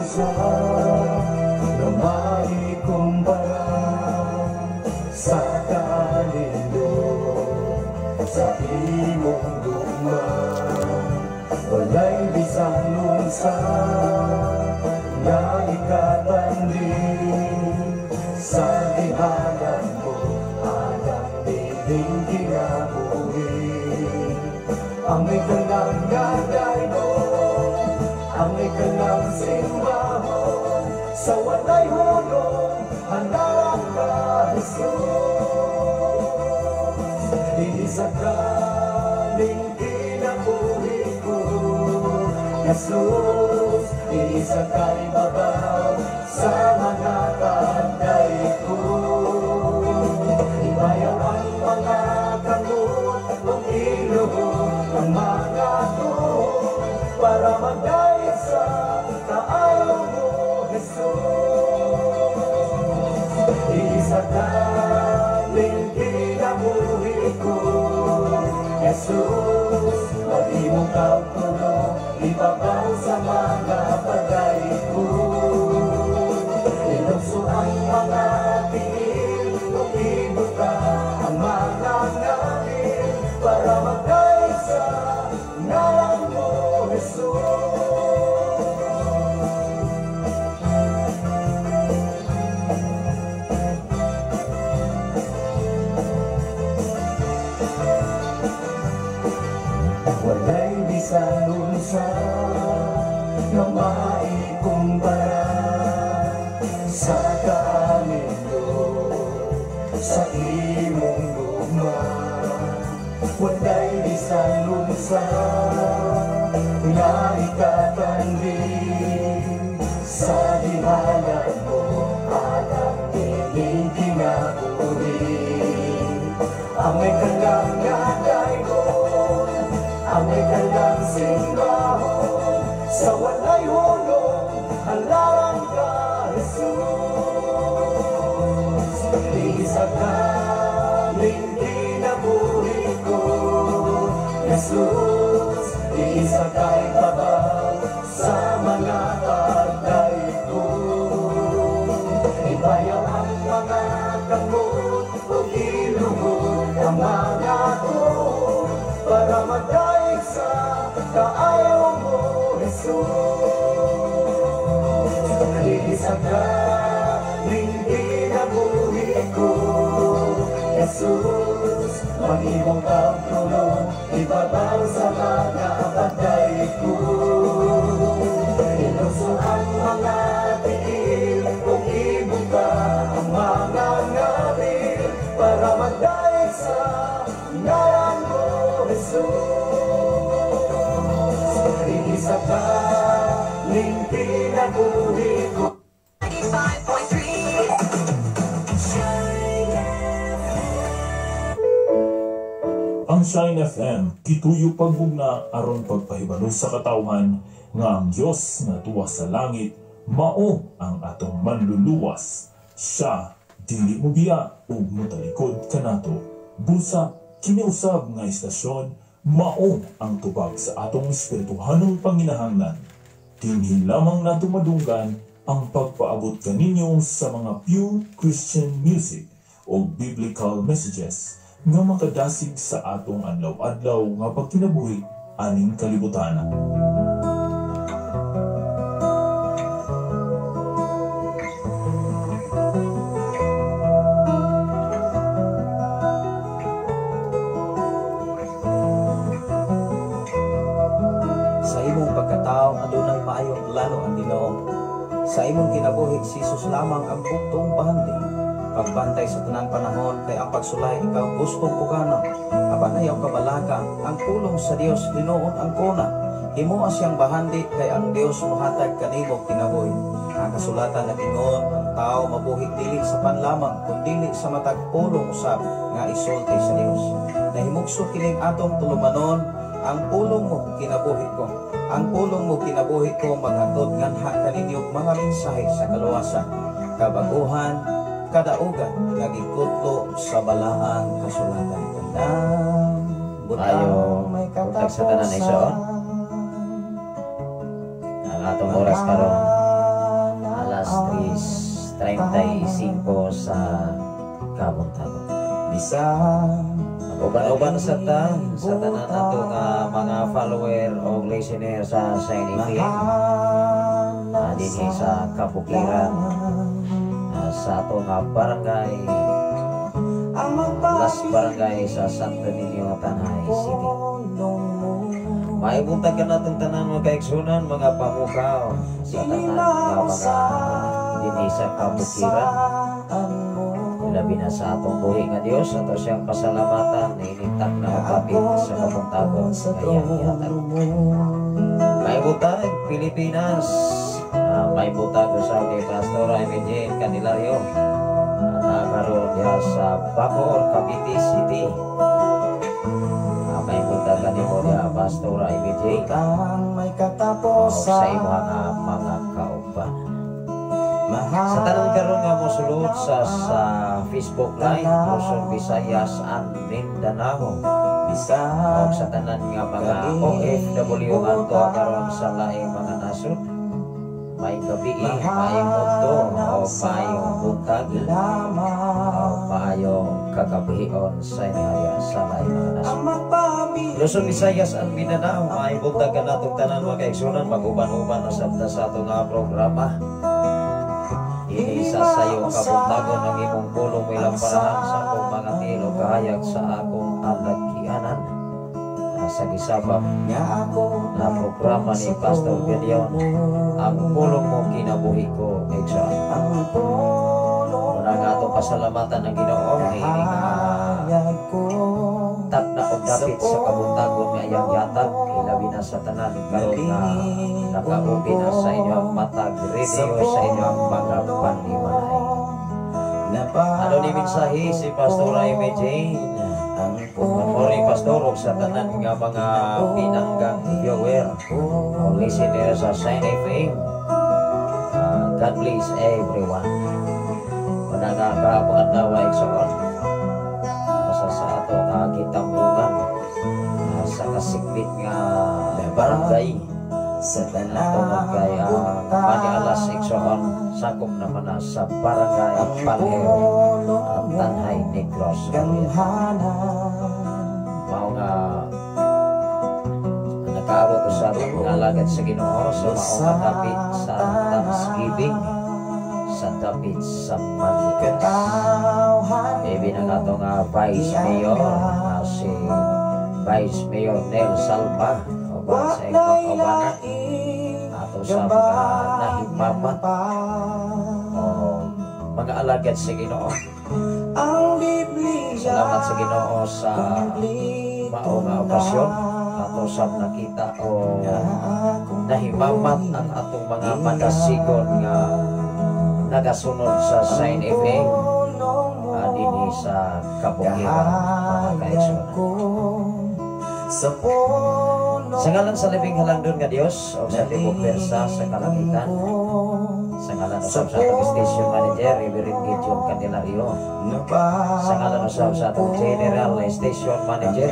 Sa na maikumpara sa kalindog sa imong luma, walay bisang lunsa nga ikatanding sa dihanan mo, anak piling kinabuhi. Ang ikanang ngaday mo, ang ikanang simbahon, sa walay hulong handarang ka, Jesus. Isa kaling kinabuhi ko, Jesus. Isa kay babaw sa mga kanday ko. Ibayaw ang mga kamot, ang iluhod ang mga tuhod, para magdahil sa kaayaw mo, Jesus. Isa kaling kinabuhi ko, Jesus. Pati mo kautulo, ibabaw sa mga bagay ko. Ilugso ang mga tiil, umibuka ang mga ngapil, para magdahil sa ngalan mo, Jesus. Walay bisan lunsa na maikumpara sa kalindog sa imong luma. Walay bisan lunsa nga ikatanding sa dihanan mo, anak piling kinabuhi. Ang ikalang ngaday mo, ang ikalang simbahon, sa walay hulong handarang ka, Jesus. Isa kaling kinabuhi ko, Jesus. Isa kay babaw sa mga kanday ko. Ibayaw ang mga kamot, o iluhod ang mga tuhod, para magdahil sa kaayaw mo, Jesus. Isa kaling kinabuhi ko, Jesus. Mag-ibong kautulo, ibabaw sa mga bagay ko. Ilugso ang mga tiil, umibuka ang mga ngapil, para magdahil sa ngalan mo, Jesus. Isa kaling kinabuhi ko. 95.3 Ang Shine FM, kituyo pagbugna aron pagpahibalo sa katawhan nga ang Dios nga tuwa sa langit mao ang atong manluluwas. Siya dili mo biya ug motalikod kanato. Busa kiniusab nga istasyon mao ang tubag sa atong espirituhanong panginahanglan. Dinhi lamang nato madunggan ang pagpaabot kaninyo sa mga pure Christian music o biblical messages nga makadasig sa atong adlaw-adlaw nga pagkinabuhi aning kalibutan. Sa imong pagkatao adunay maayong plano ang Ginoo. Sa imong kinabuhi si Jesus lamang ang buktong bahandi. Pagbantay sa tanang panahon kay ang pagsulay ikaw gustong pugana. Apan ayaw kabalaga ang pulong sa Dios Ginoon ang kuna. Himo siyang bahandi kay ang Dios mohatag kanimo kinabuhi. Ang kasulatan na Ginoo ang tao mabuhi dili sa panlamang kundi sa matag pulong usab nga isulti sa Dios. Nahimugso kining atong tulumanon ang pulong mo kinabuhi ko. Ang pulong mo kinabuhi ko maghatod nganha kaninyo mga mensahe sa kaluwasan, kabaguhan, kadaugan nga gikutlo sa balaang kasulatan. Tandang butang may katapusan. Ang atong oras karon 35 sa Kabuntagon. Bisan Uban-uban sa tanan ato nga mga follower o listener sa Shiny FM dinhi sa Kabukiran sa ato nga barangay Las Barangay sa Santo Niño, Tanay City. Maibuntag ka natong tanan mga kaigsunan, mga pamukaw sa tanan nga mga dinhi sa Kabukiran. Labi na sa atong buhi nga Dios, ato siyang pasalamatan na initang na kapit sa Kabuntagon kaya ihatag. May butag Pilipinas, may butag sa kay Pastor Emilien Candelario, nakaroon diha sa Bacoor, Cavite City. May butag kanimo diha Pastor Emilien sa imong mga kauban. Sa tanong karon nga mosulod sa Facebook Live, Luzon, Visayas, and Mindanao. O sa tanan nga mga OFW ato karon sa laing mga nasod. May gabi, may mundo, o mayong buntag, o mayong kagabihion sa inihaya sa laing mga nasod. Luzon, Visayas, and Mindanao, may buntag ka natong tanan mga kaigsunan, mag-uban-uban na sabta sa ato nga programa. Ini sa sayo Kabuntagon ng imong pulong ilang parahan sa akong mga tilo kahayag sa akong alagkianan sa gisabak na programa ni Pastor Gideon, ang pulong mo kinabuhi ko Exxon. Muna nga itong pasalamatan ng Ginoo na ini nga tag na og dapit sa Kabuntagon nga iyang yatag ilabi na sa tanan karon nga nakaupi na sa inyong matag radio sa inyong mga panimalay. Ano ni mensahe si Pastor Jaime Jane? Morning Pastor og sa tanan nga mga pinanggang viewer o listener sa Shiny FM. God bless everyone. Muna nga kahapon at nawa Exxon sa ato nga kitambungan sa kasikbit nga barangay sa barangay Manialas Exxon sakop naman na sa barangay Palero Tanhay Negros mao nga nakaabot sa mga alagad sa Ginoo sa mao nga dapit sa Thanksgiving sa dapit sa Manikas. Maybe na nga itong Vice Mayor si Vice Mayor Nel Salma o ba sa ikong kabanan ato sa mga nahimamat o mga alagad sa Ginoo. Salamat sa Ginoo sa mao nga okasyon ato sa nakita o nahimamat ang atong mga madasigon nga nagasunod sa Shine FM dinhi sa Kabukiran mga kaigsunan. Sa ngalan sa libing halangdon nga Dios o sa libong persa sa kalangitan, sa ngalan usab sa atong station manager Reverend Gideon Candelario, sa ngalan usab sa atong general station manager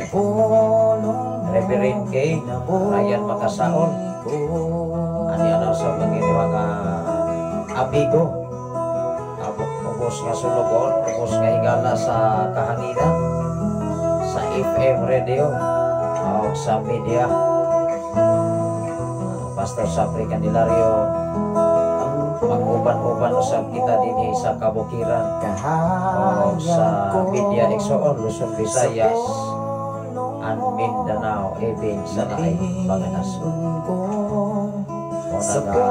Reverend K. Ryan Makasaon, ani ana usab ang inyong amigo ubos nga sulugon, ubos nga higala sa kahanginan sa FM radio o sa media. Pastor Sapri Candelario, mag-uban-uban usab kita dinhi sa Kabukiran o sa media Exxon, Luzon, Visayas, and Mindanao, even sa laing mga nasod. Muna nga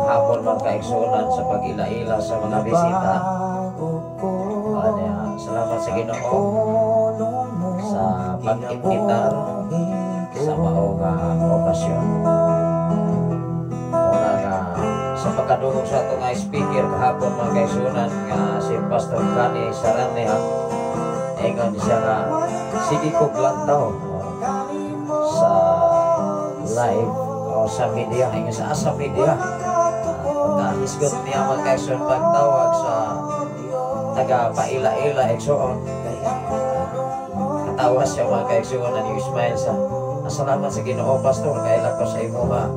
hapon mga kaigsunan sa pag-ila-ila sa mga bisita. Salamat sa Ginoo sa pag-imbitar sa maong okasyon. Muna nga sa pagkadungog sa itong speaker kahapon mga kaigsunan nga si Pastor Kani Saranea, ingon siya nga sige ko lantaw sa live o sa media, ingon sa asa media kahisgot niya mga kaigsunan pagtawag sa taga paila-ila Exxon. Katawa siya mga kaigsunan ni Ismail sa salamat sa Ginoo Pastor kaila ko sa imo nga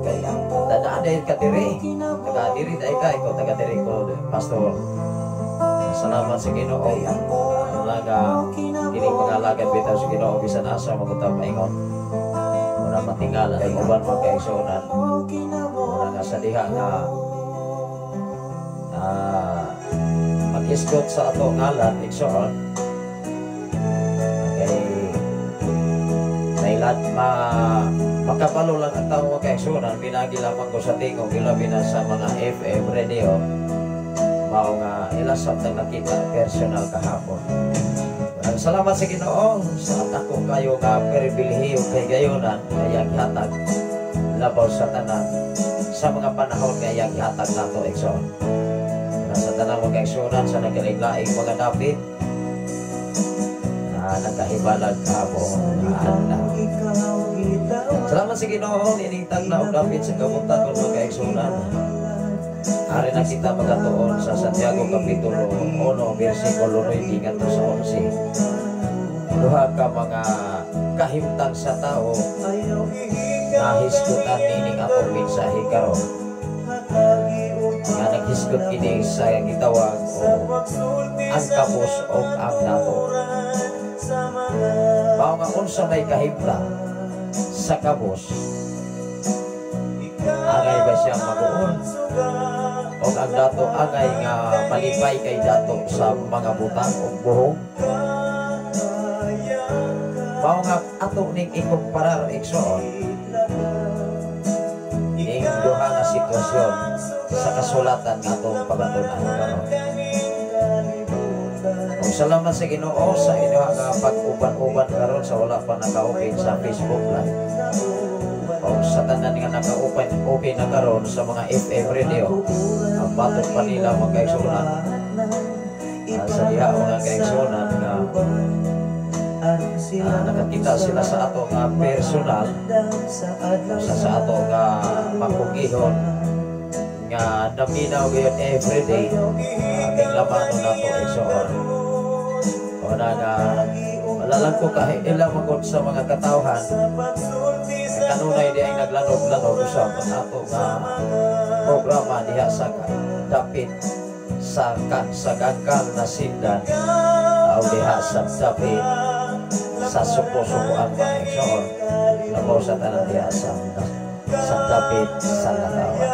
dadaan ka diri taga diri dai ka ikaw taga diri ko Pastor Salamat sa Ginoo. Mga kini pangalagad bitaw sa Ginoo bisan asa magutang maingon. Muna matingala ang uban mga kaigsunan. Muna nga sa diha nga mag-isgot sa ato ngalan igsoon. Okay. Nailan makapalo lang ang tao mga kaigsunan. Binagi lamang ko sa tingog ilabi na sa mga FM radio. Mao nga ilasap na nakita personal kahapon. Salamat sa Ginoo sa ako kayo nga pribilehiyo kay gayonan kaya gihatag labaw sa tanan sa mga panahon kaya gihatag nato igsoon. Sa tanang mga igsunan sa nagkalaing mga dapit na nagkahibalag kahapon na salamat sa Ginoo iningtag na og dapit sa kabutan kon mga igsunan. Ari na kita magatuon sa Santiago Kapitulo 1, versikulo 9 hingga sa 11. Duha ka mga kahimtang sa tao na hisgutan nining atong mensahe karon. Nga naghisgot kini sa gitawag o ang kabus o ang nato. Mao nga unsa may kahimtang sa kabus, angay ba siyang mag-uon? O ang dato angay nga malipay kay dato sa mga butang o buhok. Mao nga ato ning ikumparar igsoon ning duha nga sitwasyon sa kasulatan nga atong pagatunan karon. Kung salamat sa Ginoo sa inyo nga pag-uban-uban karon sa wala pa naka-open sa Facebook Live. O sa tanan nga naka-open na karon sa mga FM radio, ang batok pa nila mga kaigsunan sa diha mga kaigsunan nga nakakita sila sa ato nga personal sa ato nga mapugihon nga naminaw gayon everyday aking lamano nato igsoon. O na nga malalang ko kahit ilang magod sa mga katawhan kanunay di ay naglanog-lanog sa ato nga programa diha sa dapit sa gangkal na sindan o diha sa dapit sa supo-supuan mga igsoon labaw sa tanan diha sa dapit sa latawan.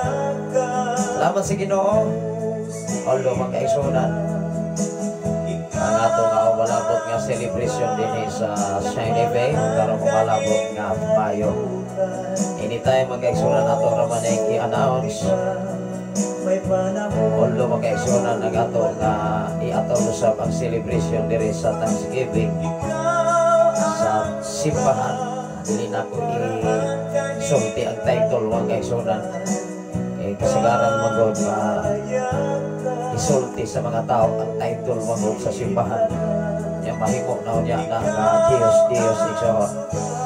Salamat sa Ginoo. Although mga igsunan ang ato nga umalabot nga celebration din sa Shiny Bay karon umalabot nga Mayo. Anytime mga igsunan ato raman ay i-announce. Although mga igsunan ang ato nga i-ato usab ang celebration diri sa Thanksgiving sa simbahan. Dili na ko i-sulti ang title mga igsunan. Kasagaran magod na isulti sa mga tao ang title magod sa simbahan. Yung mahimo na niya na Diyos igsoon.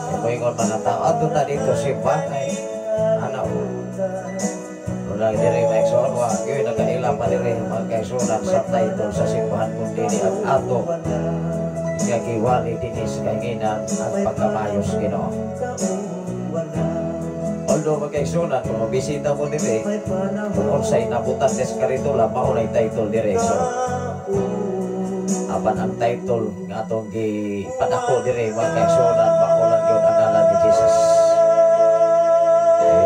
Yung moingon mga tao ato ta dito simbahan ay anak mo. Wala diri mga igsoon wa gyud nagaila pa diri mga igsunan sa title sa simbahan kundi ang ato nga giwali dinhi sa kainginan at pagkamayos Ginoo. Although magkaigsunan, kung mabisita mo dire, kung unsay nabutan des karitola, maunay title dire. So, apan ang title nga atong gipadako dire, magkaigsunan, maulang yun ang ngalan ni Jesus.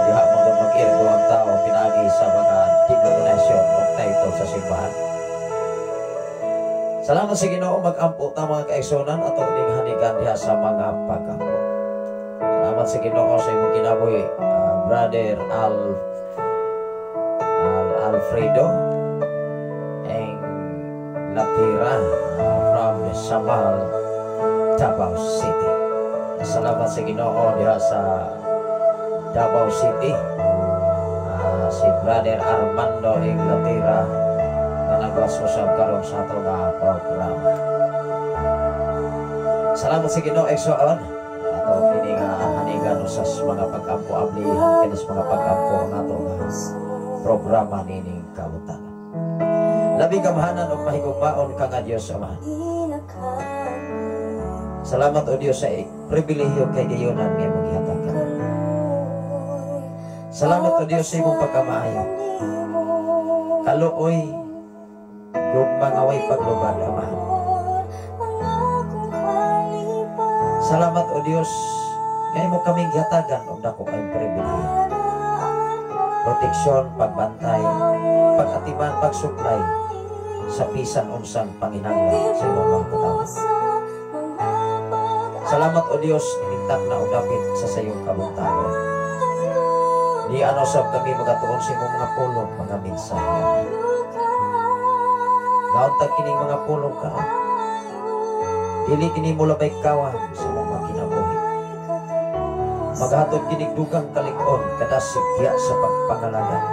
Diha mo doon mag-irgo ang tao, pinagi sa mga denominasyon o title sa simbahan. Salamat sa Ginoo, mag-ampo ta mga kaigsunan at ning hanigan diha sa mga pag-ampo. Salamat sa Ginoo sa imong kinabuhi, Brother Alfredo and Latira from Samal, Davao City. Salamat sa Ginoo diha sa Davao City. Si Brother Armando and Latira na nagwasosab karon sa ato nga programa. Salamat sa Ginoo igsoon. Ato kini nga hanigan sa mga pag-ampo-ablihan kinis mga pag-ampo nato nga programa nining kabutanan. Labi kamahanan o mahigugmaon ka nga Dios Ama. Salamat o Dios sa pribilehiyo kay gayonan nga maghihatag ka. Salamat o Dios sa imong pagkamaayo. Kaluoy yung mga way paglubad, Amahan. Salamat o Diyos, ngayon mo kaming hatagan o dako kayong pribilege. Proteksyon, pagbantay, pag-atiman, pagsuplay sa bisan unsang panginahanglan sa imong mga katawan. Salamat o Diyos, inintak na o dapit sa sayong kabuntagon. Di ano sab kami magatuon sa imong mga pulong, mga mensahe. Nauntag kining mga pulong ka. Dili kini mo labay kawan sa mga kinabuhi. Maghatod kining dugang kalig-on kadasig diya sa pagpangalagan.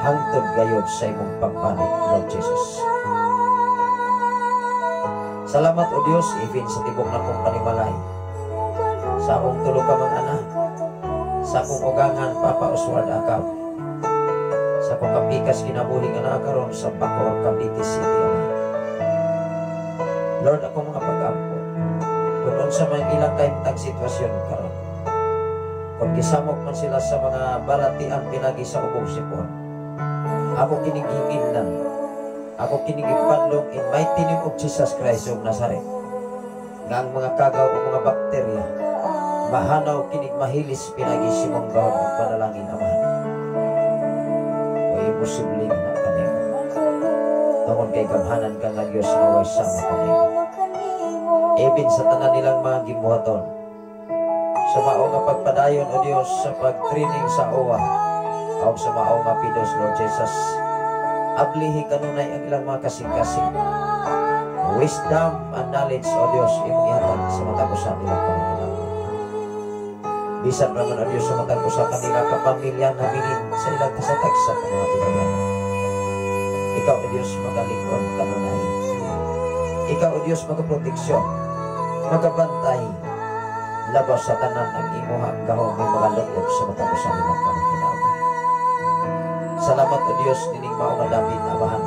Hangtod gayod sa imong pagbalik, Lord Jesus. Salamat o Diyos, even sa tibok na kong panimalay. Sa akong tulog ka mga anak, sa akong ugangan, Papa Oswald Akaw, sa akong kapikas kinabuhi nga nakakaroon sa Bacoor, Cavite City, Ama. Lord, ako mga pag-ampo, kung unsa man ilang kaintang sitwasyon karon, kung gisamok man sila sa mga balatian pinagi sa ubong sipon, ako kinighinginan, ako kinigipadlong in mighty name of Jesus Christ of Nazareth, nga ang mga kagaw o mga bakterya, mahanaw kinig mahilis pinagi simong gawad ng panalangin, Amahan. O imposible nga na kanimo. Tungod kay gamhanan ka nga Diyos na way sama kanimo. Even sa tanan nilang mga gibuhaton, sa mao nga pagpadayon o Diyos sa pag-training sa OWA, o sa mao nga pidos, Lord Jesus, ablihi kanunay ang ilang mga kasing-kasing. Wisdom and knowledge, o Diyos, imong ihatag sa matagusan nila pamilya. Bisan naman, o Diyos, sa matagusan kanila kapamilya na bilin sa ilang kasatag sa mga pinagyan. Ikaw, o Diyos, magalikon kanunay. Ikaw, o Diyos, magaproteksyon, magabantay, labas sa tanan ang imuhang gahong may mga loob sa matagusan nila pamilya. Salamat o Diyos, nining mao nga David, Amahan.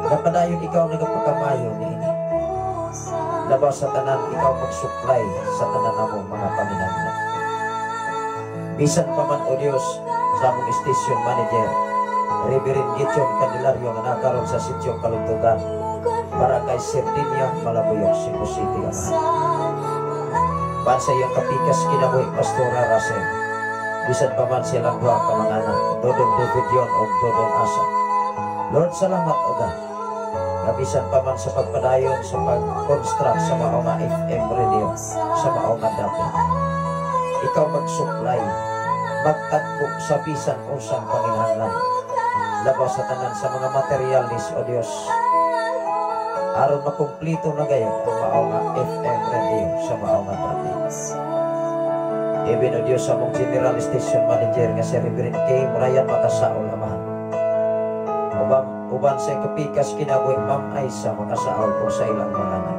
Kapadayon ikaw nagapagkamayo ni ini. Labaw sa tanan, ikaw magsuplay sa tanan namong mga paminahanglan. Bisan pa man o Diyos, sa among station manager, Reverend Gichon Candelario nga nakaroon sa Sitio Kalugtugan, para kay Sardinia, Malabuyok, Cebu City, Amahan. Bansa iyang kapikas kinabuhi, Pastora Russell. Bisan pa man silang duha ka mga anak, Dodong David yon o Dodong Asa. Lord, salamat o God. Kabisan pa man sa pagpadayon sa pag-construct sa mao nga FM radio, sa mao nga dapat. Ikaw mag-supply, magtagpo sa bisan usang panginahanglan. Labaw sa tanan sa mga materialis o Diyos. Aron makumplito na gayon ang mao nga FM radio sa mao nga dapat. Even o Diyos sa mong General Station Manager nga si Reverend K. Murayan Makasaol, Amahan. Uban sa kapikas kinabuhi, Ma'am Aisa Makasaol po sa ilang mga anak.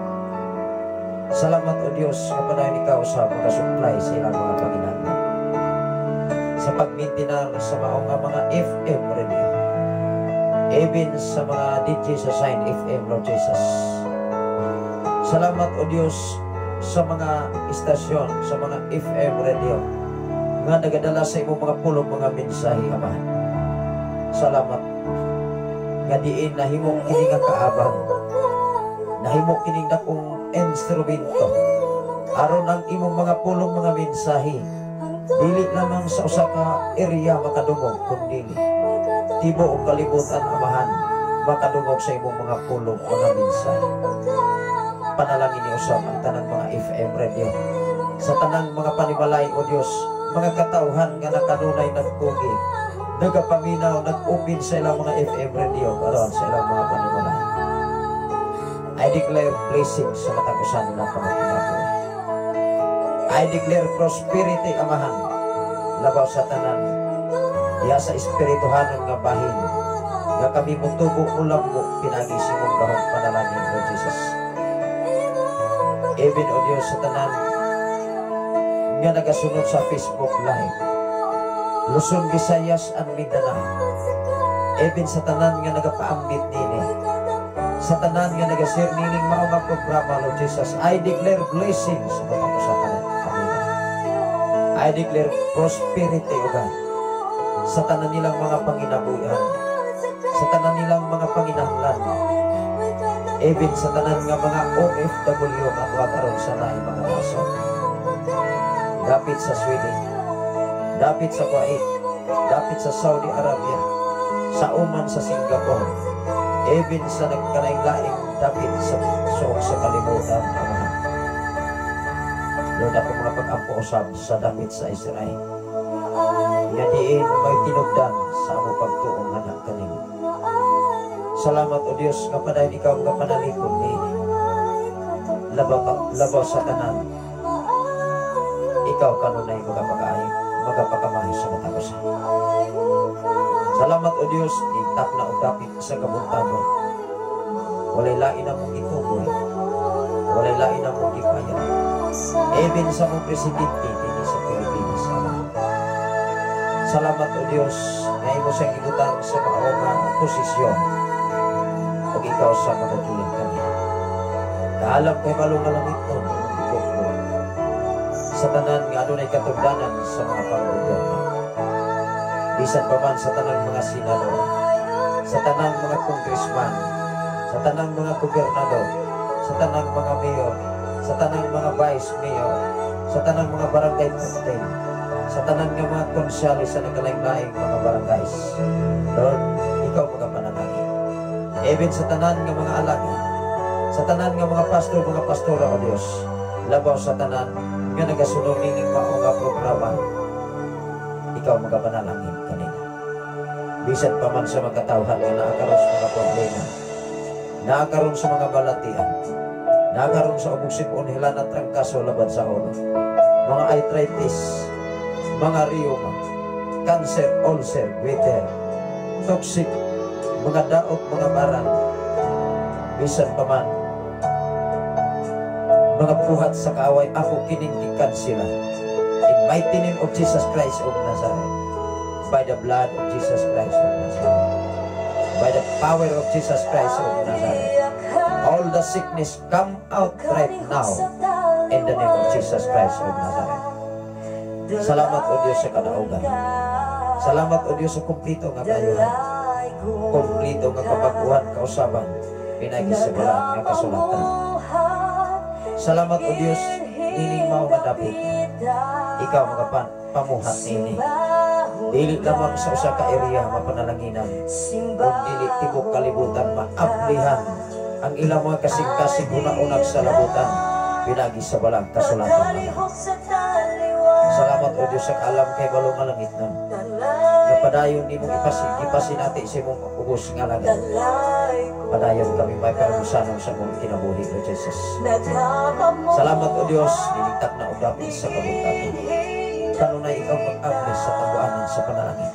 Salamat o Diyos kapadayon ikaw sa pagkasupply sa ilang mga panginahanglan. Sa pagmintinar sa mga FM radio. Even sa mga DJ sa Sign FM, Lord Jesus. Salamat o Diyos sa mga istasyon, sa mga FM radio nga nagadala sa imong mga pulong mga mensahe, Amahan. Salamat nga diin nahimo kini nga kaabang, nahimo kini dakong instrumento aron ang imong mga pulong mga mensahe dili lamang sa usa ka area makadungog kundi tibo o kalibutan, Amahan, makadungog sa imong mga pulong mga mensahe. Panalangin ni usab ang tanang mga FM radio sa tanang mga panimalay o Diyos, mga katauhan nga nakanunay nagpugi, nagapaminaw, nag-open sa ilang mga FM radio karon sa ilang mga panimalay. I declare blessing sa matagusan nila pamagkinabuhi. I declare prosperity, Amahan, labaw sa tanan diya sa espirituhanon nga bahin nga kami mutubo ulam mo pinagi simong gahong panalangin, Lord Jesus. Even o Diyos sa tanan nga nagasunod sa Facebook Live, Luzon, Visayas, and Mindanao. Even sa tanan nga nagapaambit nini, sa tanan nga nagasir nining mao nga programa, Lord Jesus, I declare blessings sa mga kasapanan kanila. I declare prosperity, O God, sa tanan nilang mga panginabuhian, sa tanan nilang mga panginahanglan. Even sa tanan nga mga OFW at wakaroon sa lahi mga nasod. Dapit sa Sweden, dapit sa Kuwait, dapit sa Saudi Arabia, sa Oman, sa Singapore, even sa nagkalaing-laing dapit sa suok sa kalibutan, Ama. Lord, ako mga pag-ampo-usab sa dapit sa Israel. Nga diin may tinugdan sa among pagtuong anak kanina. Salamat o Diyos, kapadayon ikaw nga panalikod ni labaw sa tanan. Ikaw kanunay magapakamahay sa matapasan. Salamat o Diyos, ningtap na o dapit sa kabuntagon. Walay lain na mong ituboy, walay lain na mong ipayat. Even sa mong presidente dito sa Pilipinas, Ama. Salamat o Diyos, na imo siyang ibutang sa maawang posisyon. Pag ikaw sa magatulang kanya. Kaalam ko'y malungalangit nun, ibukbo. Sa tanan nga adunay katugdanan sa mga pang-gobyerno. Bisan pa man sa tanang mga senador, sa tanang mga congressman, sa tanang mga gobernador, sa tanang mga mayor, sa tanang mga vice mayor, sa tanang mga barangay captain, sa tanang nga mga konsyali sa nagkalaing-laing mga barangays. Lord, ikaw magapanalangin. Even sa tanan nga mga alagi, sa tanan nga mga pastor, mga pastora o Diyos, labaw sa tanan nga nagasunod nining mga programa, ikaw magapanalangin kanina. Bisan pa man sa mga katawhan nga naakaroon sa mga problema, naakaroon sa mga balatian, naakaroon sa ubog-sipon, hilan at trangkaso laban sa ulo, mga arthritis, mga rheuma, cancer, ulcer, goiter, toxic, mga daot, mga barang, bisan pa man mga buhat sa kaaway, ako kinindikan sila. In mighty name of Jesus Christ of Nazareth, by the blood of Jesus Christ of Nazareth, by the power of Jesus Christ of Nazareth, all the sickness come out right now in the name of Jesus Christ of Nazareth. Salamat o Diyos sa kadaugan. Salamat o Diyos sa kumplito nga kayuhan, kumplito nga kapaguhan, kausaban, pinagisibalaan nga kasulatan. Salamat o Diyos, ining mao nga dapit. Ikaw mga pamuhat nini. Dili lamang sa usa ka area mapanalanginan, kung dili tibok kalibutan maablihan ang ilang mga kasing-kasing una-unag sa labutan, pinagi sa balang kasulatan naman. Salamat o Diyos sa alam kay balong malangit na. Napadayon ni mong ipasinati sa mong ubos nga lagan. Padayon kami may karusanong sa mong kinabuhi o Jesus. Salamat o Diyos, niligtak na udapin sa kabuntagan. Kanunay ikaw mag-ablis sa tabuanan sa panalangin.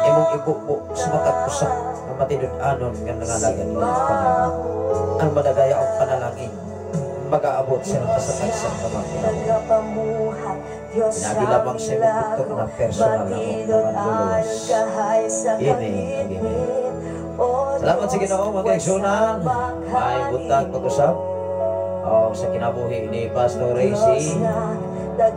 Imong ibubo sa matagpusak na matidun-anon nga nangalagan nila ng panalangin. Ang madagaya ang panalangin, mag-aabot siya ng kasakay sa kamang kinabot. Pinagi lamang siya ng buktok na personal na mong naman luluwas. Amen. Salamat sa Ginoo mga kaigsunan. May buntag pag-usap o sa kinabuhi ni Pastor Racy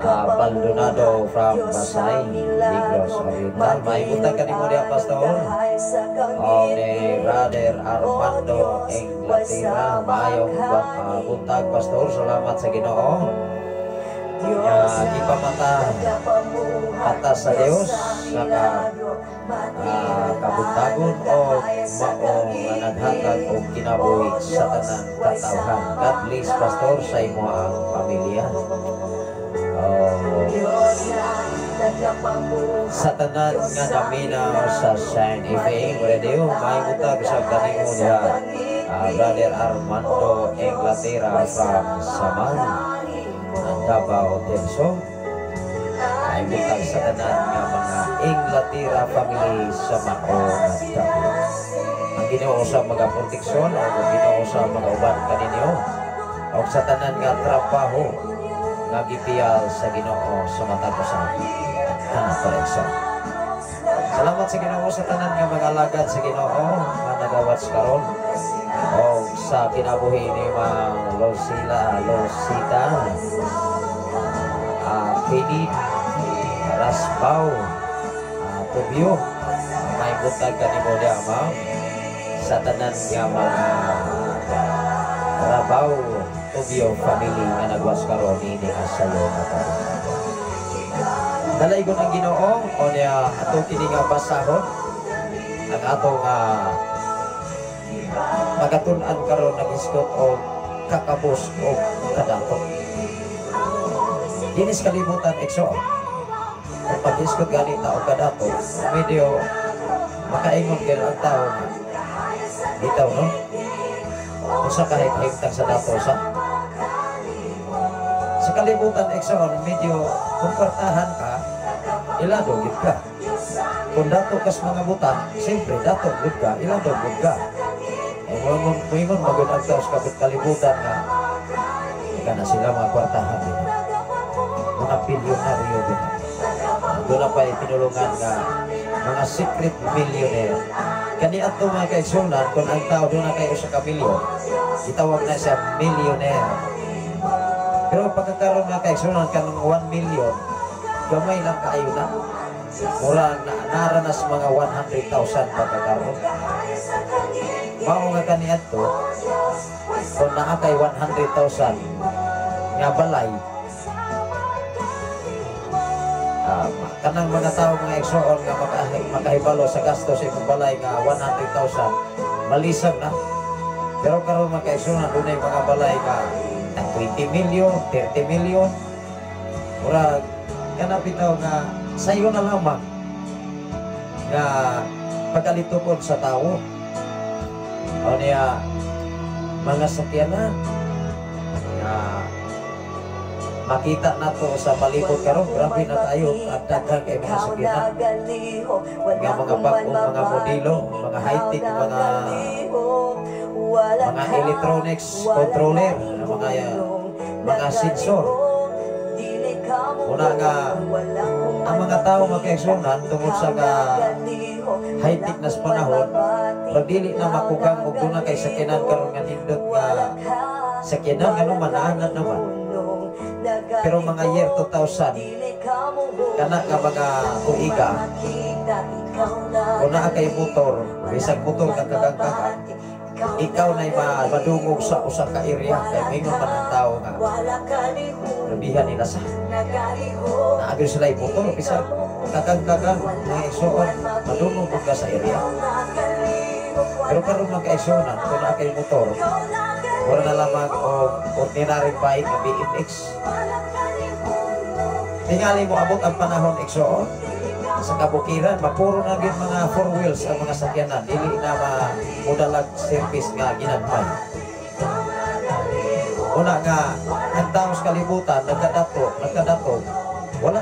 Baldonado from Pasay, Negros Oriental. May buntag ka ni mo niya, Pastor, o ni Brother Armando Inglaterra. Mayong buntag, Pastor. Salamat sa Ginoo. Di pa mata sa Diyos sa kabuntagon o maong naghatag o kinabuhi sa tanang katawhan. God bless, Pastor, sa imo ang pamilya. Sa tanan nga naminaw sa Shine FM Radio, may butag sa kanimo niya Brother Armando Inglaterra from Saman, Davao del Sur. May butag sa tanan nga mga Inglaterra family sa Mao at Davao. Ang Ginoo sa mga proteksyon o Ginoo sa mga uban kaninyo o sa tanan nga trabaho nga gipiyal sa Ginoo sa matapusan kanang koleksyon. Salamat sa Ginoo sa tanan nga mga alagad sa Ginoo nga nagawats karon o sa kinabuhi ni Mang Losita Kini Raspaw Tubyo. May butag kanimo diha, ma'am, sa tanan nga mga Carabao Tubio family nga nagwas karon ini asayo nga karon. Dalay ko ng Ginoo o niya ato kini nga basahon ang ato nga magatun-an karon nag-iskot o kakabos o kadato. Dinis kalibutan ekso. Kung pag-iskot ganita o kadato, medyo makaingon kayo ang tao nga bitaw, no? Kung sa kahit-higtang sa dato sa kalibutan ekson, medyo kung kwartahan ka, ilado gid ka. Kung dato kas mga butan, siyempre dato gid ka, ilado gid ka. Muingon magod ang tao sa kalibutan nga ika na sila mga kwartahan din. Mga bilyonaryo din. Doon na pa pinulungan nga mga secret millionaire. Kani ato mga kaigsunan, kung ang tao doon na kayo sa kamilyon, itawag na siya millionaire. Pero pagkakaroon mga kaigsunan ka ng 1 million, gamay lang kayo na. Mula naranas mga 100,000 pagkakaroon. Mao nga kani ato, kung naakay 100,000 nga balay, kanang mga tao mga eksoon nga makahibalo sa gasto sa imong balay nga 100,000 malisag na. Pero karon mga eksoon dunay mga balay nga 20 million, 30 million. Murag kana bitaw nga sayo na lamang nga pagkalitukod sa tao. O niya mga sakyanan nga makita na to sa palibot karon, grabe na tayo at daghang kay mga sakyanan nga mga bagong mga modelo, mga high-tech, mga electronics controller, mga sensor. Una nga ang mga tao magkaigsunan tungod sa high-tech na sa panahon, pag dili na makugang og doon na kay sakyanan karon nga nindot nga sakyanan nga manaangan naman. Pero mga year 2000 kana nga mga tuiga kung naa kay motor, bisag motor ka kagangkagan, ikaw na'y madungog sa usa ka area kay mingon man ang tao nga labihan nila sa naagil sila yung motor, bisag kagangkagan nga igsuon, madungog ka sa area. Pero karon mga kaigsuonan, kung naa kay motor, wala na lamang o ordinary bike ng BMX. Tingali mo abot ang panahon igsuon sa kabukiran, mapuro na gid mga 4 wheels ang mga sakyanan, dili na modalag service nga ginagmay. Una nga ang tao sa kalibutan nagkadato, wala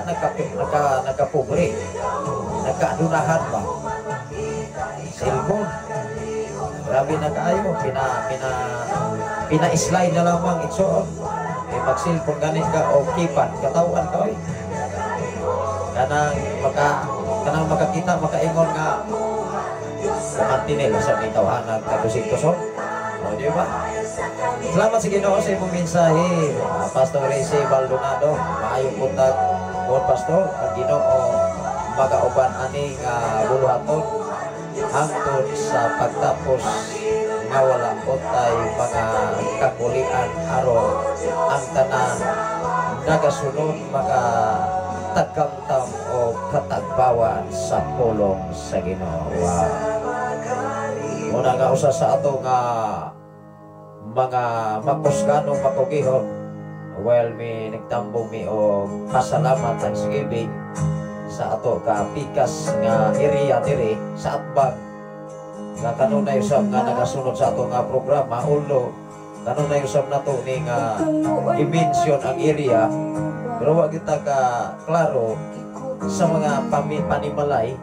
nagkapobre, nagkaadunahan ba. Cellphone, grabe na kayo, pina-slide na lamang itsoon. May mag-cellphone ganit ka o keypad, katawan ka oy. Kanang makakita, makaingon nga kamantinil sa may tawahan nagkabusik-tusok. O, di ba? Salamat sa Ginoo sa imong mensahe, Pastor Reyce Baldonado. Maayong buntag, Pastor, ang Ginoo magauban aning buluhaton hangtod sa pagtapos nga wala untay mga kakulian aron ang tanan nagasunod mga tagamtam o katagbawan sa pulong sa Ginoo. Muna nga usa sa ato nga mga makusganong makugihon, well mi nagtambong mi o pasalamat ang sigibig sa ato ka pikas nga area diri sa Atbag nga kanunay usab nga nagasunod sa ato nga programa, although kanunay usab nato ni nga i-mention ang area, pero wag kita ka klaro sa mga panimalay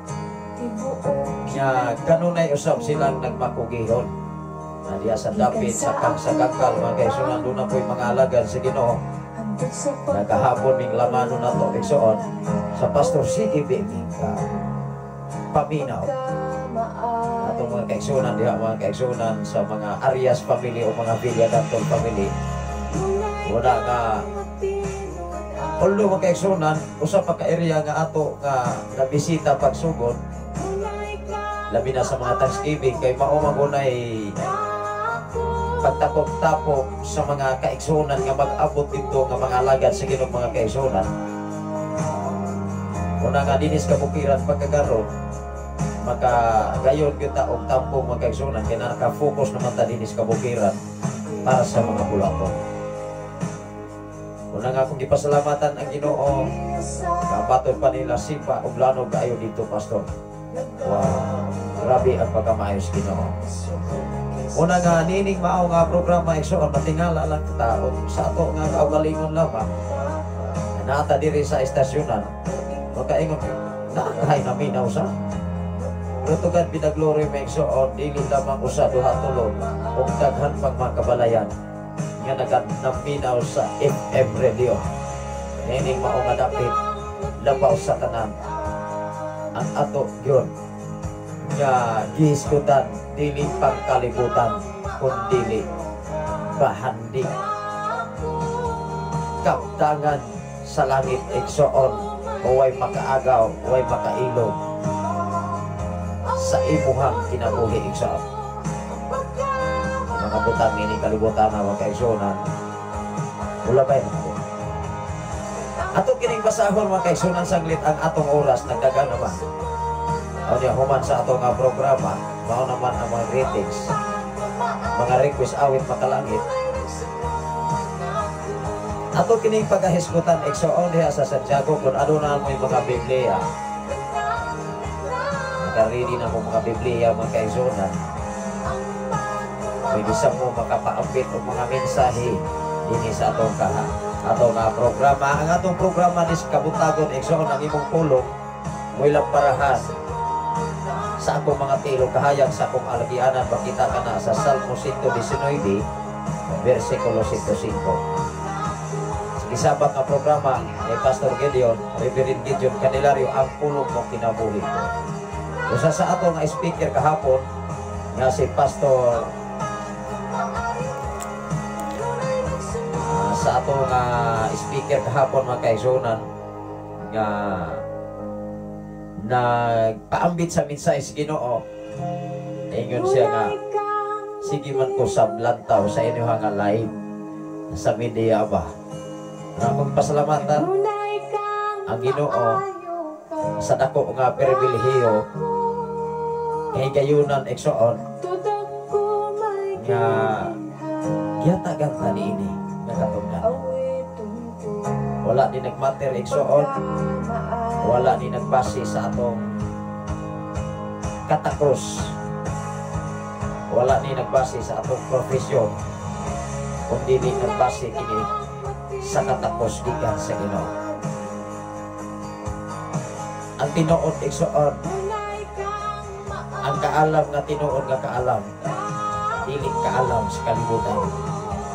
nga kanunay usab silang nagmakugihon. Diya sa dapit sa kakal mga kaigsunan, doon na po'y mga alagad sa Ginoo. Nagkahapon ming lamano na to igsuon sa Pastor C.E.B. Mingka paminaw atong mga kaigsunan diha, mga kaigsunan sa mga Arias family o mga Villagatol family. Wala nga although mga kaigsunan usa pa ka area nga ato nga nabisita pagsugod, labi na sa mga Thanksgiving kay mao magunay pagtapok-tapok sa mga kaigsunan nga mag-abot dito nga mga alagad sa Ginoo mga kaigsunan. Una nga dinis kabukiran pagkagaron makagayon kita og tampong mga kaigsunan kaya naka-focus naman ta dinis kabukiran para sa mga bulaton. Una nga akong gipasalamatan ang Ginoo kabaton pa nila sipa og lanog kaayo dito, Pastor. Wow, grabe ang pagkamaayos Ginoo. Una nga nining mao nga programa igsoon matingala lang tao sa ato nga kaugalingon lamang naata diri sa estasyonan makaingon nakahay na minaw sa pero tugad pinaglory may igsoon dili lamang usa duha tulog ug daghan pang mga kabalayan nga naganaminaw sa FM radio nining mao nga dapit labaw sa tanan ang ato yun nga gihisgutan dili pangkalibutan kundi bahandi kaptangan sa langit igsoon way makaagaw way makailog sa imuhang kinabuhi igsoon mga butang ini kalibutan na mga kaigsunan wala ba yun ato kining basahon mga kaigsunan saglit ang atong oras nagdagan naman o niya human sa ato nga programa mao naman ang mga ratings mga request awit makalangit ato kining pagahisgutan igsoon diha sa Santiago kung ano na mo yung mga Biblia nakaredy na mo mga Biblia mga kaigsunan may bisa mo makapaambit o mga mensahe dini sa atong nga programa ang atong programa nis kabutagon igsoon ang imong pulong mo ilang parahan sa akong mga tilo kahayag sa akong alagianan makita ka na sa Salmo 119 versikulo 105 sa isabang nga programa ni Pastor Gideon Reverend Gideon Candelario ang pulong mo kinabuhi ko usa sa ato nga speaker kahapon nga si Pastor sa ato nga speaker kahapon mga kaigsunan nga nagpaambit sa mensahe sa Ginoo ingon siya nga sige man ko sablantaw sa inyo nga live sa media ba na magpasalamatan ang Ginoo sa dako nga pribilehiyo kay gayunan igsoon nga giyatagan ta niini nakatunggan wala din nagmatter igsoon wala ni nagbase sa atong katakos wala ni nagbase sa atong profesyon kundi ni nagbase kini sa katakos gikan sa Ginoo ang tinuod igsoon ang kaalam nga tinuod nga kaalam dili kaalam sa kalibutan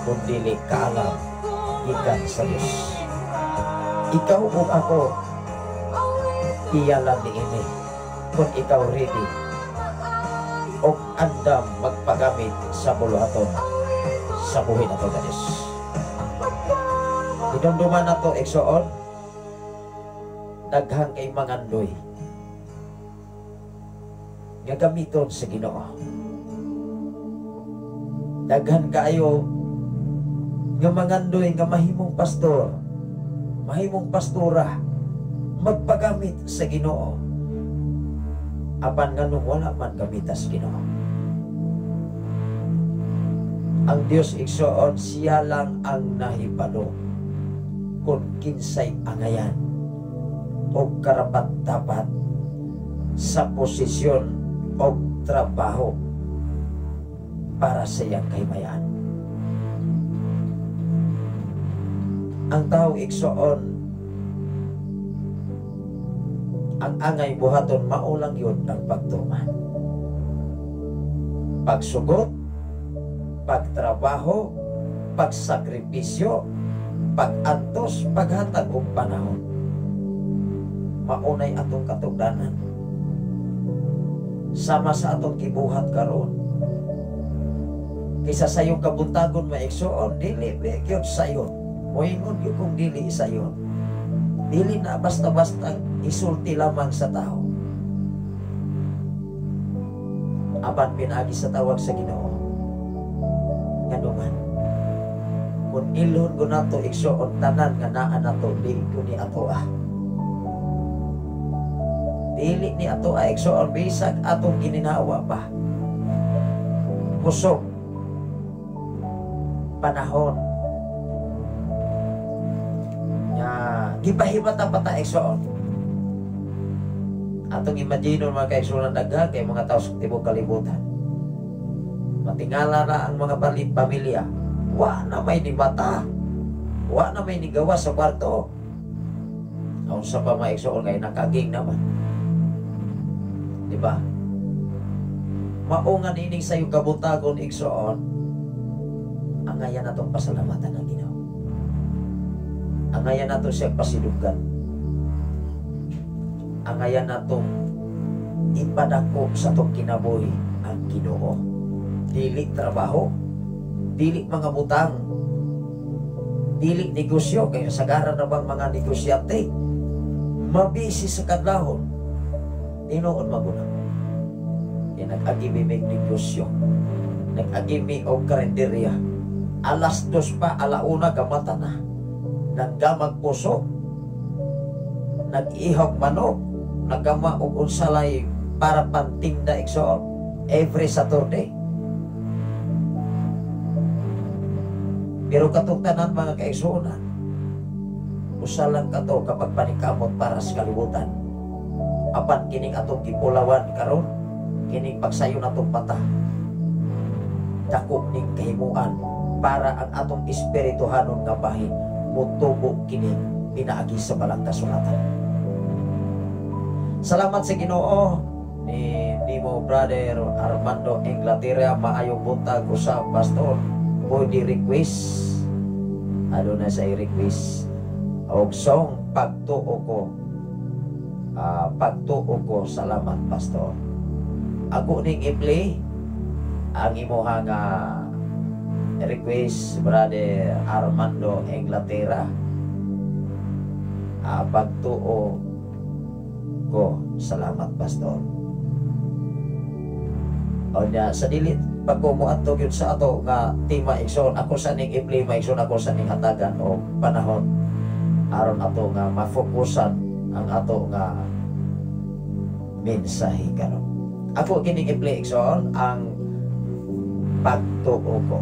kundi kaalam gikan sa Dios ikaw ug ako iyalan ni ini kung ikaw ready o andam magpagamit sa buluhaton sa buhay na ito guys idumduman na ito igsoon daghang kay mangandoy nga gamiton sa Ginoo daghan kaayo nga mangandoy nga mahimong pastor mahimong pastora magpagamit sa Ginoo apan nganong wala man gamitas Ginoo ang Dios igsoon siya lang ang nahibalo kung kinsay angayan o karapat-dapat sa posisyon o trabaho para sa iyang kahimayan ang tao igsoon ang angay buhaton maulang yun ang pagtuman pagsugot pagtrabaho pagsakripisyo pagantos paghatag og panahon maunay atong katugdanan sama sa atong gibuhat karon kaysa sayong kabuntagon maigsoon dili gyud sayon moingon gyud kung dili sayon dili na basta-basta isulti lamang sa tao apan pinagi sa tawag sa Ginoo nga duman. Kung ilon ko na to igsuon tanan nga naa na to, di ko ni ato dili ni ato igsuon bisag atong gininawa pa. Kusog panahon nga gipahimata pa ta igsuon. Atong imagine mga kaigsuon daga kay mga tao sa tibok kalibutan. Matingala na ang mga pamilya. Wa na may ni mata. Wa na may ni gawa sa kwarto. Ang sa pa maigsuon kay nakaging naman. Diba? Maungan ining sayo kabutagon igsuon. Ang ngayon na itong pasalamatan ng Ginoo. Ang ngayon na itong siya pasilugan. Ang ngayon na itong ipadako sa itong kinabuhi ang Ginoo. Dili trabaho, dili mga butang, dili negosyo, kaya sagaran na bang mga negosyante, mabisi sa kadlahon, tinuod maguna. Kaya nag-agimi may negosyo, nag-agimi o karinderya, alas 2 pa, alauna gamata na, naggamag puso, nag-ihog manok, nagama o unsalay para pantinda igsoon, every Saturday. Pero katungtanan mga kaigsuonan, usalan ka to kapag panikamot para sa kalibutan. Apan kining atong gipulawan karon, kining pagsayo natong mata, dako ning kahimuan para ang atong espirituhanon nga bahin mutubo kining pinaagi sa balang kasulatan. Salamat sa Ginoo ni mo brother Armando Inglaterra, maayong buntag usab pastor. Body request, ano na sa request og song pagtuo ko, salamat pastor. Ako ning i-play ang imuha nga request brother Armando Inglaterra, pagtuo ko, salamat pastor. O na sa dilit pag kumuadto gyud sa ato nga tima igsoon, ako sa ning i-play maigsoon, ako sa ning hatagan o panahon aron ato nga mafokusan ang ato nga mensahe karon. Ako kining i-play igsoon ang pagtuo ko.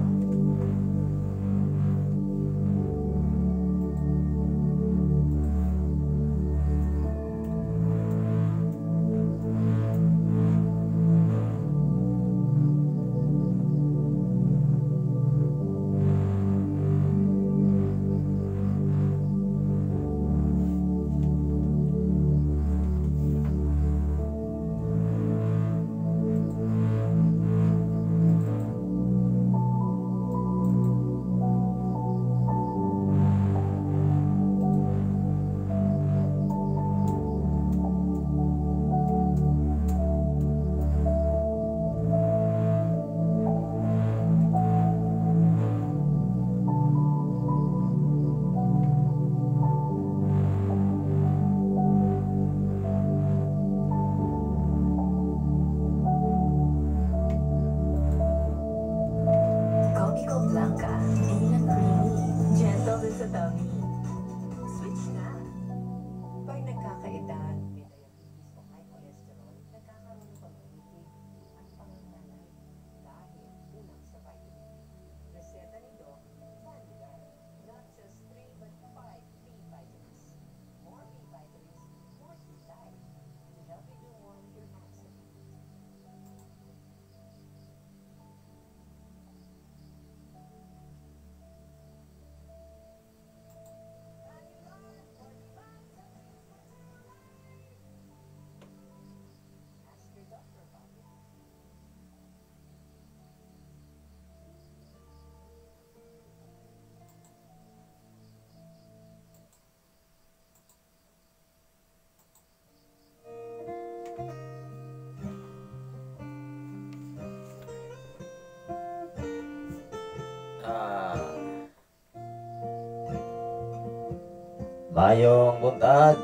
Mayong buntag,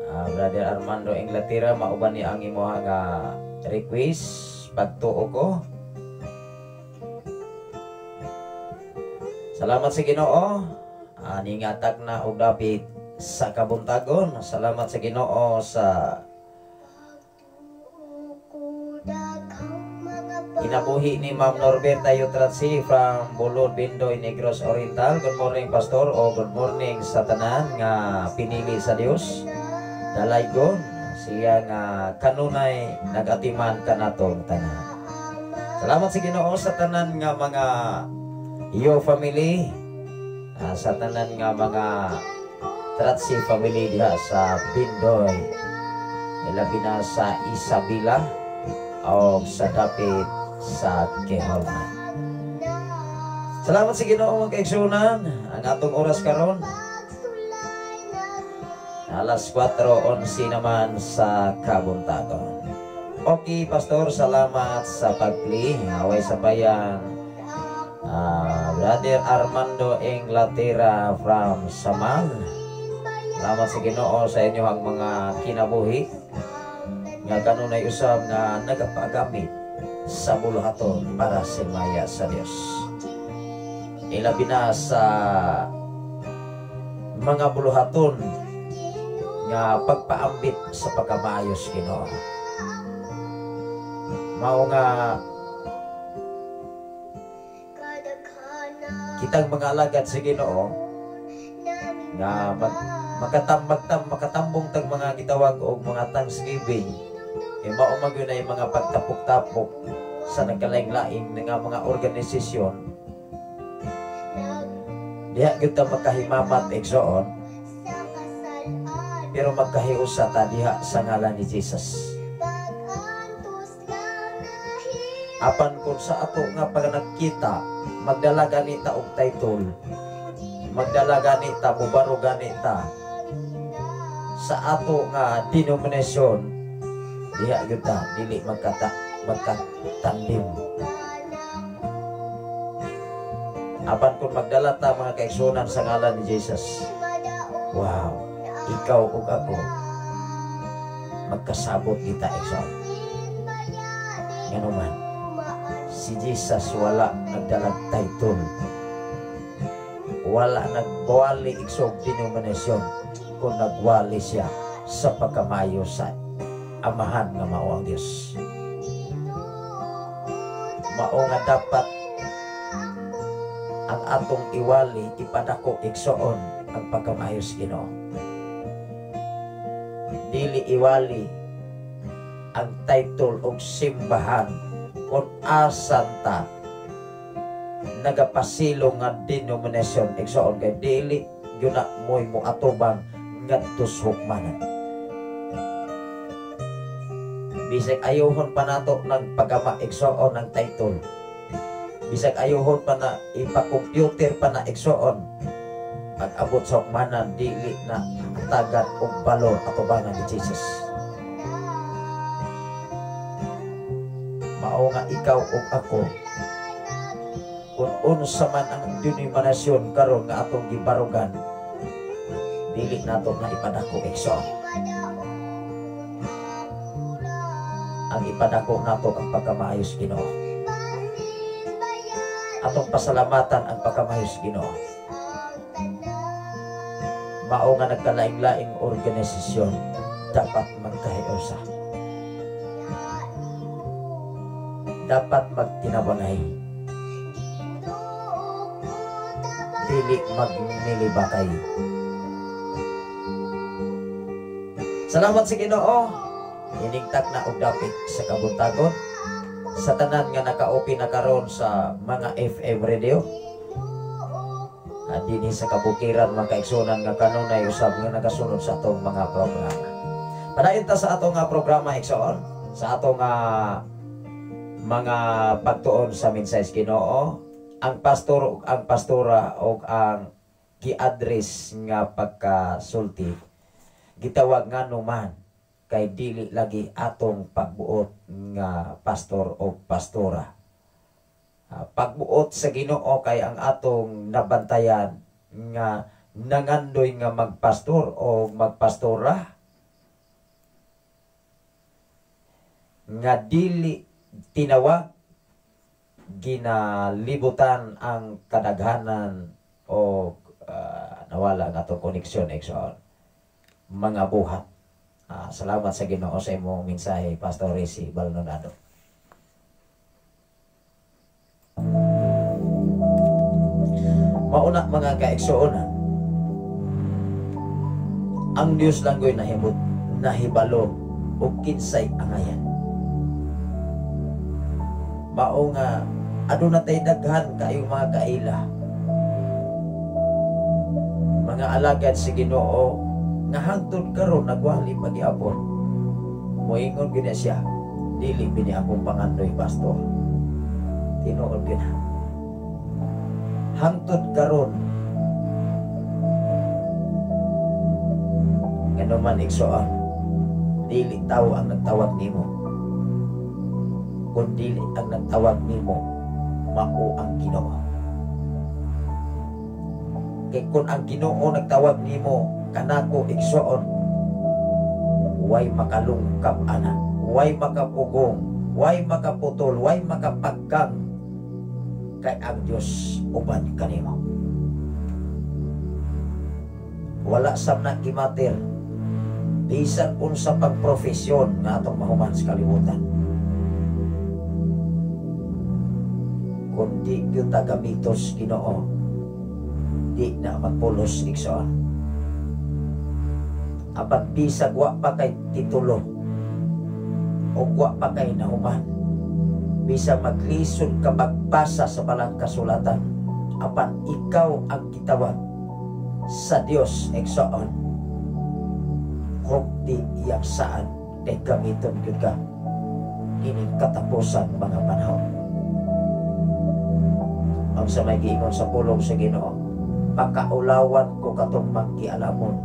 brother Armando Inglaterra, mauban ni ang imuha nga request pagtuo ko. Salamat sa Ginoo. Ningatak na og dapit sa kabuntagon. Salamat sa Ginoo sa inabuhi ni Ma'am Norberta Yutratsi from Bulod, Bindoy, Negros Oriental. Good morning, Pastor, o good morning sa tanan nga pinili sa Dios. Dalaygon siya nga kanunay nagatiman kanatong tanan. Salamat sa Ginoo sa tanan nga mga iyo family, sa tanan nga mga Tratsi family diha sa Bindoy, ilabi na sa Isabela o sa dapit sa Keholman. Salamat sa Ginoo mga kaigsunan. Ang atong oras karon alas 4:11 naman sa kabuntagon. Okay, Pastor, salamat sa pagpili. Away sa bayan Brother Armando Inglaterra from Samal. Salamat sa Ginoo sa inyo ang mga kinabuhi nga kanunay usab nga nagapagamit sa buluhaton para simaya sa Dios. Ilabi na sa mga buluhaton nga pagpaambit sa pagkamayos Ginoo. Mao nga kitang mga alagad sa Ginoo nga makatambong tag mga gitawag og mga thanksgiving. Mao man gyud ay mga pagtapok-tapok sa nagkalain-lain nga mga organisasyon. Diha gyud ta makahimamat igsoon, pero magkahiusa ta diha sa ngalan ni Jesus. Apan kung sa ato nga pag nakita magdala ganita og title, magdala ganita, bubaro ganita sa ato nga denominasyon, diha gyud ta dili magkatandim. Apan kung magdala ta mga kaigsunan sa ngalan ni Jesus, wow, ikaw ug ako magkasabot kita igsoon. Ngano man si Jesus wala nagdalag title, wala nagwali igsog denominasyon, kung nagwali siya sa pagkamayo sa amahan nga mao ang Dios. Mao nga dapat ang atong iwali ipadako igsoon ang pagkamayo sa Ginoo. Dili iwali ang title og simbahan kung asan ta nagapasilong nga denominasyon igsoon, kay dili gyud na moy mo atubang ngadto sa hukmanan. Bisag ayohon pa nato ng pagama igsoon ng title, bisag ayohon pa na ipa-computer pa na igsoon, pag abot sa hukmanan dili na tagat og balor atubangan ni Jesus. Mao nga ikaw ug ako, kung unsa man ang denominasyon karon nga atong gibarugan, dili nato na ipadako igsoon. Ang ipadako nato ang pagkamaayos Ginoo. Atong pasalamatan ang pagkamaayos Ginoo. Mao nga nagkalaing-laing organisasyon dapat magkahiusa, dapat magtinabangay, dili magmilibakay. Salamat sa Ginoo. Iningtag na og dapit sa kabuntagon sa tanan nga naka-open na karon sa mga FM radio. Dinhi sa kabukiran mga kaigsunan nga kanunay usab nga nagasunod sa atong mga programa. Padayon ta sa atong nga programa igsoon, sa atong mga pagtuon sa mensahe Ginoo, ang pastor ug ang pastora ug ang gi-address nga pagkasulti gitawag nga numan kay dili lagi atong pagbuot nga pastor o pastora. Pagbuot sa Ginoo kay ang atong nabantayan nga nangandoy nga magpastor o magpastora nga dili tinawag ginalibutan ang kadaghanan o nawala nga to koneksyon igsoon mga buhat. Salamat sa Ginoo sa imong mensahe, Pastor Resi Balnonado. Mauna mga kaigsuonan, ang Dios lang go'y nahibalo o kinsay angayan. Mao nga aduna tay daghan kayong mga kaila, mga alagad si Ginoo nga hangtod karon nagwali pagyapon. Moingon gina siya, dili bini akong pangandoy, pastor. Tinuod gina. Hangtod karon ngano man igsoon, dili tao ang nagtawag nimo, kun dili ang nagtawag nimo mao ang Ginoo. Kay kun ang Ginoo nagtawag nimo kanako igsoon, way makalungkap ana, way makapugong, way makaputol, way makapagkang, kay ang Dios uban kanimo. Wala sab na kimatir bisan unsa pang profesyon nga atong mahuman sa kalibutan, kundi gyud tagamitos Ginoo, di na magpulos igsoon. Apat bisag wa pa kay titulo o wa pa kay nahuman, bisa maglisod ka magbasa sa balang kasulatan, apan ikaw ang gitawag sa Dios igsoon, kung di iyang saan kay gamiton gyud ka ining katapusan mga panahon. Ang sa may giingon sa pulong sa Ginoo, pakaulawan ko katong mangkialamon,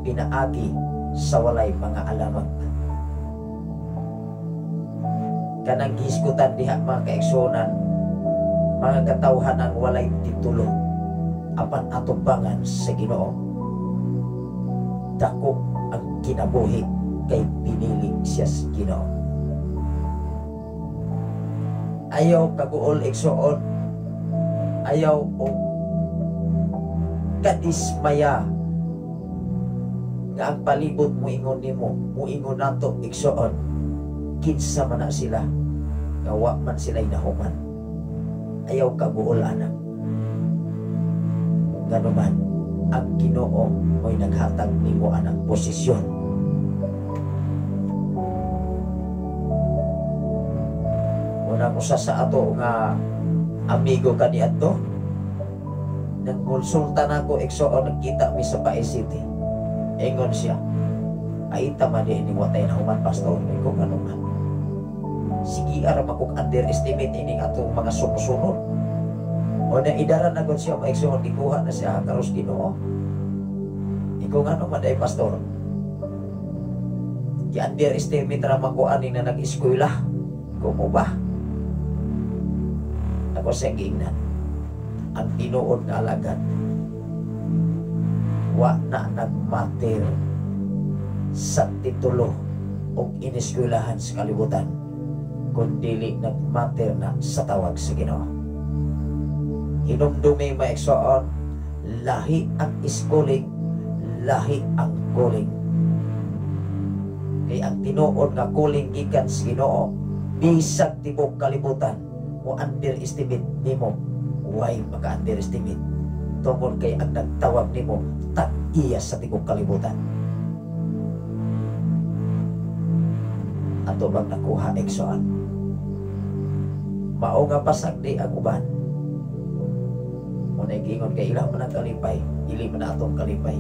pinaagi sa walay mga alamag. Kanang giskutan diha mga kaigsuonan, mga katawhanan walay titulo, apan atubangan sa Ginoo, dako ang kinabuhi kay pinili siya sa Ginoo. Ayaw kaguol igsuon, ayaw o kadismaya nga ang palibot mo ingon nimo, muingon nato igsuon, kinsa man na sila, gawa man sila'y nahuman. Ayaw kaguol anak. Ngano man, ang Ginoo mo'y naghatag nimo anang posisyon. Una ko sa ato nga amigo kaniadto, nagkonsulta nako igsoon, nagkita mi sa Pae City. Ingon siya, ay tama di ini watay na human, pastor. Iko nga naman, sige ara makuk underestimate ining atong mga sumusunod. O na idaran na siya maigsoon, gikuha na siya karos Ginoo. Iko nga naman ay pastor, i-underestimate ramang ko ani na nag-eskwela. Iko mo ba? Ako siya giingnan, ang tinuod nga alagad wa na nagmater sa titulo o ineskwelahan sa kalibutan, kundi nagmater na sa tawag sa Ginoo. Hinumdumi maigsoon, lahi ang iskuling, lahi ang kuling. Kay ang tinuod nga kuling gikan sa Ginoo, bisag tibok kalibutan mo underestimate nimo, way maka-underestimate tungkol kay ang nagtawag nimo tag-iya sa tibok kalibutan. Ato bang nakuha igsoon? Mao nga pasag di ang uban. Muna giingon kay ilang man ang kalipay, dili man atong kalipay.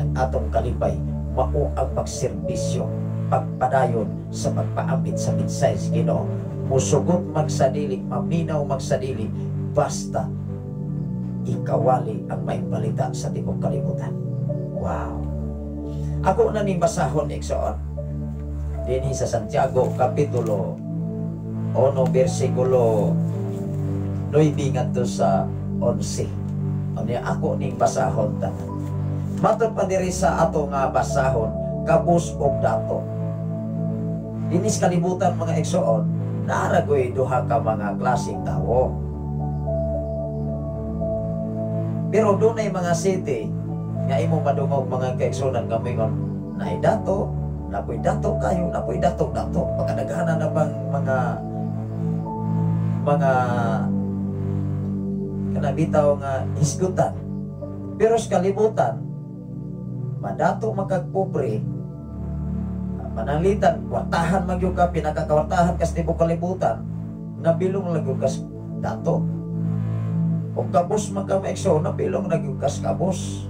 Ang atong kalipay mao ang pagserbisyo, pagpadayon sa pagpaambit sa mensahe sa Ginoo. Musugot magsadili, maminaw magsadili, basta ikawali ang may balita sa tibok kalibutan. Wow! Ako na basahon igsoon dinhi sa Santiago kapitulo 1 bersikulo 9 ngadto sa 11. Ano ako ning basahon ta. Matod pa diri sa ato nga basahon, kabus og dato. Dinis kalibutan mga igsoon, Naragoy duha ka mga klaseng tao. Pero doon ay mga city nga imong madungog mga kaigsunan nga mingon naay dato, napoy dato kayo, napoy dato pagkadaghanan na bang mga kanabitaw nga hisgutan. Pero sa kalibutan madato magkagpobre, mananglitan kwartahan magyud ka, pinakakwartahan kas tibuok kalibutan, nabilong lang yung kas dato. O kabos magkamaigso, nabilong lang yung kas kabos.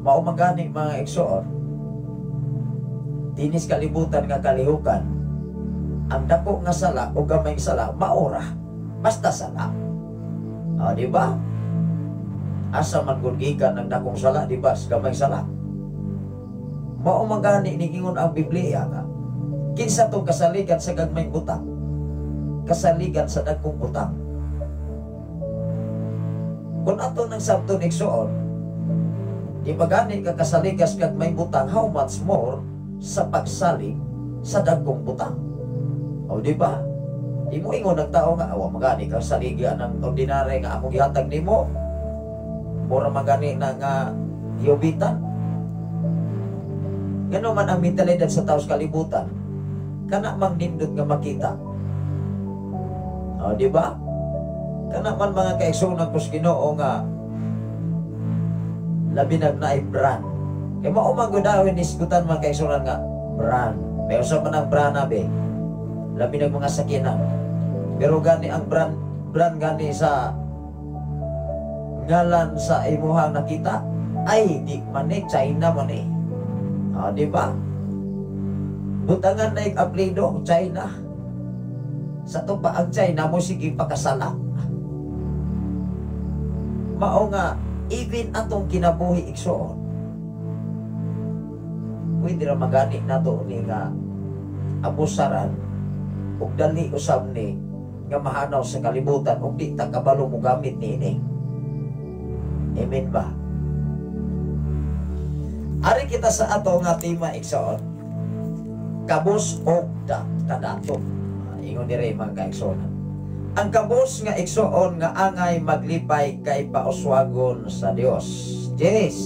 Mao magani mga igsoon, dinis kalibutan nga kalihukan, ang dako nga sala o gamay sala maora basta sala. Di ba? Asa man gud gikan ang dakong sala, di ba? Gamay sala. Mao magani niingon ang Biblia nga kinsa to kasaligan sa gagmayng butang, kasaligan sa dagkong butang. Kung ato nang sabton igsoon, di ba gani ka kasaligas kag may butang, how much more sa pagsalig sa dagkong butang? O di ba? Di mo ingon ng tao nga awa magani ka saligan ng ordinary nga akong gihatag nimo, mura magani na nga hiobitan. Ngano man ang mentalidad sa tao sa kalibutan, kana mang nindot nga makita. O di ba? Kana man mga kaigsunan kus Ginoo nga labi naay brand. Kaya maumang gudawin isgutan mga kaigsunan nga brand. May usap man ang brand be. Labi ng mga sakinan. Pero gani ang brand gani sa ngalan sa imuhang nakita ay di man China man di ba? Butangan na yung aplido China. Sa to pa ang China mo sige pakasala. Mao nga even atong kinabuhi igsoon, pwede ra magani nato ni nga abusaran ug dali usab ni nga mahanaw sa kalibutan ug di ta kabalo mo gamit niini. Amen ba? Ari kita sa ato nga tema igsoon, kabus og kadato. Ingon dire mga kaigsoon. Ang kabus nga igsoon nga angay maglipay kay pauswagon sa Dios. Yes.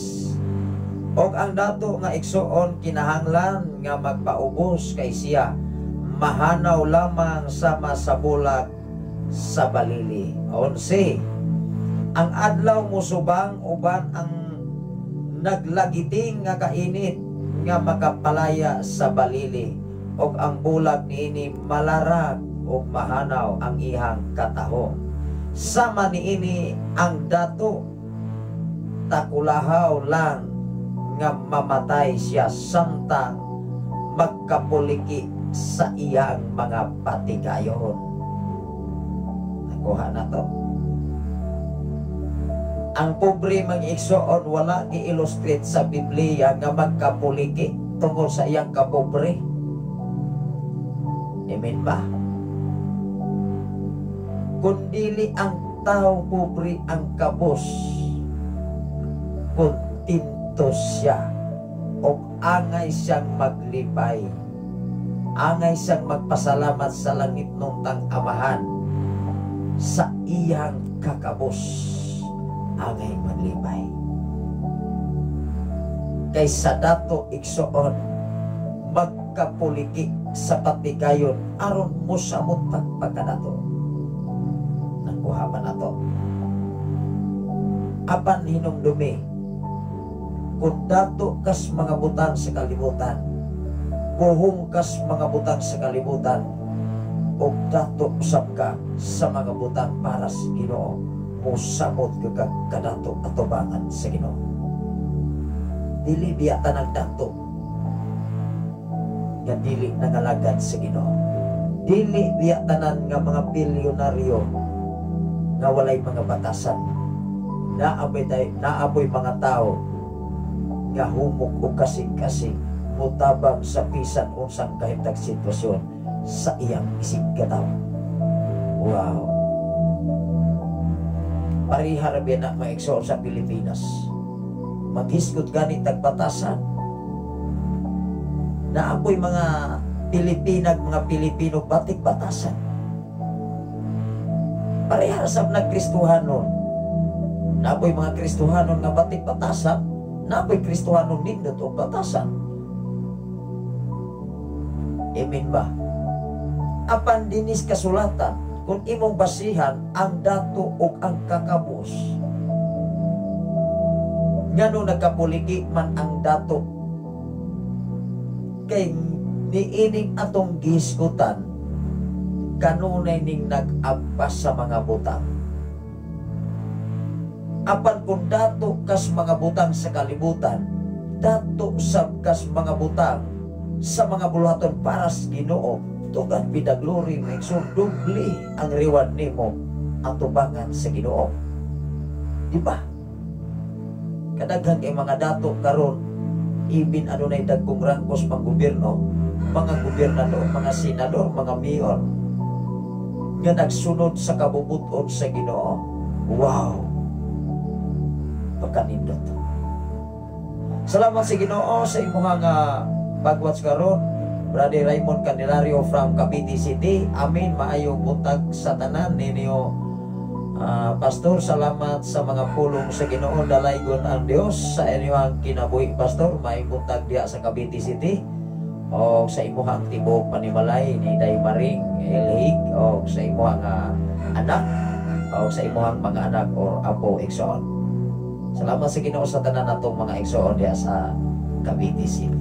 Og ang dato nga igsoon kinahanglan nga magpaubos kay siya, mahanaw lamang sama sa bulag sa balili. 11. Ang adlaw musubang uban ang naglagiting nga kainit nga makapalaya sa balili, og ang bulag niini malarag o mahanaw ang ihang katahong. Sama niini ang dato, takulahaw lang nga mamatay siya samtang magkapuliki sa iyang mga patigayon. Nakuha na to. Ang pobre mga igsoon wala i-illustrate sa Biblia nga magkapuliki tungkol sa iyang kapobre. Amen ba? Kundili ang tao pobre ang kabos, kontinto siya o angay siyang maglipay, angay siyang magpasalamat sa langit nung tang amahan sa iyang kakabos, angay maglipay. Kaysa dato igsoon magkapuliki sa patigayon aron mo sa mutag pagkadato. Nakuha man na to. Apan hinumdumi, kung dato kas mga butang sa kalibutan, buhong kas mga butang sa kalibutan, o dato usap ka sa mga butang para sa Ginoo, musabot ka kadato atubangan sa Ginoo. Dili biyatan ang dato nga dili nangalagad sa Ginoo. Dili biyatanan nga mga bilyonaryo nga walay mga batasan. Naapoy mga tao nga humok o kasing-kasing mutabang sa bisan unsang kahitag sitwasyon sa iyang isig kataw. Wow. Parihar na maigsoon sa Pilipinas. Maghisgot ganit tagbatasan. Naapoy mga Pilipinag mga Pilipino batik batasan. Parehas sa nagkristuhanon. Napoy mga kristuhanon nga batik batasan, napoy kristuhanon nindot o batasan. Amen ba? Apan dinis kasulatan, kung imong basihan ang dato o ang kakabos. Ngano nagkapuligi man ang dato. Kay niining atong giskutan, kanunay ning nag-abas sa mga butang. Apan kung dato kas mga butang sa kalibutan, dato sab kas mga butang sa mga buluhaton para sa Ginoo, tugad bida glory make sure dubli ang reward nimo atubangan sa Ginoo. Di ba? Kadaghan kay mga dato karon ibin adunay dagkong rangkos pang gobyerno, mga gobernador, mga senador, mga mayor nga nagsunod sa kabubuton sa Ginoo. Wow! Pagkanindot. Salamat sa Ginoo sa imong pagwatch karon, Brother Raymond Candelario from Cavite City. Amin. Maayong buntag sa tanan ninyo, Pastor. Salamat sa mga pulong sa Ginoo. Dalaygon ang Dios sa inyong kinabuhi, Pastor. Maayong buntag diha sa Cavite City. O sa imuhang tibok panimalay ni Day Maring Elhig, o sa imuhang anak, o sa imuhang mga anak or apo igsoon. Salamat sa Ginoo sa tanan natong mga igsoon diha sa Cavite City.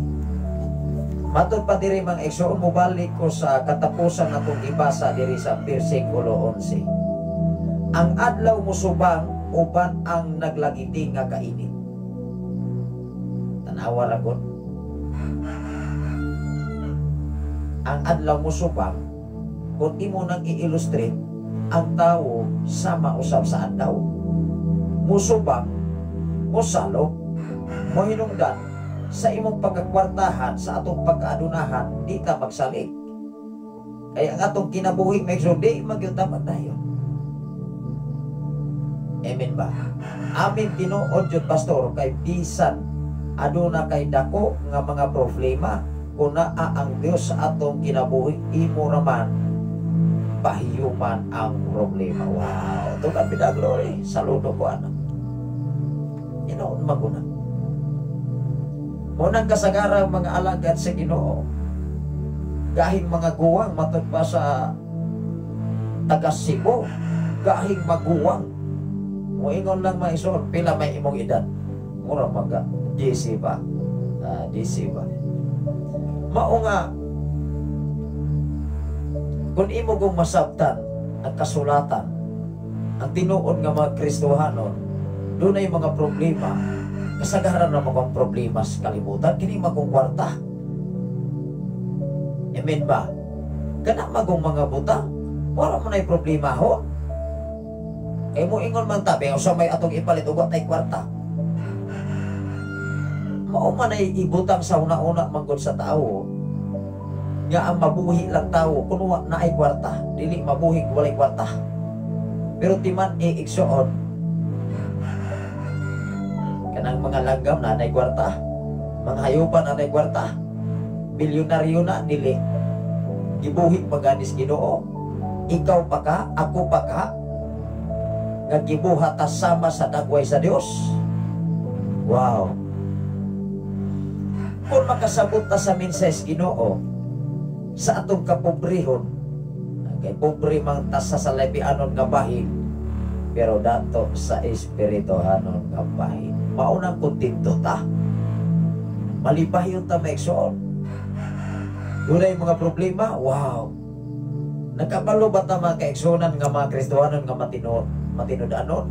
Matod pa diri mga igsoon, mubalik ko sa katapusan natong ibasa diri sa bersikulo 11. Ang adlaw musubang uban ang naglagiti nga kainit. Tanawa ragon. Ang adlaw musubang, kung imo nang i-illustrate, ang tao sama usab sa adlaw. Musubang, musalo, mohinungdan sa imong pagkakwartahan, sa atong pagkaadunahan, di ta magsalig. Kaya ang atong kinabuhi may so di magyutaman tayo. Amen ba? Amin tinuod jud, Pastor, kay bisan aduna kay dako nga mga problema, kung naa ang Dios sa atong kinabuhi, imo raman pahiyuman ang problema. Wow! Ito kan bida glory. Saludo ko anak. Inoon maguna. Munang kasagarang mga alagad sa Ginoo, gahing mga guwang matod pa sa taga Cebu, gahing maguwang. Muingon lang maison, pila may imong edad. Mura maga, DC ba? DC ba? Mao nga, kung imo kong masabtan ang kasulatan, ang tinuod nga mga Kristohanon, doon ay mga problema, kasagaran na mga problema sa kalibutan, kini magong kwarta. Amen ba? Kana magong mga butang, wala mo na'y problema ho. Kaya mo ingon man tabi, o sa may atong ipalit ugat na'y kwarta. Mao man ay ibutang sa una-una manggod sa tao nga ang mabuhi lang tao kuno na ay kwarta, dili mabuhi walay kwarta. Pero timan igsoon kanang mga langgam na nay kwarta, mga hayupan na nay kwarta, bilyonaryo na dili gibuhi paganis Ginoo. Ikaw pa ka, ako pa ka, nga gibuhat ta sama sa dagway sa Dios. Wow! Kung makasabot ta sa mensahe Ginoo sa atong kapobrehon, kay pobre man ta sa salapianon nga bahin, pero dato sa espirituhanon nga bahin, maunang kontento ta. Malipayon ta maigsoon. Dunay mga problema, wow! Nakabalo ba ta mga kaigsonan nga mga Kristohanon nga matinud-anon?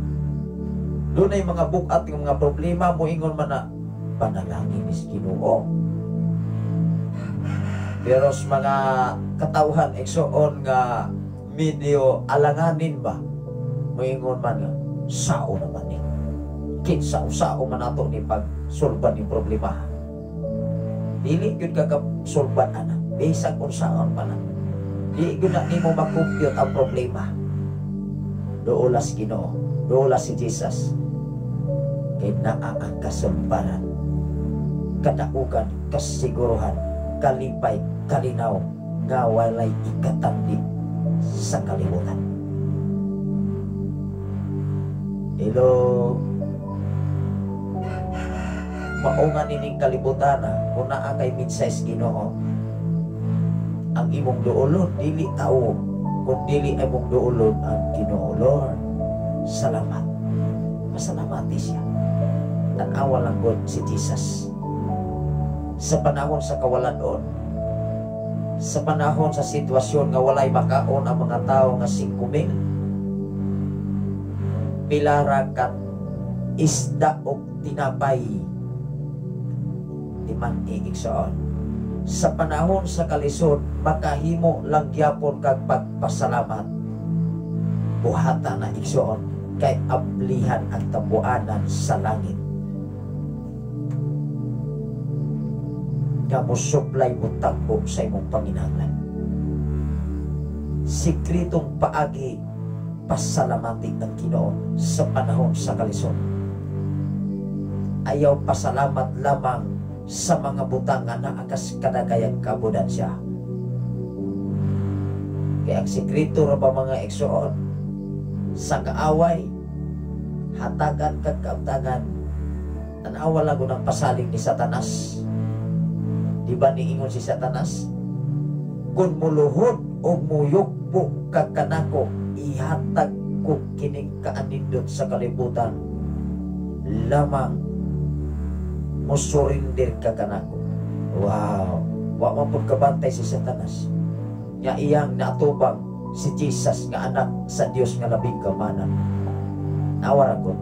Dunay mga bukat ng mga problema, moingon man na panalangin is Ginoo. Pero sa mga katawhan igsoon nga medyo alanganin ba, moingon man nga sao naman ni kinsa-sao man ato ni pagsulban ni problema. Dili gyud ka sulban ana, bisag unsaon pa na. Di gyud na nimo makompute ang problema. Doolas Ginoo, doolas si Jesus. Kay naa ang kasulbanan, kadaugan, kasiguruhan kalipay, kalinaw, nga walay ikatambik sa kalibutan. Hello, maungan nining kalibutan kung naa kay minsays Ginoo, ang imong duolon dili tao, kung dili imong duolon ang Ginoo. Lord, salamat, masalamati siya. Tanawa lang God si Jesus sa panahon sa kawalan-on, sa panahon sa sitwasyon nga walay makaon ang mga tao nga 5,000, pilarakat isda o tinapay timan iigsoon. Sa panahon sa kalisod, makahimo lang gyapon kag pagpasalamat, buhata na igsoon kay ablihan ang tapuanan sa langit. Nga mo supply mo takbo sa imong panginahanglan. Sikretong paagi, pasalamati ng Ginoo sa panahon sa kalisod. Ayaw pasalamat lamang sa mga butang nga naakas kadagayang kabudan siya. Kaya ang sikreto ra ba mga igsoon sa kaaway, hatagan kag kautagan, tanawa lang ng pasalig ni Satanas. Di ba niingon si Satanas, kung muluhod o muyukpo kakanako, ihatag ko kining kaanindot sa kalibutan, lamang mo surrender kakanako. Wow, wa man pud kabantay si Satanas. Nga iyang natubang si Jesus nga anak sa Dios nga labing kamanan. Nawara ko.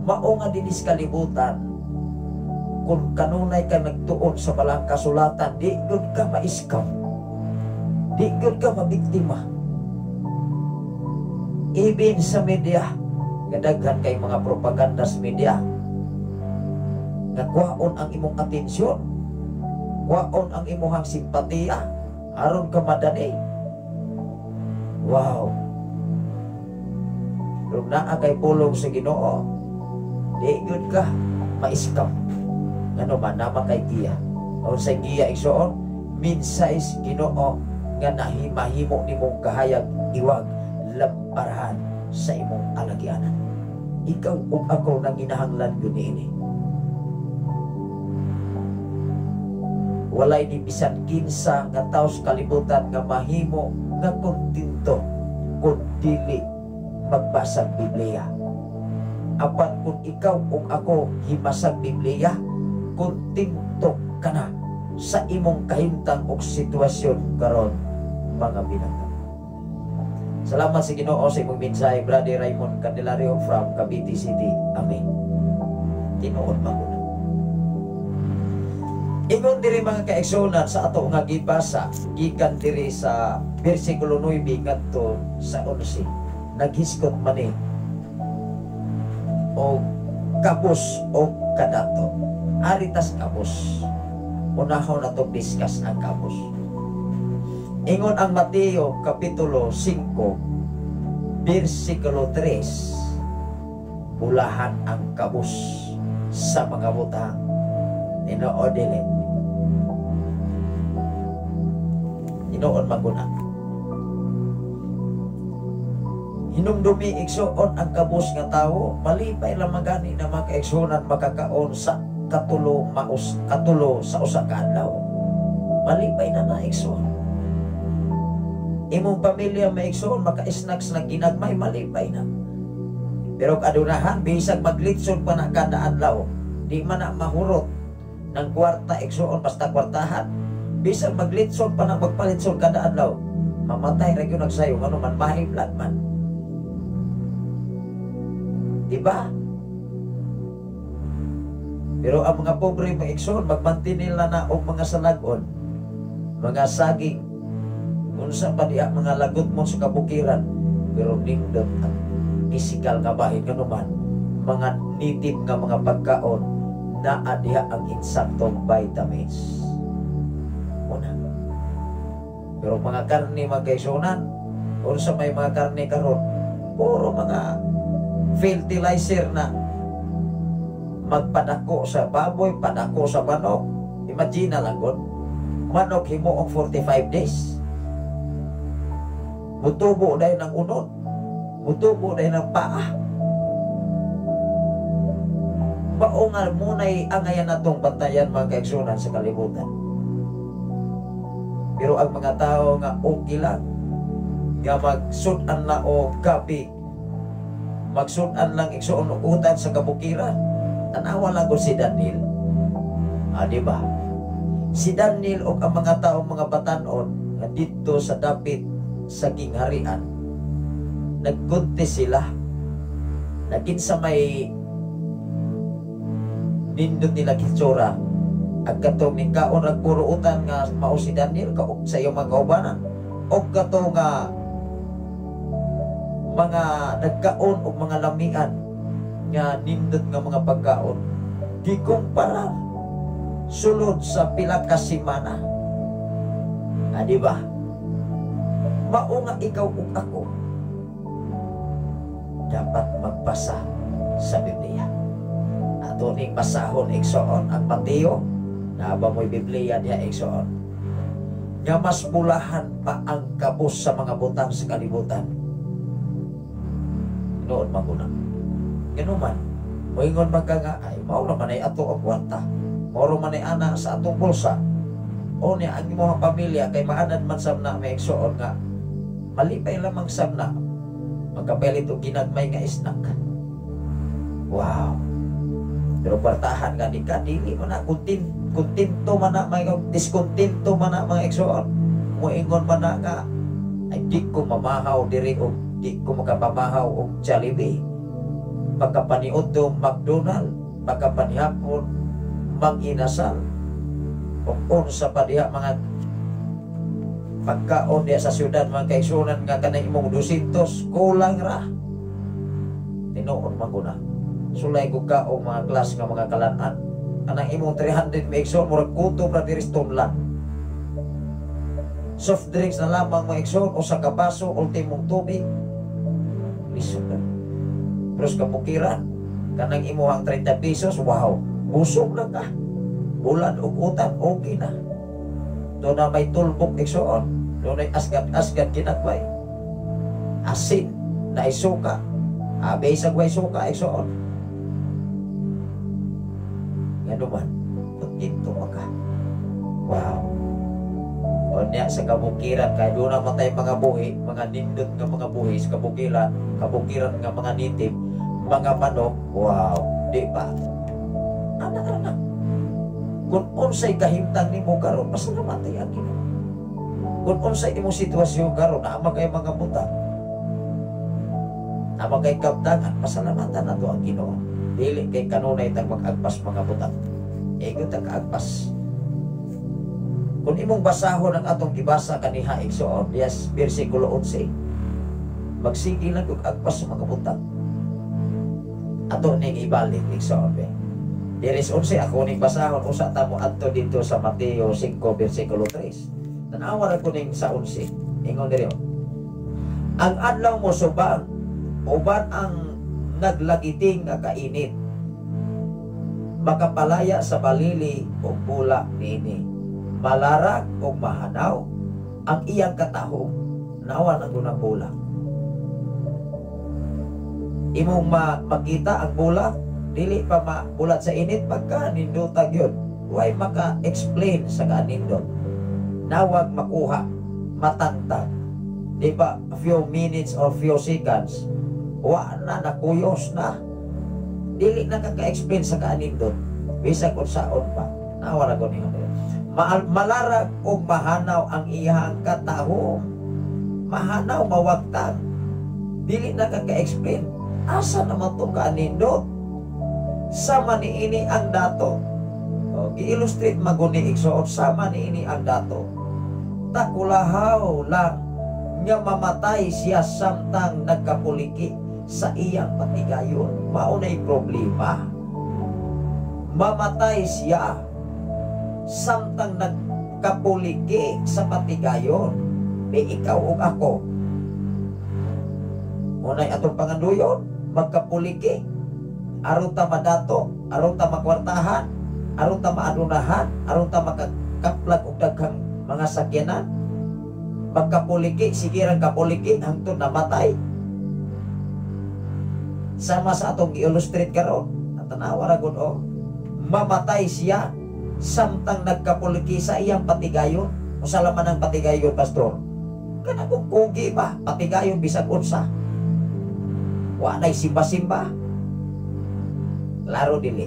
Mao nga dinis kalibutan, kung kanunay ka nagtuon sa balang kasulatan, di gud ka maiskam, di gud ka mabiktima. Even sa media, kadaghan kay mga propaganda sa media, nagwaon ang imong atensyon, waon ang imong simpatiya, aron ka madani. Wow, kung naa kay pulong sa Ginoo, di gud ka maiskam. Ano man nama kay giya o sa giya igsoon, minsay Ginoo nga nahimahimo nimong kahayag iwag lamparahan sa imong alagyanan. Ikaw ug ako nang ginahanglan yun ini. Walay ni bisan kinsa nga tawo sa kalibutan nga mahimo nga kontento kung dili magbasa Biblia. Apan kung ikaw ug ako himasag Biblia, kontento ka na sa imong kahimtang o sitwasyon karon, mga binatang. Salamat sa Ginoo sa imong mensahe, Brother Raymond Candelario from Cavite City. Amen. Tinuod maguna. Ingon diri mga kaigsunan sa ato nga gibasa, gikan diri sa bersikulo 9 ngadto sa 11. Naghiskot man o kabus o kadato. Aritas kabus. Unahon na to discuss ang kabus. Ingon ang Mateo kapitulo 5 bersikulo 3, bulahan ang kabus sa mga butang inoodili. Inoon maguna. Hinumdumi igsoon ang kabus nga tawo, malipay lamang gani na makaigsunan makakaon sa katulo sa usa ka adlaw. Malipay na naigsoon. Imong pamilya maigsoon maka-snacks na ginagmay, malipay na. Pero kadunahan bisag maglitson pa na kada adlaw, di man na mahurot ng kwarta igsoon basta kwartahan. Bisag maglitson pa na magpalitson kada adlaw, mamatay ra gyud nagsayo ngano man mahiblat man. Diba? Pero ang mga pobre maigsoon, magmantinil na og mga salagon, mga saging, unsa pa diya mga lagot mo sa kabukiran. Pero nindot ang physical nga bahin nga naman, mga native nga mga pagkaon na adiha ang insaktong vitamins. Una. Pero mga karne magkaigsunan, unsa may mga karne karon, puro mga fertilizer na magpadako sa baboy, padako sa manok. Imagine lang god. manok himo og 45 days. Mutubo dahil ng unod, mutubo dahil ng paa. Maungal muna'y angayan natong bantayan mga kaigsunan sa kalibutan. Pero ang mga tao nga okay lang, nga magsudan na o gabi, magsudan lang igsuon o utan sa kabukiran. Tanawa lang ko si Daniel. Diba? Si Daniel o ang mga tao, mga batanon, nga dito sa dapit sa gingharian, nagkunti sila. Naginsa may nindot nila kitsura. Ang katong ni kaon nagpuruutan nga mao si Daniel kaog sa iyong mga kaubanan. O katong nga mga nagkaon o mga lamian nga nindot nga mga pagkaon. Di kumpara sulod sa pila ka semana. Diba? Mao nga ikaw ug ako dapat magbasa sa Biblia. Ato ning basahon igsoon ang Mateo, naaba mo'y Biblia diha igsoon. Nga mas bulahan pa ang kabus sa mga butang sa kalibutan. Noon maguna. Ganun man, moingon magka nga, ay mao naman ay ato ang kwarta. Mao man ay ana sa atong bulsa. O niya ang imong pamilya kay maanad man sabna may igsoon nga malipay lamang sabna magkapelit og ginagmay nga snack. Wow. Pero kwartahan nga di ka, dili man na kontento man na, may diskontento man na mga igsoon. Moingon man na nga, ay di ko mamahaw diri o di ko makapamahaw og Jollibee. Pagkapaniod to McDonald, pagkapanihapon mag-inasal. Kung unsa pa diha mga pagkaon diha sa syudad, mga kaigsunan nga kanay imong 200 kulang ra. Tinuon man ko na. Sulay ko ka o mga klas nga mga kalanan. Kanang imong 300 maigsoon, murag kuto pra diri stonlan. Soft drinks na lamang maigsoon o sa kabaso, ultimong tubig. Lisod na. Pero sa kabukiran, kanang imuhang 30 pesos, wow, busog na ka. Bulan o utan, okay na. Doon na may tulbok igsoon. Doon ay asgat-asgat kinagway. Asin na isuka. Abay sa gway suka igsoon. Yan naman, kutinto maka. Wow. O niya sa kabukiran, kaya doon naman tayo mga buhi, mga nindot nga mga buhi sa kabukiran nga mga nitib, mga manok. Wow, di ba? Anak-anak. Kung unsay kahimtang ni mo karon, pasalamatay ang Ginoo. Kung unsay imong sitwasyon karon, naama kay mga butang, naama kay kabtangan, pasalamatan nato ang Ginoo. Dili kay kanunay tag mag-agpas mga butang. Igo tag agpas. Kung imong basahon ang atong gibasa kaniha igsoon, yes, bersikulo 11. Magsige lang og agpas sa mga butang. Ato ning ibalik igsoon be. Diris 11 ako ning basahon usa ta mo adto dito sa Mateo 5 bersikulo 3. Tanawa ra ko ning sa 11. Ingon diri. Ang adlaw mo subang uban ang naglagiting nga kainit, makapalaya sa balili o bula nini, malarag o mahanaw ang iyang katahong, nawa ng gunang bula. Imong makita ang bula, dili pa mabulat sa init pagka nindutag yun. Huwag maka-explain sa kanindot. Nawag makuha, matantag. Di ba, a few minutes or few seconds, wa na nakuyos na. Dili na kaka-explain sa kanindot. Bisa kung saon pa. Nawala ko niyo. Malarag o mahanaw ang iyang katahong. Mahanaw, mawagtang. Dili na kaka-explain. Asa naman itong kanindot? Sama ni ini ang dato. I-illustrate maguni igsoon. Sama ni ini ang dato. Takulahaw lang nga mamatay siya samtang nagkapuliki sa iyang patigayon. Maunay problema. Mamatay siya samtang nagkapuliki sa patigayon. May ikaw o ako. Unay atong panganduyon, magkapuliki. Aron ta madato, aron ta makwartahan, aron ta maadunahan, aron ta kaplag ug daghang mga sakyanan. Pagkapuliki, sigirang kapuliki hangtod namatay. Sama sa atong i-illustrate karon, natanawa ra gud mamatay siya samtang nagkapuliki sa iyang patigayon. Usa laman ang patigayon, pastor? Kana kung kugi ba patigayon bisag unsa? Wa nay simba-simba. Klaro dili.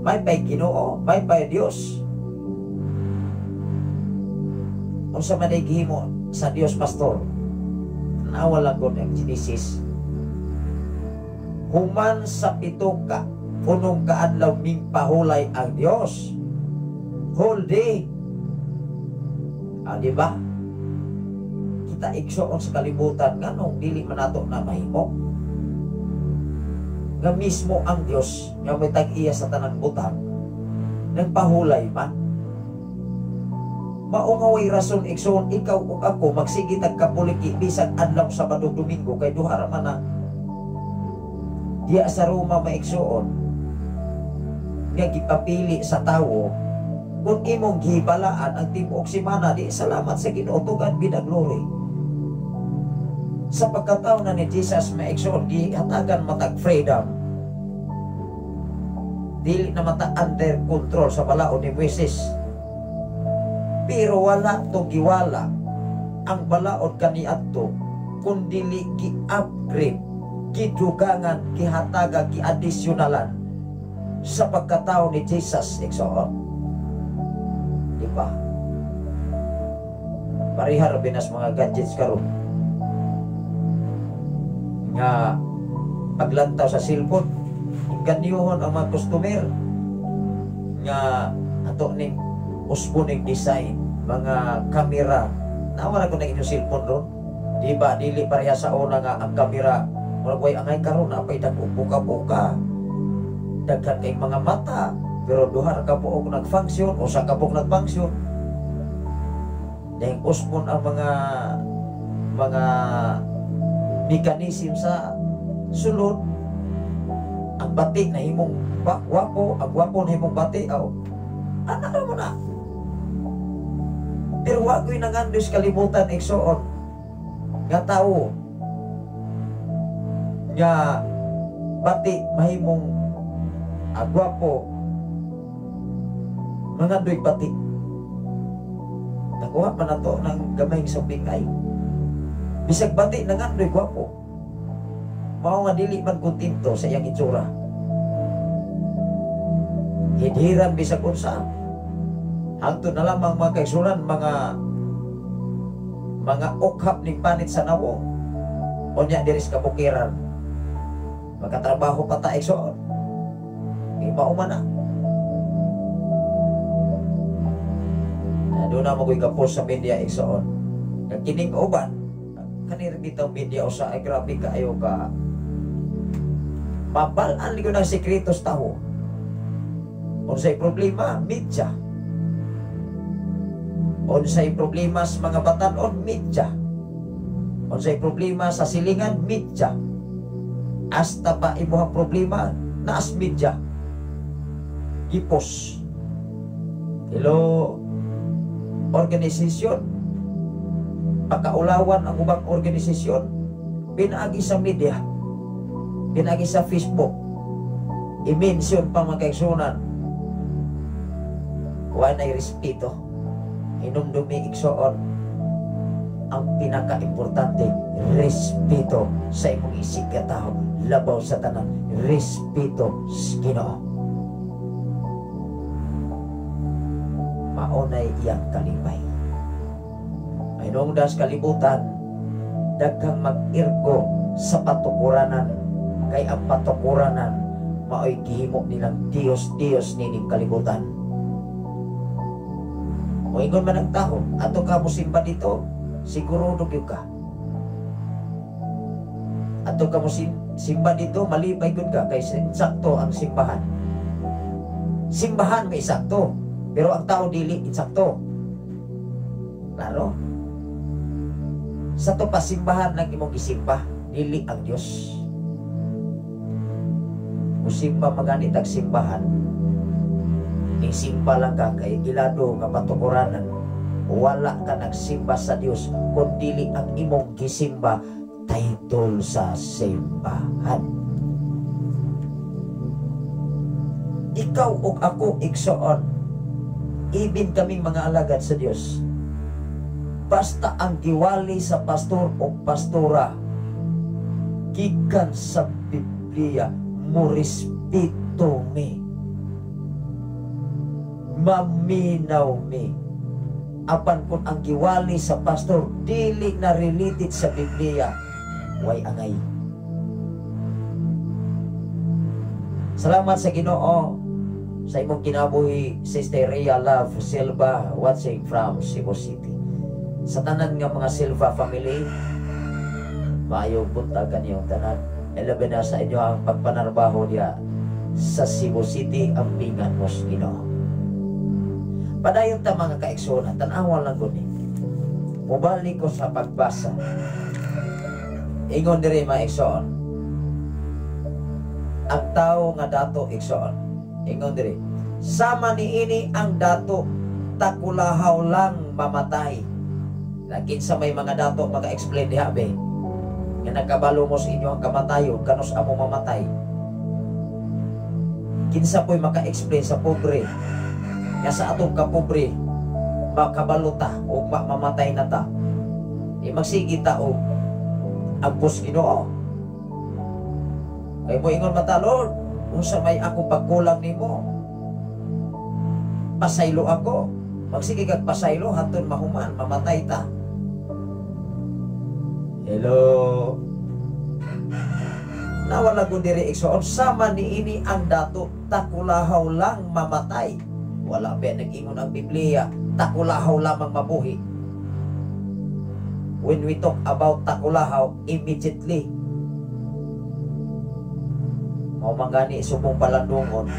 May pay Ginoo, may pay Dios. Unsa man ay gihimo sa Dios, pastor? Nawala gud ang Genesis. Human sa pito ka punong kaadlaw ning pahulay ang Dios. Whole day. Di ba? Kita igsoon sa kalibutan nganong dili man nato na mahimo. Nga mismo ang Dios nga may tag-iya sa tanang butang nagpahulay man. Mao nga way rason igsoon ikaw ug ako magsige tagkapuliki bisag adlaw Sabado Domingo kay duha ra man na diya sa Roma maigsoon nga gipapili sa tawo kung imong gibalaan ang tibuok semana di salamat sa Ginoo tugan binaglory. Sa pagkataon na ni Jesus maigsoon gihatagan matag freedom. Dili na mata under control sa balaod ni Moises. Pero wala to giwala ang balaod kaniadto kun dili gi-upgrade, gidugangan, gihataga, gi-additionalan sa pagkatao ni Jesus igsoon. Di ba? Parihar binas mga gadgets karon nga paglantaw sa cellphone, inganyuhon ang mga customer nga ato ning usbuning design, mga kamera. Nawala ko na inyong cellphone ron. Di ba? Dili pareha sa una nga ang kamera. Murag way angay karon apay dagko buka-buka. Daghan kay mga mata, pero duha ka buok nag-function o sa kabuk nag-function. Dahil usbon ang mga mekanism sa sulod. Ang bati na himong wapo, ang wapo na himong bati, ano mo na? Pero wag ko'y nangandos kalibutan igsoon nga tao nga bati mahimong agwapo mga doy bati. Nakuha pa na to ng gamay sa bingay. Bisag bati nangandoy gwapo. Mao nga dili man kontento sa iyang itsura. Hidhiran bisag unsa. Hangtod na lamang mga kaigsunan, mga okhap ning panit sa nawo. Unya diri sa kabukiran. Magkatrabaho pa ta igsoon. Mauman na. Doon na magoy kapos sa media igsoon. Kining uban, kanir bitaw media usa ay grabe kaayo ka. Mabalaan ligo ng sekretos tawo. Unsay problema, media. Unsay problema sa mga batan-on, media. Unsay problema sa silingan, media. Hasta pa imuhang problema, naas media. Gipos. Hello, organisasyon. Pagkaulawan ang ubang organisasyon, pinaagi sa media, pinaagi sa Facebook, i-mention pa mga kaigsunan. Wanay respeto. Hinumdumi igsoon ang pinaka-importante, respeto sa imong isip ka tao, labaw sa tanan, respeto sa Ginoo. Maunay iyang kalipay. Ay nung das kalibutan, daghang mag-irgo sa patukuranan, kay ang patukuranan mao'y gihimo nilang Diyos-Diyos nining kalibutan. O ingon man ang tao, ato ka mo simba dito, siguro gyud ka. Ato ka mo simba dito, malipay gud ka, kay insakto ang simbahan. Simbahan may insakto, pero ang tao dili insakto. Klaro? Sa to pa simbahan lang imong gisimba, dili ang Dios. Musimba maganit ang simbahan, Nisimba lang ka kay ilado nga patukuranan. Wala ka nagsimba sa Dios kundi ang imong gisimba title sa simbahan. Ikaw ug ako igsoon, ibin kaming mga alagad sa Dios. Basta ang giwali sa pastor o pastora gikan sa Biblia, mo respeto mi, maminaw mi. Apan kung ang giwali sa pastor dili na related sa Biblia, way angay. Salamat sa Ginoo sa imong kinabuhi, Sister Rhea Love Silva, watching from Cebu City. Sa tanan nga mga Silva family, maayong buntag kaniyong tanan. Elabi na sa inyo ang pagpanarbaho niya sa Cebu City, ang pingan mos Ginoo. Padayon ta mga kaigsoon, tanawa lang guni. Mubalik ko sa pagbasa. Ingon diri mga igsoon. Ang tao nga dato igsoon. Ingon diri. Sama niini ang dato, takulahaw lang mamatay. Lakin sa may mga dato maka-explain diha be. Nga nagkabalo mo sa inyo ang kamatayon, kanos amo mamatay. Kinsa po'y maka-explain sa pobre. Nga sa atong kapobre, makabaluta o mamatay na ta. Magsigi ta o agpos Ginoo. Kay mo ingon mata, Lord, kung sa may ako pagkulang nimo, pasaylo ako. Magsige kag pasaylo, haton mahuman, mamatay ta. Hello. Nawala ko diri igsoon, sama niini ang dato, takulahaw lang mamatay. Wala ba nag-ingon ang Biblia, takulahaw lamang mabuhi. When we talk about takulahaw, immediately mao mangani subong palandungon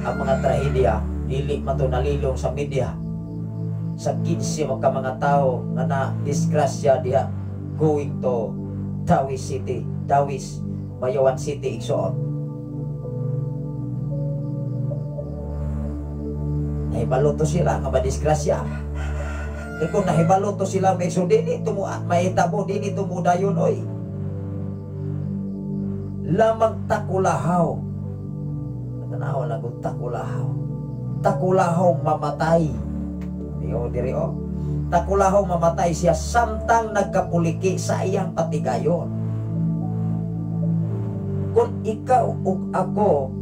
ang mga trahedya, dili man to nalilong sa media. Sa 15 ka mga tao nga na disgrasya diha going to Tawish City, Tawish, Mayawan City, igsoon. Nahibaloto sila nga madisgrasya. E kung nahibaloto sila may so dini tumu mahitabo dini tumudayon oy. Lamang takulahaw. Tanaw lang kung takulahaw. Takulahaw mamatay. Diyo diri o. Takulahaw mamatay siya samtang nagkapuliki sa iyang patigayon. Kung ikaw ug ako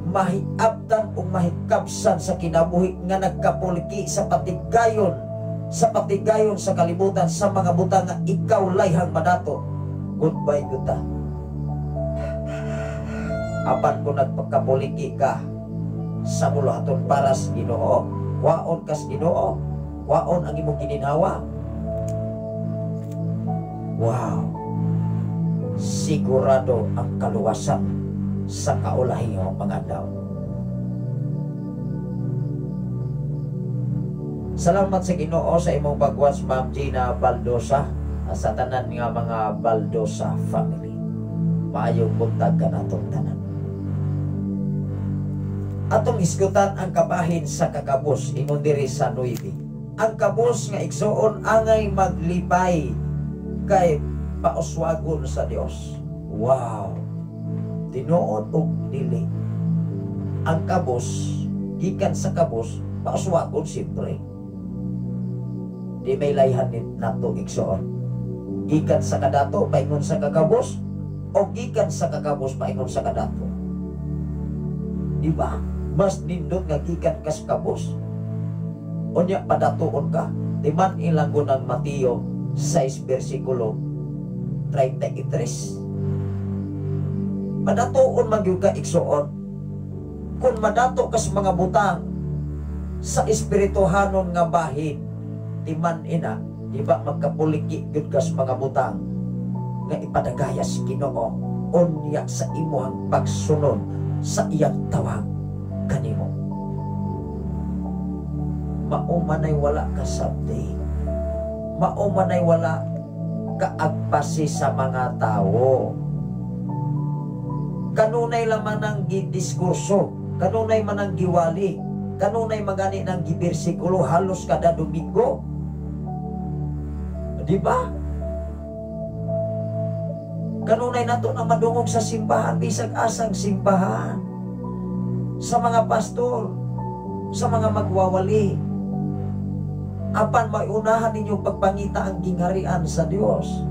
mahiabtan o mahikabsan sa kinabuhi nga nagkapuliki sa patigayon sa kalibutan sa mga butang nga ikaw layhang madato, goodbye guta. Apan kung nagpagkapuliki ka sa mulaton para sa Ginoo, waon kas Ginoo, waon ang imong gininhawa. Wow, sigurado ang kaluwasan sa kaulahing mga daw. Salamat sa Ginoo sa imong pagwas, Ma'am Gina Baldosa, sa tanan nga mga Baldosa family. Maayong buntag ka natong tanan. Atong isgutan ang kabahin sa kakabos, ingon diri sa 9. Ang kabos nga igsoon angay maglipay kay pauswagon sa Dios. Wow, tinuod og dili. Ang kabos, gikan sa kabos, pauswagon siyempre. Di may layhan nato igsoon. Gikan sa kadato, paingon sa kakabos, o gikan sa kakabos, paingon sa kadato. Diba? Mas nindot nga gikan ka sa kabos. Unya padatuon ka. Timan ilang gunang Mateo 6 versikulo 33. Madatuon magyud ka igsoon. Kung madato ka sa mga butang sa espirituhanon nga bahin, timan ina, di ba magkapuliki gyud ka sa mga butang nga ipadagaya si Ginoo unya sa imong pagsunod sa iyang tawag kanimo. Maumanay wala ka sabdi, maumanay wala kaagpasi sa mga tao. Kanunay laman ang gidiskurso kanunay man ang giwali, kanunay magani ng gibersikulo halos kada Domingo. Di ba? Kanunay nato na madungog sa simbahan, bisag asang simbahan, sa mga pastor, sa mga magwawali. Apan maunahan ninyo pagpangita ang gingharian sa Dios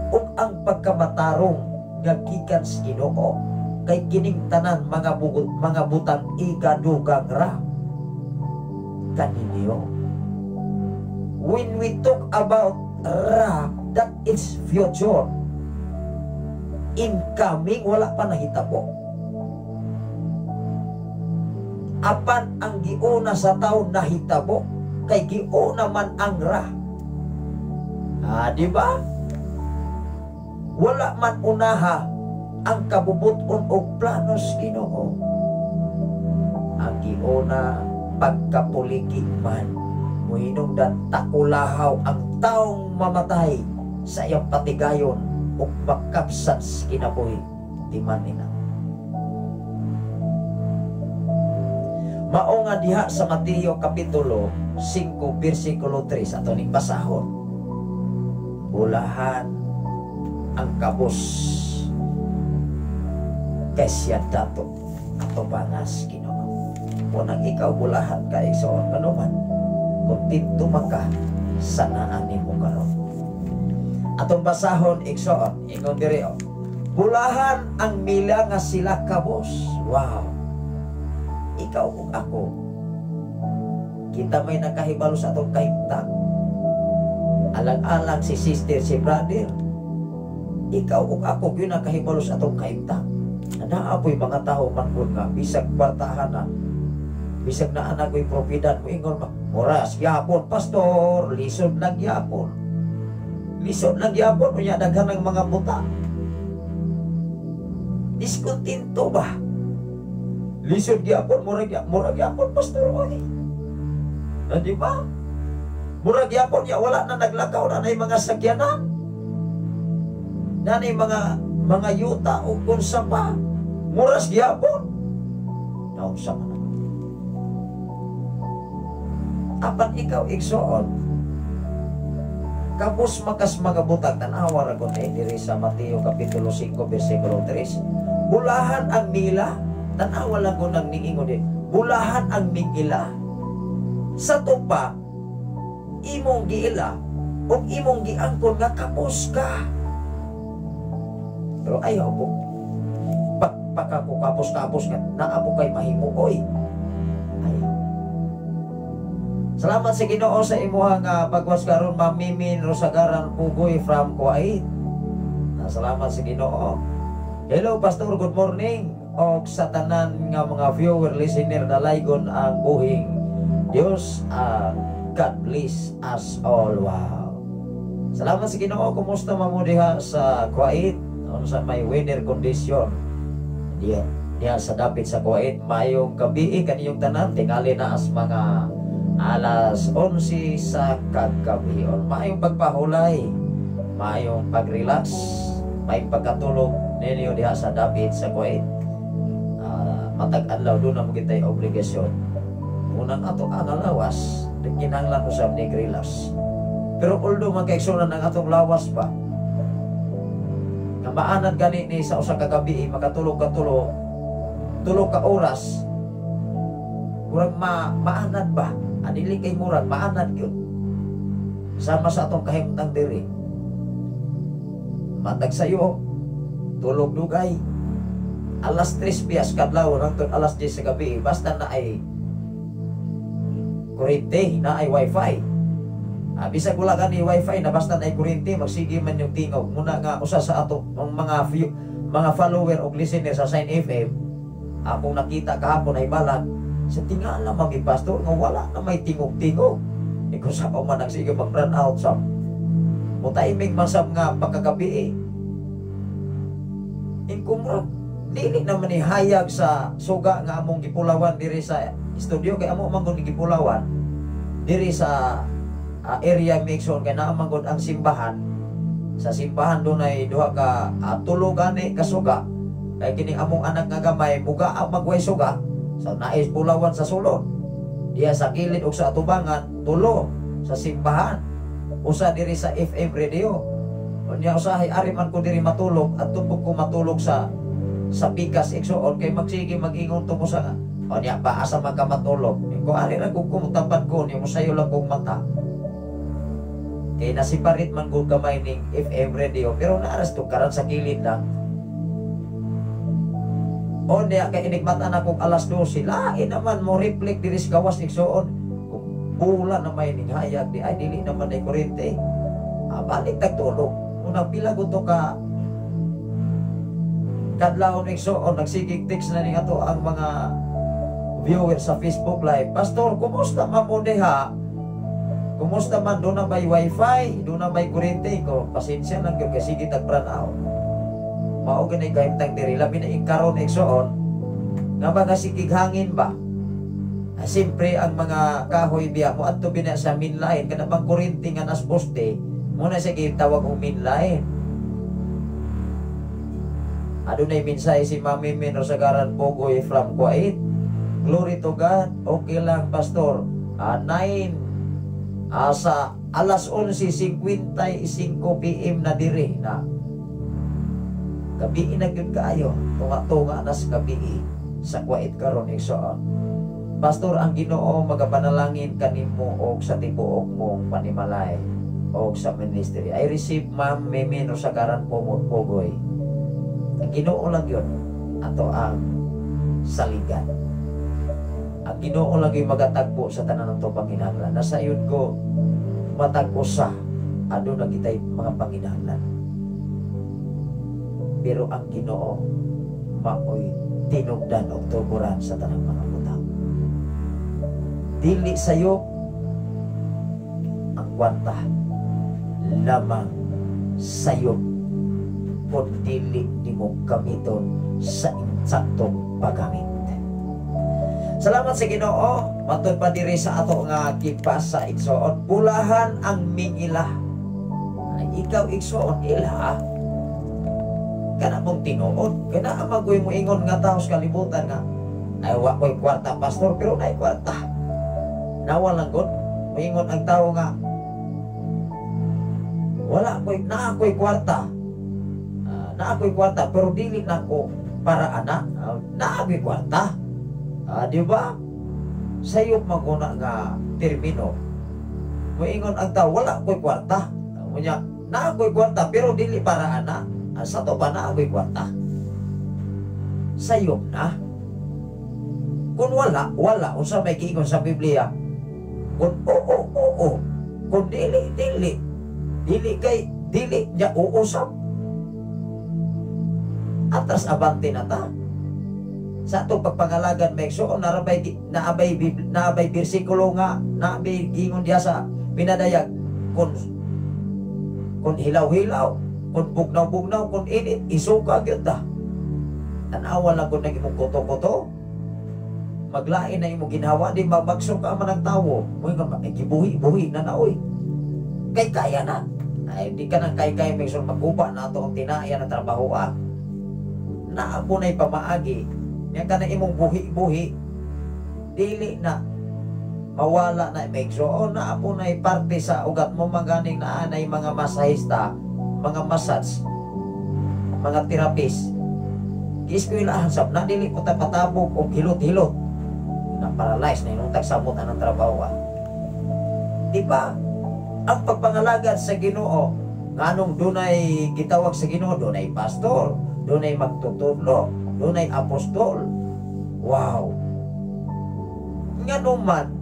ug ang pagkamatarong nga gikan sa Ginoo kay kining tanan mga butang igadugang ra kaninyo. When we talk about ra, that is future. Incoming, wala pa nahitabo. Apan ang giuna sa taon nahitabo kay giuna man ang ra. Di ba? Wala man unaha ang kabubuton o planos Ginoo. Ang giuna pagkapuliki man, muhinungdan takulahaw ang taong mamatay sa iyang patigayon o makapsat sa kinabuhi timan nina. Mao nga diha sa Mateo Kapitulo 5 versikulo 3 ato ning basahon. Bulahan ang kabus kay siya dato ato bangas Ginoo. Kunang ikaw bulahan ka igsoon kanuman, kontento man ka sa naan nimo karon. Atong basahon igsoon, ingon diri bulahan ang mila nga sila kabus. Wow. Ikaw ug ako, kita may nakahibalo sa atong kahimtang. Alang-alang si sister, si brother, ikaw ug ako gyud nakahibalo sa atong kahimtang. Naapoy mga tao man kun nga bisag bartahan na, bisag na anak ko'y propiedad mo ingon moras gyapon pastor, lisod lang gyapon. Lisod lang gyapon unya daghan ng mga buta. Diskontinto ba? Lisod gyapon, murag gyapon pastor oy. Di ba? Murag gyapon ya wala na naglakaw na mga sakyanan. Na mga yuta o kunsa pa. Muras gyapon. Naunsa man. Apan ikaw igsoon, kapos makas mga butang tanawa ra kun diri sa Mateo Kapitulo 5 versikulo 3. Bulahan ang mila, tanawa lang ko nang niingon din. Bulahan ang migila. Sa tupa, imong giila o imong giangkon nga kapos ka. Pero ayaw ko. Pagka ko kapos-kapos nga, naabo kay mahimo oy. Ayaw. Salamat sa Ginoo sa imuhang pagwas karon Ma'am Mimin Rosagaran Pugoy from Kuwait. Salamat sa Ginoo. Hello Pastor, good morning. O sa tanan nga mga viewer, listener na laygon ang buhing Dios, God bless us all. Wow. Salamat sa Ginoo. Kumusta mo diha sa Kuwait? Ano sa may weather condition? Diya sa dapit sa Kuwait, mayong gabi kaniyong tanan, tingali na as mga alas 11 sa kagabi. Mayong pagpahulay, mayong pagrelax, may pagkatulog ninyo diha sa dapit sa Kuwait. Matag-adlaw doon na magitay obligasyon. Unang ato ang lawas, kinahanglan usab ni relax. Pero although magkaigsunan ng atong lawas pa, nga maanad gani ni sa usa ka gabi, makatulog ka tulog ka oras, murag maanad ba? Anili kay murag maanad yun. Sama sa atong kahimtang diri. Matag sayo, tulog dugay. Alas 3 biyas kadlaw hangtod alas 10 sa gabi, basta na ay kuryente, na ay wifi. Bisag wala gani wifi na basta na ay kuryente, magsige man yung tingog. Muna nga usa sa ato mga follower o listener sa Sign FM, akong nakita kahapon ay balag sa tingala magi pastor nga wala na may tingog-tingog. Kung sa pa man nagsige mag-run out sa mutaimig masab nga pagkagabi kumurag dili naman ni hayag sa suga nga among gipulawan diri sa studio, kay amo man gud gipulawan diri sa area mixon kay naa man gud ang simbahan. Sa simbahan dunay duha ka tulo gani ka suga Kaya kini among anak nga gamay muga ang magway suga sa nais pulawan sa sulod. Diya sa kilid o sa atubangan, tulo sa simbahan. Usa diri sa FM radio. Unya usahay ari man ko diri matulog at tubog ko matulog sa pikas igsuon kay magsige mag-ingon tumo sa unya pa asa magkamatulog. Ko ari ra ko kumutapan ko ni musayo lang kong mata. Kay nasiparit man ko gamay ning FM radio pero naaras to karan sa kilid lang. O niya kay inikmatan akong alas 12 lain naman mo reflect diri sa gawas igsuon. Pula na may ning hayag di ay dili naman ay kuryente. Balik tagtulog. Unang pila ko to ka kadlaw igsuon nagsigig text na ning ato ang mga viewers sa Facebook live. Pastor, kumusta man mo diha? Kumusta man, doon na may wifi, doon na may kuryente ko, pasensya lang yung kasi kita pranaw. Mao ganay kahimtang diri, labi na ikaroon igsoon, nga mga sikig hangin ba? Siyempre, ang mga kahoy biya mo, at to bina sa mainline, kada bang kuryente nga nas poste, muna siya tawag o mainline. Adunay minsay si Mami Min Rosagaran Pogoy from Kuwait. Glory to God, okay lang, Pastor. 9 sa alas 11:55 PM na diri na gabi na gyud kaayo tunga-tunga na sa gabi sa Kuwait karon igsoon. Pastor, ang Ginoo magapanalangin kanimo og sa tibuok mong panimalay og sa ministry. I receive Ma'am Mimi Rosagaran Pogoy. Ang Ginoo lang yun ato ang saligan. Ang Ginoo lang yung magatagpo sa tanan ng to panginahanglan. Nasa yun ko matagpo sa ano na kita'y mga panginahanglan. Pero ang Ginoo maoy tinugdan o tuburan sa tanang mga butang. Dili sayo ang kwarta lamang sayo kung dili di mo gamiton sa insaktong paggamit. Salamat sa Ginoo, matud pa diri sa ato nga kipas sa igsoon. Pulahan ang mingila. Ay, ikaw igsoon ila. Kana mong tinuod, kana amagoy mo ingon nga taos kalibutan nga. Ay wa ko'y kwarta, Pastor, pero naay kwarta. Nawa lang gud, moingon ang tao nga. Wala ko'y naa ko'y kwarta. Naa ko'y kwarta, pero dili na ko para ana. Naa ko'y kwarta. Di ba? Sayop maguna nga termino. Moingon ang tao, wala ko'y kwarta. Munya, naa ko'y kwarta, pero dili para ana. Sa to pa naa ko'y kwarta. Sayop na. Kung wala, wala. Unsa may kiingon sa Biblia. Kung oo. Kung dili. Dili kay, dili niya uusap. Atras abante na ta. Sa itong pagpangalagan may so naabay bersikulo nga naabay gingon diya sa pinadayag kung hilaw-hilaw, kung bugnaw-bugnaw, kung init isuka gyud ta. Tanawa lang kung nagimong koto-koto maglain na imong ginawa di magsuka man ang tawo mo nga gibuhi-buhi na naoy kay kaya na ay di ka nang kay may so maguba na to ang tinaya na trabaho na ako na'y pamaagi. Yan ka na imong buhi-buhi, dili na mawala na imigso. O na po na parte sa ugat mo maganing na anay mga masahista, mga massage, mga terapist. Kiskwilahan sab na dili ko patabog o hilot-hilot. Na-paralyze na yung tagsamot ng trabaho. Diba? Ang pagpangalagad sa Ginoo, nganong dunay gitawag sa Ginoo, dunay pastor, dunay magtutudlo, dunay apostol. Wow. Nga naman,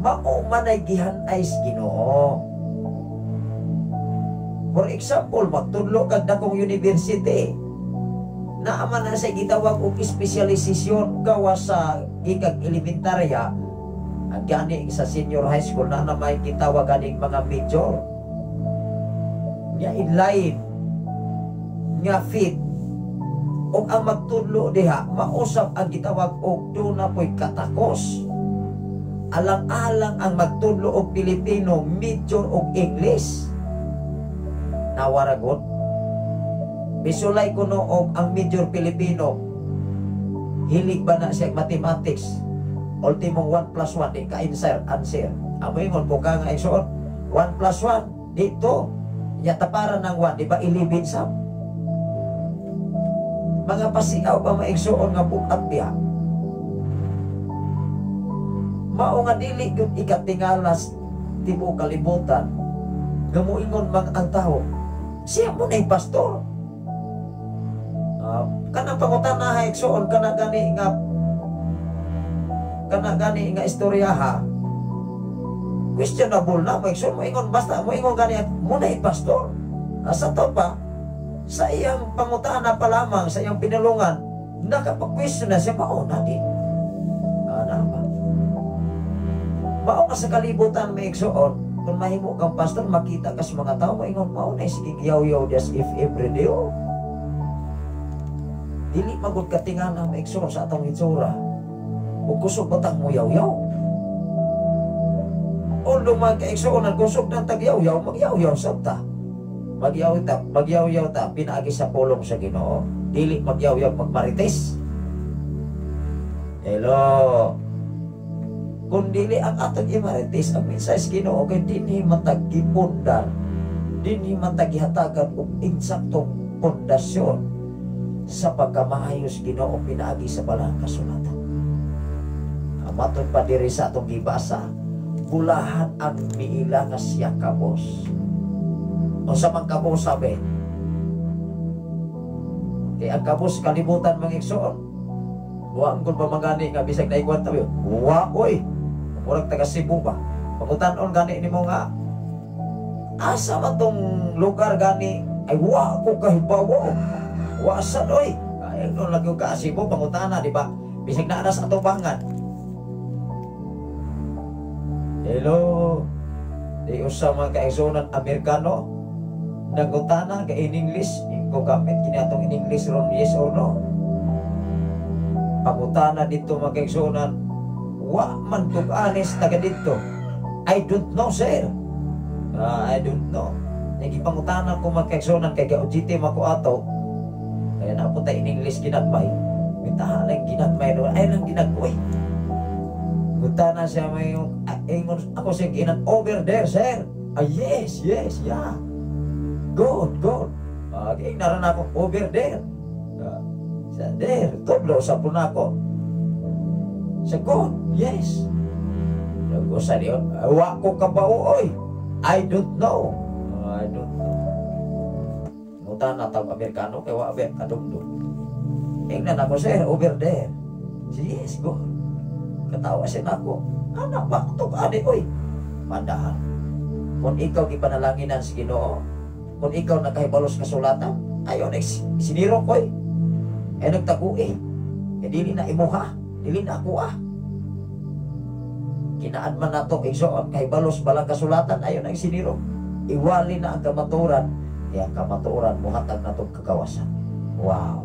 mauman ay gihanay sa Ginoo. For example, magtudlo kag dakong university. Naaman na sa gitawag og espesyalisasyon gawas sa ikag elementarya. Ang gani sa senior high school na may gitawag ganing mga major. Nga inline, nga fit, o ang magtudlo diha mausap ang gitawag og duna po'y katakos. Alang-alang ang magtudlo og Pilipino major og English. Nawaragot Bisulay ko noong ang major Pilipino, hilig ba na siya mathematics? Ultimong 1 plus 1, di ka-answer. Amo ingon ko ka nga igsoon, 1 plus 1, dito. Yataparan ng 1, di ba 11 sam? Mga pasigaw ba maigsoon nga bukat biya? Mao nga dili yun ikatingalas tibo kalibutan. Gamuingon mang ang tao, siya mo na pastor. Kanang pangutan na haigsoon, kana gani nga istorya ha. Questionable na, maigsoon mo ingon, basta mo ingon gani mo na pastor. Sa to pa, sa iyang pangutana pa lamang, sa iyang pinulungan, nakapag-question na siya, mauna din. Ano ba? Mauna sa kalibutan, maigsoon, kung mahimo kang pastor, makita ka sa mga tao, maingon, mauna, sige, yaw-yaw, as if every day, oh. Dili magod katingala maigsoon sa atong itsura. O kusog batang mo yaw-yaw. O lumag-kaigsoon ang kusog ng tag-yaw-yaw, mag-yaw-yaw sabta. Mag-yaw-yaw ta, pinaagi sa pulong sa Ginoo. Dili mag-yaw-yaw, magmarites. Hello. Kung dili ang atong imarites, ang minsay sa Ginoo, kaya dinhi matag-ipundan, dinhi matag-ihatagan o insaktong pundasyon sa pagkamaayos Ginoo pinaagi sa balang kasulatan. Amatod pa diri sa atong gibasa, bulahan ang miila nga siya kabos. O sa mga kabos sabi, kaya ang kabos kalibutan mga igsoon, huwag kung pamagani nga bisag na iguan tabi, huwag oy, murag taga Cebu ba, pagutanon gani ni mo nga, asa matong lugar gani, ay huwag ko kahibawo. Wasan oy, kaya nung lagi ka Cebu pangutana, di ba? Bisag na anas atubangan. Hello, di usa mga kaigsunan Amerikano, nagutana ka in English, ko gamit kini atong in English ron, yes or no? Pangutana dito mga kaigsunan, wa man tug honest taga dito. I don't know, sir. I don't know. Nagipangutana ko mga kaigsunan kay gaujite mako ato. Kaya na po tayo in English ginagmay. Mintahan lang ginagmay doon. Ay lang ginagmay. Punta na siya may ako siya ginan over there, sir. Yes, yeah. Good. Okay, naran ako over there. Sa there, toblo sa puna ko. Sa good, yes. Sago sa diyon, wa ko kabao oy. I don't know. Mutan atau Amerikano kay wa ber kadungdung. Ingnan ako sir over there. Yes, go. Katawa siya nako. Anak ba to ade oy. Padahal kung ikaw gipanalangin sa Ginoo, kung ikaw nakahibalos kasulatan, ayo na siniro koy. Ay nagtaguin. Kaya dili na imuha, dili na ako Kinaan man nato igsoon kahibalos balang kasulatan, ayo na siniro. Iwali na ang kamaturan. Kaya kamatuoran muhatag na itong kagawasan. Wow.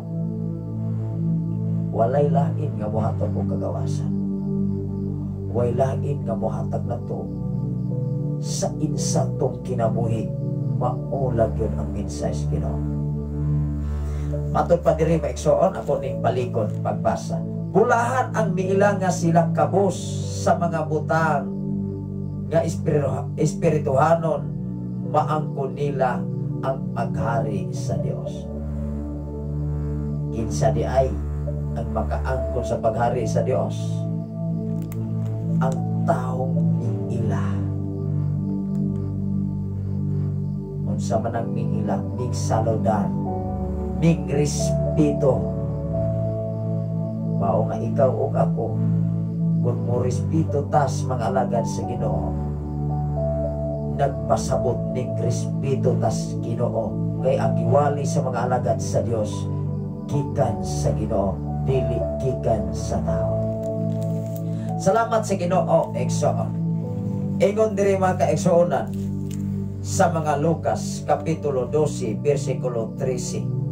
Walay lain nga muhatag kong kagawasan. Walay lain nga muhatag na ito sa insatong kinabuhi. Maulag yun ang mensahe Ginoo. Matod pa diri maigsoon ako ning balikon pagbasa. Bulahan ang miila nga sila kabos sa mga butang nga espirituhanon, maangkon nila ang paghari sa Dios. Kinsa di ay ang makaangkon sa paghari sa Dios? Ang taong miila. Unsa man ang miila, mig saludan, mig respeto. Mao nga ikaw ug ako, kung mo respeto tas mga alagad sa Ginoo, nagpasabot ning respeto tas Ginoo, kay ang giwali sa mga alagad sa Dios gikan sa Ginoo, dili gikan sa tao. Salamat sa Ginoo, igsoon. Ingon diri mga kaigsuonan sa mga Lucas kapitulo 12 bersikulo 13.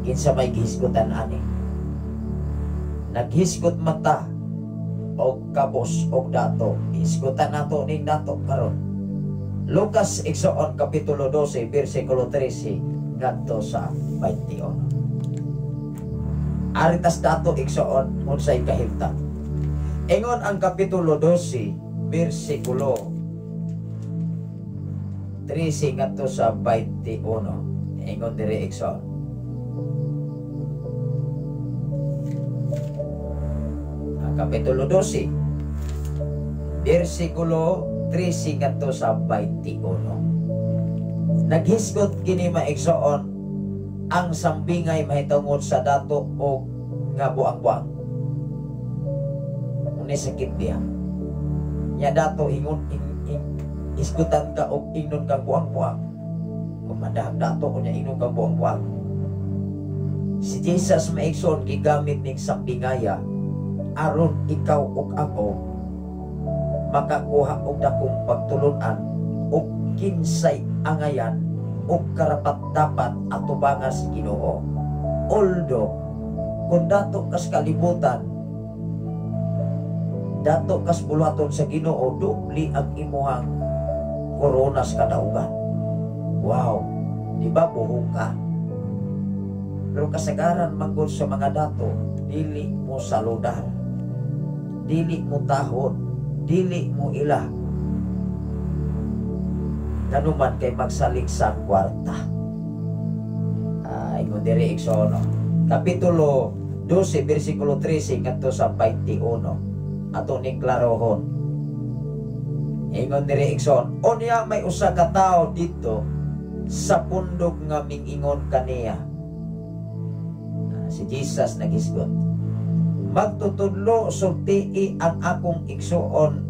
Kinsa may gihisgutan ani? Naghisgot mata og kabos og dato, isgutan nato ning dato karon. Lucas igsoon kapitulo 12 bersikulo 13 ngadto sa 21. Aritas dato igsoon unsay kahimtang. Ingon ang kapitulo 12 bersikulo 13 ngadto sa 21. Ingon diri igsoon. Kapitulo 12 bersikulo 13 ngadto sa 21. Naghisgot kini maigsoon ang sambingay mahitungod sa dato o nga buang-buang. Unay sakit diha. Nya dato ingon isgutan ka og ingnon kang buang-buang. Kung madahag dato kunya ingnon kang buang-buang. Si Jesus maigsoon gigamit ning sambingaya aron ikaw ug ako makakuha og dakong pagtulunan ug kinsay angayan ug karapat-dapat atubangan sa Ginoo. Although kung dato kas kalibutan, dato kas buluhaton sa Ginoo, dupli ang imuhang korona sa kadaugan. Wow, di ba buhong ka? Pero kasagaran manggod sa mga dato, dili mo saludar, dili mo tahod, dili mo ila. Kanuman kay magsalig sa kwarta. Ingon diri igsoon. Kapitulo 12 bersikulo 13 ngadto sa 21. Ato ni klarohon. Ingon diri igsoon, unya may usa ka tawo dito sa pundok nga mingingon kaniya. Si Jesus nagisgot. Magtutudlo sultii ang akong igsuon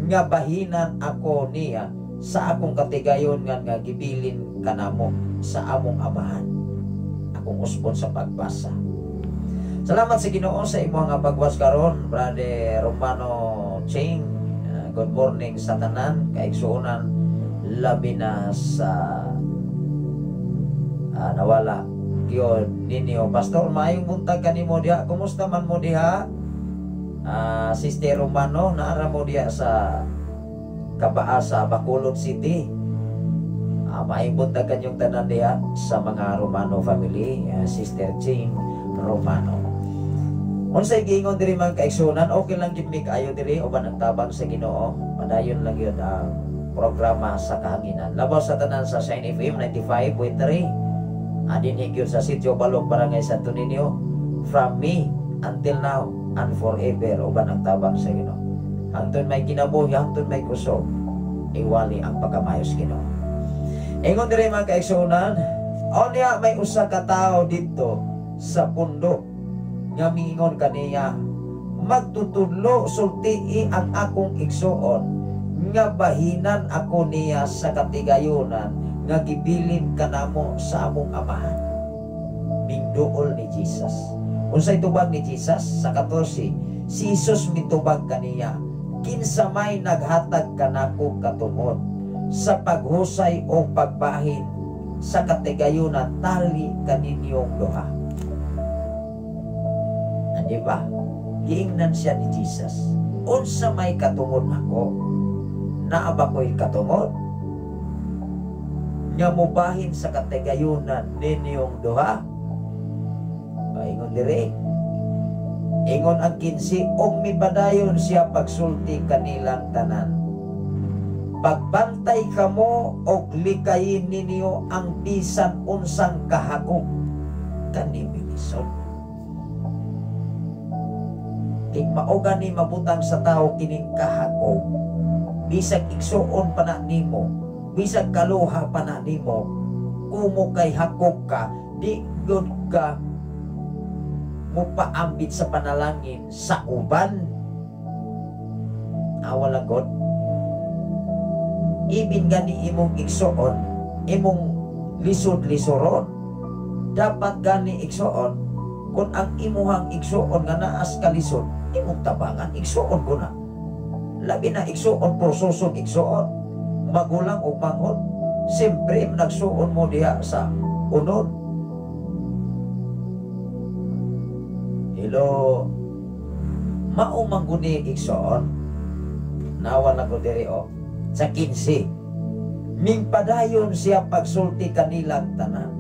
nga bahinan ako niya sa akong katigayon nga gibilin kanamo sa among amahan. Akong usbon sa pagbasa. Salamat sa Ginoo sa imo nga pagwas karon, Brother Romano Ching. Good morning sa tanan kaigsuonan, labi na sa nawala gyud ninyo. Pastor, maayong buntag kanimo diha. Kumusta man mo diha? Sister Romano, naara mo diha sa Kabaa sa Bacolod City. Maayong buntag kanyong tanan diha sa mga Romano family. Sister Ching Romano. Unsay giingon diri man kaigsuonan, okay lang gid mi kaayo diri uban ang tabang sa Ginoo. Padayon lang yun ang programa sa kahanginan. Labaw sa tanan sa Shine FM 95.3. Adin higyo sa Sitio Balog, Barangay Santo Niño. From me until now and forever uban ang tabang sa Ginoo. Hangtod may kinabuhi, hangtod may kusog, iwali ang pagkamayos Ginoo. Ingon diri mga kaigsuonan, unya may usa ka tawo dito sa pundok nga miingon kaniya, magtutudlo sultii ang akong igsuon nga bahinan ako niya sa katigayonan nga gibilin kanamo sa among amahan. Mingduol ni Jesus. Unsay tubag ni Jesus sa 14, si Jesus mitubag kaniya, kinsa may naghatag kanako katungod sa paghusay o pagbahin sa katigayonan tali kaninyong duha. Di ba? Giingnan siya ni Jesus. Unsa may katungod ako? Naaba ko'y katungod? Nga mubahin sa katigayunan ninyong duha? Ingon diri. Ingon ang 15, og mibadayon siya pagsulti kanilang tanan. Pagbantay kamo og likayin ninyo ang bisan unsang kahakog kanimilisod. Kig maoga ni mabutang sa tao kining kahakog, bisag igsuon pa na nimo, bisag kaluha pa na nimo, kumo kay hakog ka, di gud ka mupaambit sa panalangin sa uban. Awala god. Ibin gani imong igsuon, imong lisod-lisoron, dapat gani igsuon kung ang imuhang igsuon nga naas kalisod, imong tabangan igsuon ko na. Labi na igsuon prososong igsuon, magulang o manghod. Siyempre nagsuon mo diha sa unod. Hello, maumang guni igsuon. Nawa lang ko diri o sa 15. ning padayon siya pagsulti kanilang tanan.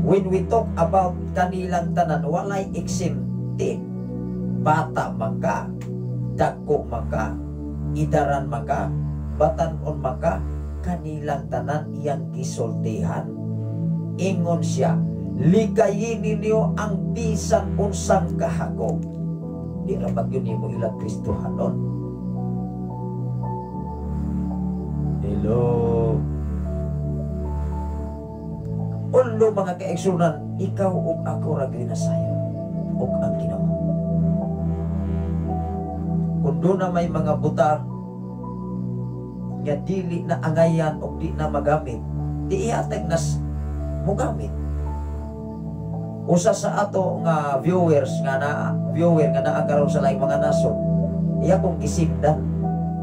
When we talk about kanilang tanan, walay exempted. Bata maka, dako maka, idaran maka, batanon maka, kanilang tanan iyang gisultihan. Ingon siya, likayin ninyo ang bisan unsang kahagop. Di rapat yun mo ilang Kristohanon. Hello. Ulo mga kaigsunan, ikaw ug ako ra ginasayo ug ang Ginoo. Kung doon na may mga butang nga dili na angayan o di na magamit, di ihatag nas mugamit. Usa sa ato nga viewer nga naakaroon sa laing mga naso, iya kong gisindan,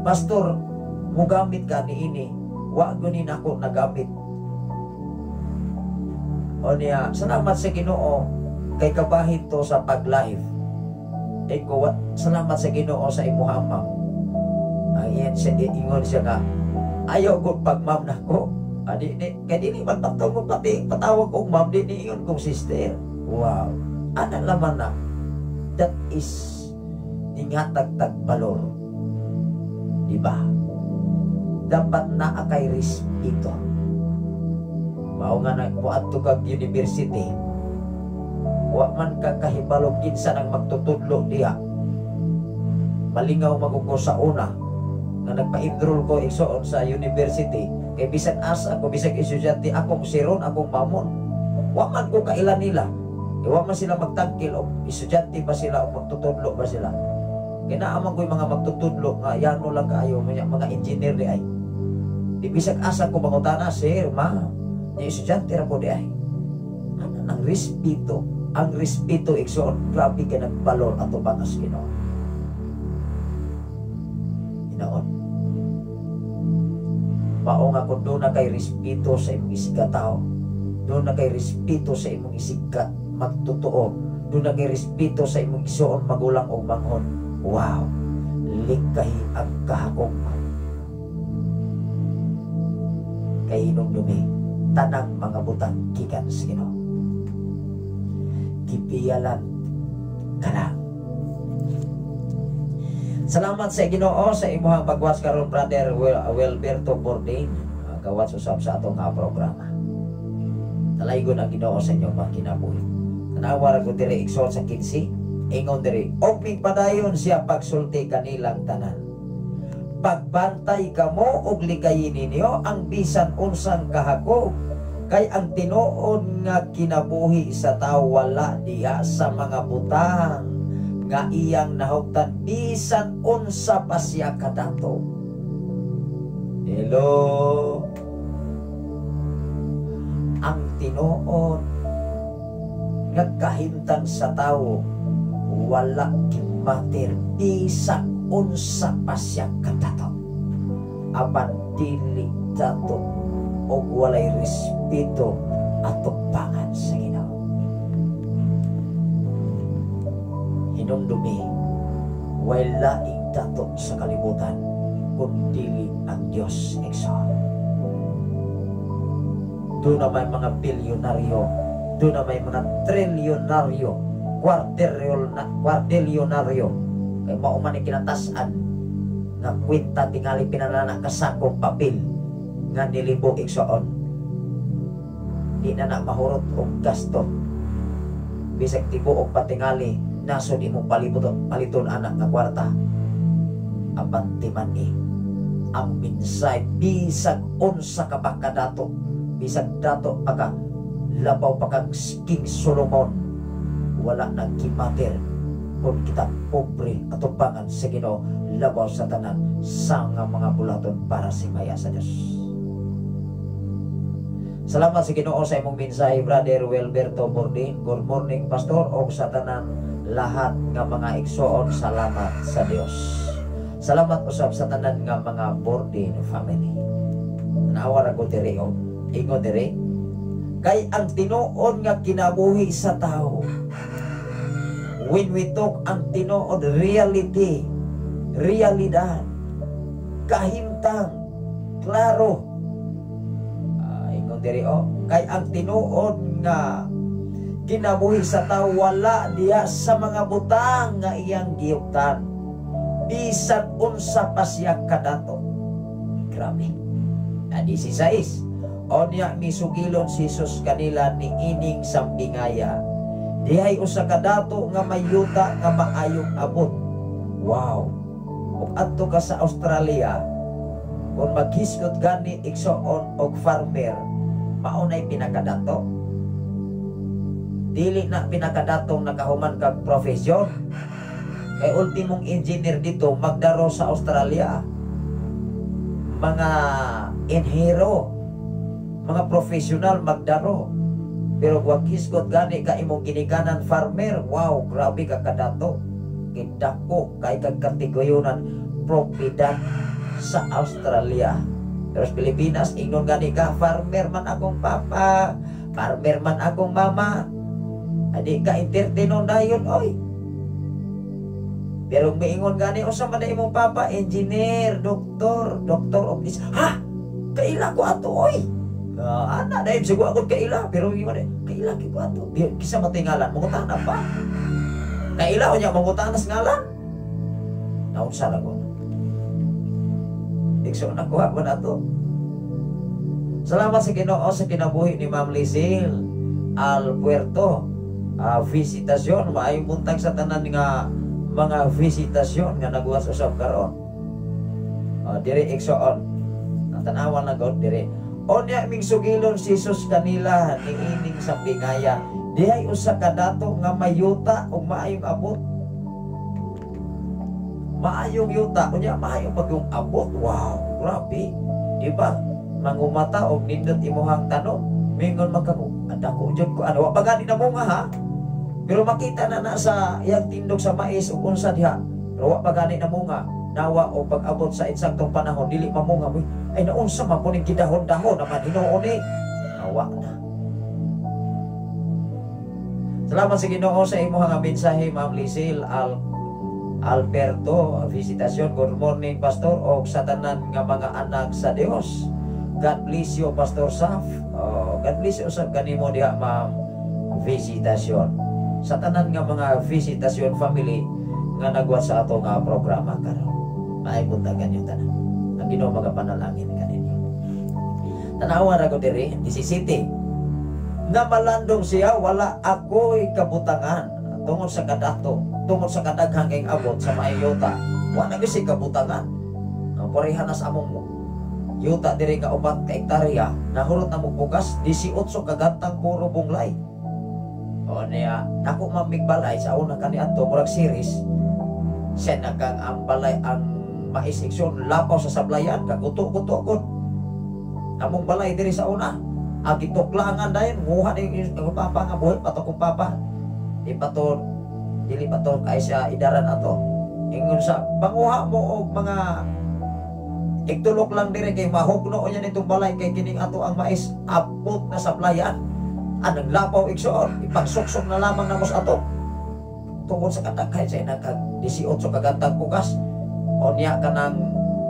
Pastor, mugamit ka ni ini, wa gunin ako nagamit. O niya, salamat sa Ginoo kay kabahin to sa pag-live. Eko, salamat sa Ginoo sa imuha, ma'am. Ayan siya, ingon siya nga, ayaw ko pag ma'am na ko. Kaya di man patawag pati, patawag kong ma'am, di ingon kong sister. Wow. Ano naman na? That is tingatagtag balor. Diba? Dapat na akay respeto. Mao nga na puadto kag university, wa man ka kahibalog kinsa nang magtutudlo diha. Malingaw magugo sa una nga nagpa-enroll ko igsoon sa university, kay bisan asa ako, bisag estudyante akong siron, akong mamon. Wa man ko kailan nila. Wa man sila magtangkil o estudyante ba sila o magtutudlo ba sila. Kinaaman ko yung mga magtutudlo nga yano lang kaayo mga engineer di ay. Di bisag asa ko mangutana, sir, ma. Yung estudyante ra po di ay. Ano ang respeto? Ang respeto, igsoon, grabe ka nagbalor ato bangas Ginoo. Ginoon. Mao nga kung doon na kay respeto sa imong isiga tao, doon na kay respeto sa imong isiga magtotoo, doon na kay respeto sa imong igsoon magulang o manghon. Wow! Likay ang kahakong. Kay hinumdumi tanang mga butang gikan sa Ginoo. Gipiyalan ka lang. Salamat sa Ginoo sa imong pagwas karon, Brother Wilberto Bourdain. Gawat usab sa atong programa. Talaygon ang Ginoo sa inyong mga kinabuhi. Tanawa ra ko diri igsoon sa 15. Ingon diri, og padayon siya pagsulti kanilang tanan. Pagbantay kamo og ligayin ninyo ang bisan unsang kahagop, kay ang tinuod nga kinabuhi sa tao wala diha sa mga butang nga iyang nahugtan bisan unsa pa siya kadato. Hello. Ang tinuod nga kahimtang sa tao wala kimatir bisan unsa pa siya kadato. Apan dili dato o walay respeto at tugbangan sa Ginoo. Hinumdumi, wala ing dato sa kalibutan kundi ang Diyos igsoon. Doon na may mga bilyonaryo, doon na may mga trilyonaryo, kwartilyonaryo, kay mauman ni kinatasan nga kwenta tingali pinanana kasakong papel nga nilibog igsoon. Di na na mahurot og gasto, bisag tibuok patingali nasod imong paliton anak nga kwarta. Apan timan ni ang minsay bisag unsa ka pa kadato, bisag dato pagka labaw pagka King Solomon, wala nang kimatir kung kita pobre at tubangan sa Ginoo labaw sa tanan sa mga bulaton para si maya sa Diyos. Salamat sa Ginoo sa imong mensahe, Brother Wilberto Bourdain. Good morning, Pastor, o sa tanan lahat nga mga igsoon. Salamat sa Dios. Salamat usab sa tanan nga mga Bourdain family. Naawar ako diri o ingon diri, kay ang tinuod nga kinabuhi sa tao, when we talk ang tinuod reality, realidad, kahimtang, klaro, ingon diri kay ang tinuod nga kinabuhi sa tao wala diya sa mga butang nga iyang giyuptan bisag unsa pa siya kadato. Grabe. 16 Onya misugilon si Jesus kanila ni ining sambingaya dihay usa ka dato nga mayuta nga maayong abot. Wow. Ug adto ka sa Australia kung maghisgot gani igsoon og farmer maunay pinakadato. Dili na pinakadatong nakahuman kag profesyon. Kay ultimong engineer dito magdaro sa Australia. Mga inhero, mga professional magdaro. Pero wag hisgot gani ka imong ginikanan farmer, wow, grabe ka kadato. Kidako kay kag kategoryunan propiedad sa Australia. Pero sa Pilipinas ingnon gani ka farmer man akong papa, farmer man akong mama. Adi ka entertainon dayon oy. Pero maingon gani usa man imong papa engineer, doktor of this. Ha? Kaila ko ato oy. Ana dahil siguro ako kaila pero ingon kaila ko ato. Kisa matingalan mangutana pa. Kaila unya mangutanas ngalan. Naunsa ra ko. Ikso na kuha ko na to. Salamat sa Ginoo sa kinabuhi ni Ma'am Lizelle Alpuerto. Visitasyon maayong buntag sa tanan nga mga visitasyon nga nagwas usab karon. Dire iksoon. Natanawan na god dire. Onya ming sugilon si Jesus kanila ni ining sambingaya. Dihay usa ka dato nga mayuta ug maayong abot. Maayong yuta, unya maayong pagyung abot. Wow, grabe. Di ba? Mangumata og nindot imuhang tanong. Mingon magkamu. Adako jud ko ano wa gani na bunga ha. Pero makita na sa iyang tindog sa mais ug unsa diha. Pero wa gani na bunga. Nawa o pag-abot sa eksaktong panahon dili mamunga mo. Ay naunsa man kuning gidahon-dahon naman hinuon ni. Nawa na. Salamat sa Ginoo sa imong mensahe Ma'am Lizelle Alberto, visitasyon. Good morning Pastor o sa tanan nga mga anak sa Dios. God bless you Pastor Saf. God bless you sa kanimo diha Ma'am visitasyon. Sa tanan nga mga visitasyon family nga nagwa sa ato nga programa karon. Maibuntagan yung tanan. Ang Ginoo magapanalangin kaninyo. Tanawa ra ko diri 17. Na malandong siya wala ako'y kabutangan tungod sa kadato, tungod sa kadaghang ing abot sa maayota. Wa na gyud kabutangan. Ang pareha na sa among yuta diri ka 4 ka hektarya, nahurot na mo bugas 18 ka gantang puro bunglay. O niya, ako mamigbalay sa una kaniadto murag series. Siya nagang ang balay ang maiseksyon lapaw sa sablayan kaguto-guto gud. Among balay diri sa una, agituklangan dayon muha ni papa nga buhi pato kong papa. Di pato dili pato kay siya idaran ato. Ingon sa panguha mo og mga igtulok lang dire kay mahugno unya nitong balay kay kining ato ang mais abot na sablayan. Anang lapaw igsoon ipagsuksok na lamang namos ato. Tungod sa kataghay sa inakag 18 kagantang bugas. Onya kanang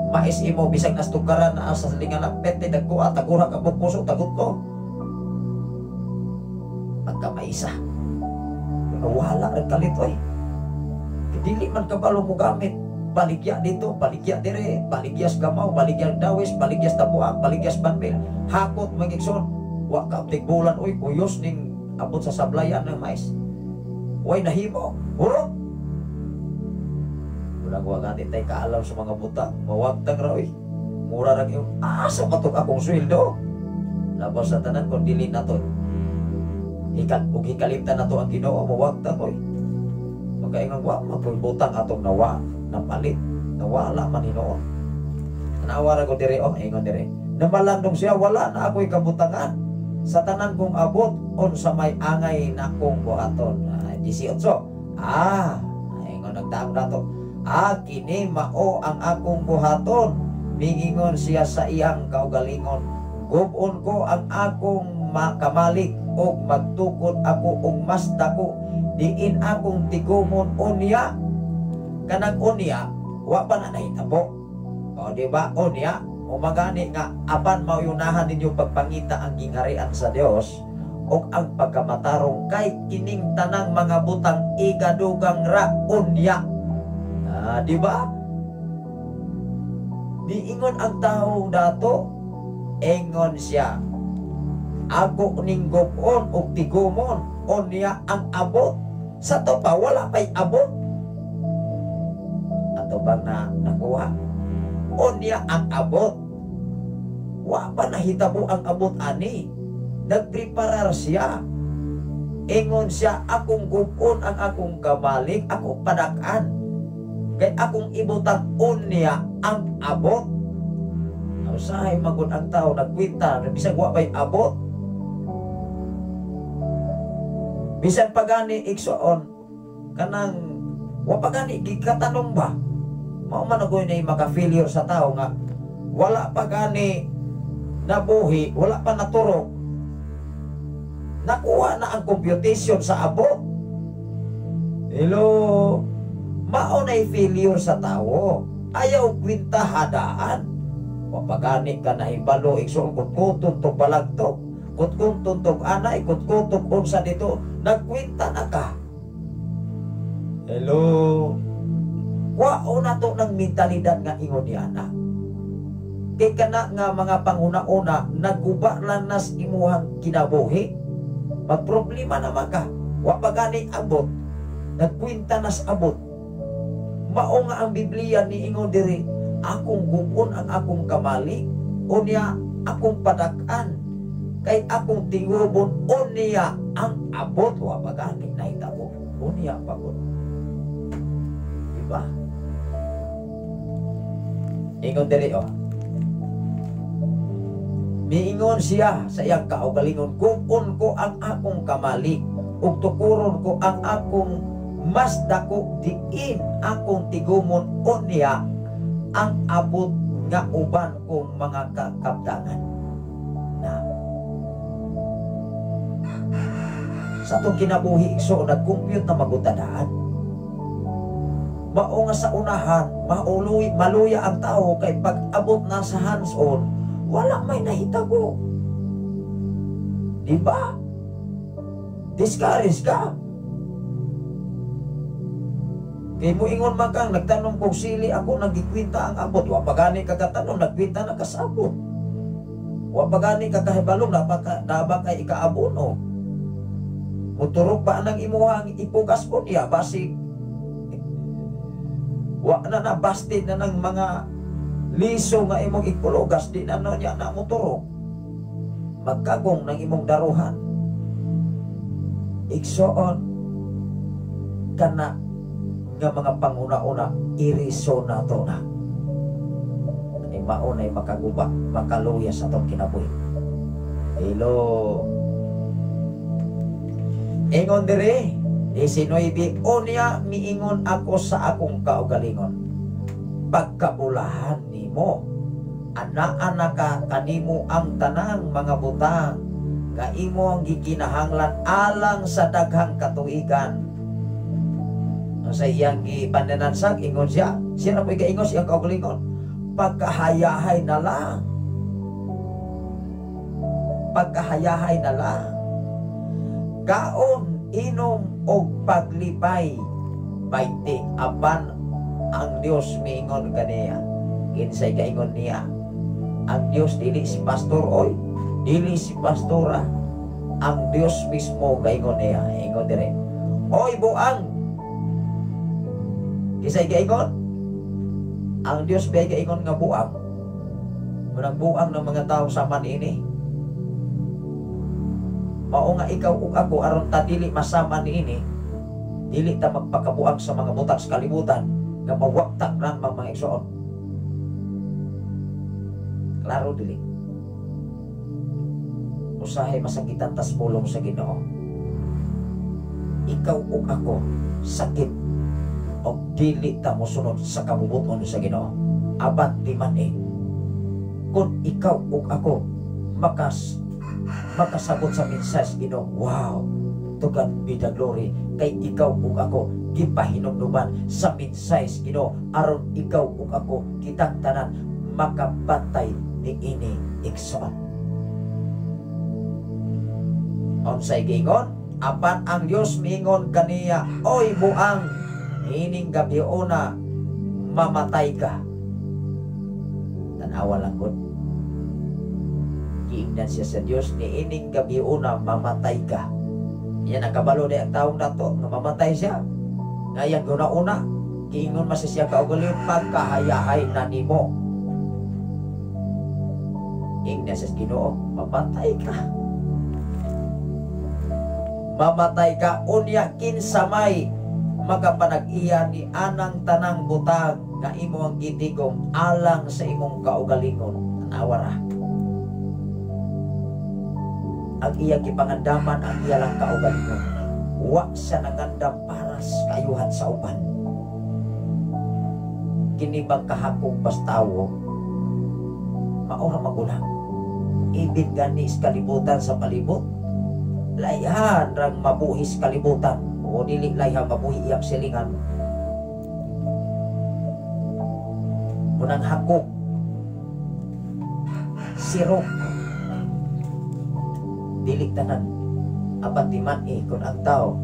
mais imo bisag nastukaran na sa linga ng pete dagkuha tagura ka puso tagot ko. Pagkamaisa. Wala rin kalit oy. Dili man kabalo mo gamit. Baligya dito, baligya dire, baligyas gamaw, baligyas dawis, baligyas tabuak, baligyas banmil. Hakot magigson. Wa ka tigbulan oy kuyos ning abot sa sablayan ng mais. Way nahimo. Hurot. Wala gani tay kaalam sa mga butang, mawagtang ra oy. Mura ra gyud. Asa matud akong sweldo? Labas sa tanan kon dili na to. Ikat ug hikalimtan nato ang Ginoo mawagtang oy. Magaingon wa mapulbutang atong nawa, napalit, nawala man hinoon. Nawa ra ko dire ingon dire. Namalandong siya wala na ako'y kabutangan. Sa tanan kong abot on sa may angay na kong buhaton. 18. Ingon nagtaong nato. Kini mao ang akong buhaton. Mingingon siya sa iyang kaugalingon. Gubon ko ang akong makamalik o magtukod ako og mas dako. Diin akong tigumon unya. Kanang unya, wa pa na nahitabo. O diba unya, umagani nga apan maunahan ninyo pagpangita ang gingharian sa Dios o ang pagkamatarong kay kining tanang mga butang igadugang ra unya. Di ba? Diingon ang tao dato, ingon siya, ako ning gupon o tigumon unya ang abot. Sa to pa wala pa'y abot. Ato bang na nakuha? Unya ang abot. Wa pa nahitabo ang abot ani. Nagpreparar siya. Ingon siya, akong gupon ang akong kamalig, ako padakan. Kay akong ibutang unya ang abot. Usahay magod ang tao nagkwenta, bisag wa pa'y abot. Bisan pagani iksoon kanang wa pagani gikatanong ba? Mao man agoy na maka-failure sa tao nga wala pagani nabuhi, wala pa naturok. Nakuha na ang computation sa abot. Hello, mao na failure sa tao. Ayaw kwinta hadaan. Wa pagani ka na ibalo iksoon kutkuton to balagtok. Kutkuton to anay, kutkuton unsa dito. Nagkwinta na ka. Hello. Wao na to ng mentalidad nga ingon ni anak. Kay kana nga mga panguna-una naguba lang nas imuhang kinabuhi. Magproblema naman ka. Wa pa gani abot. Nagkwinta nas abot. Mao nga ang Biblia ni ingon diri, akong gupon ang akong kamali, unya akong padakan. Kay akong tingubon unya ang abot. Wa pagani na itabo unya pagod. Diba? Ingon diri miingon siya sa iyang kaugalingon, gupon ko ang akong kamali ug tukuron ko ang akong mas dako diin akong tigumon unya ang abot nga uban kong mga kakabdangan. Na sa itong kinabuhi, so nag-compute na magutadaan. Mao nga sa unahan, maluya ang tao kay pag-abot na sa hands-on, wala may nahitabo. Diba? Discourage ka. Kay mo ingon man kang nagtanong kong sili ako, nagikwinta ang abot. Wa pagani kagatanong, nagkwinta na kasabot. Wa pagani kakahibalong, naba kay ikaabono. Muturog ba nang imuhang ipugas ko niya basig wa na nabasted na ng mga liso nga imong ikulugas di na niya na muturog magkagong ng imong daruhan iksoon kana nga mga panguna-una iriso na to na ay maunay makaguba makaluya sa itong kinabuhi. Hello. Ingon dire, 19, unya miingon ako sa akong kaugalingon. Pagkabulahan nimo, ana-ana ka kanimo ang tanang mga butang, nga imo ang gikinahanglan alang sa daghang katuigan. Sa iyang gipananansag, ingon siya na po ikaingon siyang kaugalingon, pagkahayahay na lang. Pagkahayahay na lang. Kaon, inom o paglipay, bayti apan ang Dios miingon kaniya. Kinsay kaingon niya, ang Dios dili si pastor oy, dili si pastora, ang Dios mismo kaingon niya. Ingon dire, oy buang, kinsay kaingon? Ang Dios bay kaingon nga buang. Munang buang ng mga tao sa man ini. Mao nga ikaw ug ako aron ta dili masama niini, dili ta magpakabuang sa mga butang sa kalibutan nga mawaktak lang mga igsoon. Klaro dili. Usahay masakitan tas pulong sa Ginoo. Ikaw ug ako sakit o dili ta mosunod sa kabubuton sa Ginoo. Aban di man kung ikaw ug ako makasabot sa mensaheng Ginoo, wow, to God be the glory. Kay ikaw ug ako gipahinumduman sa mensaheng Ginoo aron ikaw ug ako kitang tanan makabantay ni ini igsoon. Unsay giingon? Apan ang Dios miingon kaniya, oy buang, ining gabi una mamatay ka. Tanawa lang gud. Giingnan siya sa Dios ni ining gabi una mamatay ka. Yan ang kabalo na ang taong dato nga mamatay siya. Ngayon guna-una, giingon man siya kaugaling pagkahayahay na nimo. Ingnan siya Ginoo, mamatay ka. Mamatay ka, unya kinsamay magapanag-iya ni anang tanang butang nga imo ang gitigom alang sa imong kaugalingon. Tanawa ra. Ang iya gipangandaman ang iya lang kaugalingon. Wa siya nangandam paras kaayuhan sa uban. Kini bang kahakong bastawo maura magulang. Ibig gani kalibutan sa palibot. Layhan rang mabuhis kalibutan o dili layhan mabuhi iyang silingan. Munang hakok sirok dili tanan apan timan kun ang tao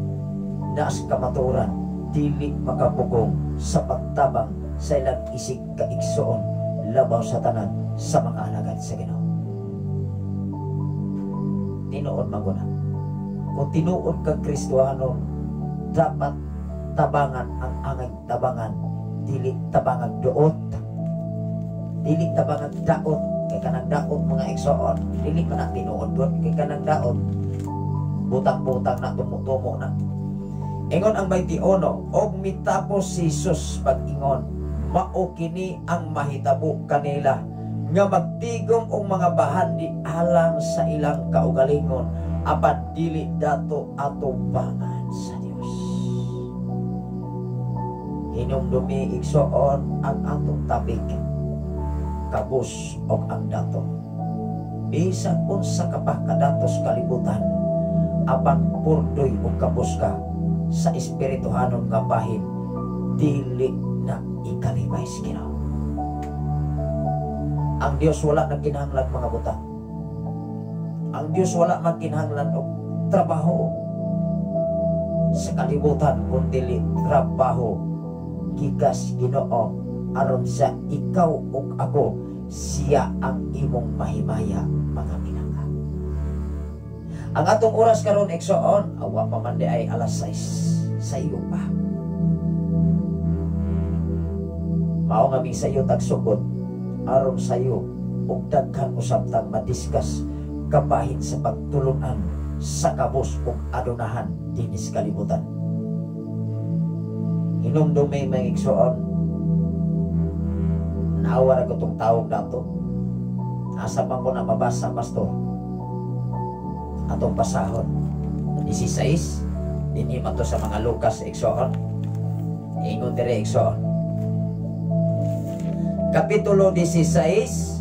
naas kamaturan dili makapugong sa pagtabang sa ilang isig kaigsoon labaw sa tanan sa mga alagad sa Ginoo. Tinuod maguna. Kung tinuod kang Kristohano, dapat tabangan ang angay tabangan, dili tabangan doot, dili tabangan daot, kay kanang daot mga igsoon, dili man na tinuod doon, kay kanang daot, butang-butang na, tumutumo na. Ingon ang 21, og mitapos si Jesus pag-ingon, mao kini ang mahitabo kanila, nga magtigom og mga bahandi alang sa ilang kaugalingon, apan dili dato atubangan sa Dios. Hinumdumi igsoon ang atong tabig, kabus og ang dato. Bisan unsa ka pa kadatos kalibutan, apan purdoy og kabus ka sa espirituhanon nga bahin, dili na ikalibay sa Ginoo. Ang Dios wala nang kinahanglan mga butang. Ang Diyos wala magkinahanglan og trabaho sa kalibutan kundi trabaho gikas Ginoo aron sa ikaw ug ako siya ang imong mahimaya mga pinangga. Ang atong oras karon igsoon awa pa man di ay alas 6 sa iyo pa. Mao nga mi sa iyo tagsugod aron sa iyo ug daghan usab tang madiskas kabahin sa pagtulunan sa kabus ug adunahan dinis kalibutan. Hinumdumi mga igsoon, naawa ra ko tong tawag dato. Asa pa ko na mabasa pastor atong basahon 16 dinhi man to sa mga Lukas igsoon. Ingon dire igsoon, kapitulo 16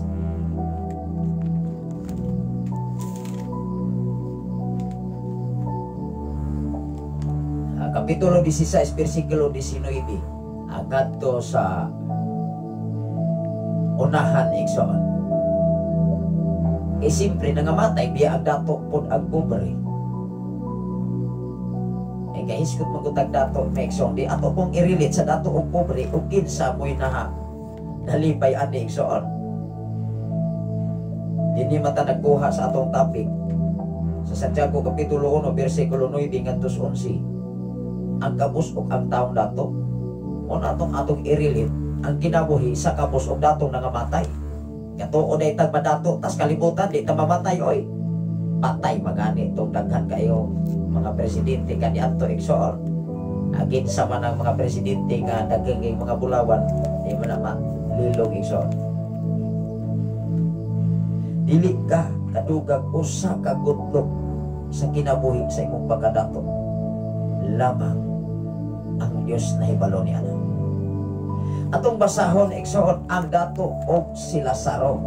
Kapitulo 16, versikulo 19, agad to sa unahan igsoon. Simpre nangamatay biya ang dato pod ang pobre. Kahis kut magutag dato mexong di ato pong i-relate sa dato og pobre ug kinsa moy nalipay ani igsoon. Dinhi mata nagkuha sa atong topic sa Santiago kapitulo 1 versikulo 9 ngadto 11. Ang kabus ug ang taong dato o atong i-relate ang kinabuhi sa kabus ug datong nangamatay. Katuod ay tagmadato tas kalibutan di ta mamatay oy. Patay magani tong daghan kayo mga presidente kaniadto igsoon. Agin sa man ang mga presidente nga daghang mga bulawan di man naman lilong igsoon. Dili ka kadugag usa ka gutlok sa kinabuhi sa imong pagkadato. Lamang ang Diyos na hibalo ni ana. Atong basahon igsoon ang dato og si Lazaro.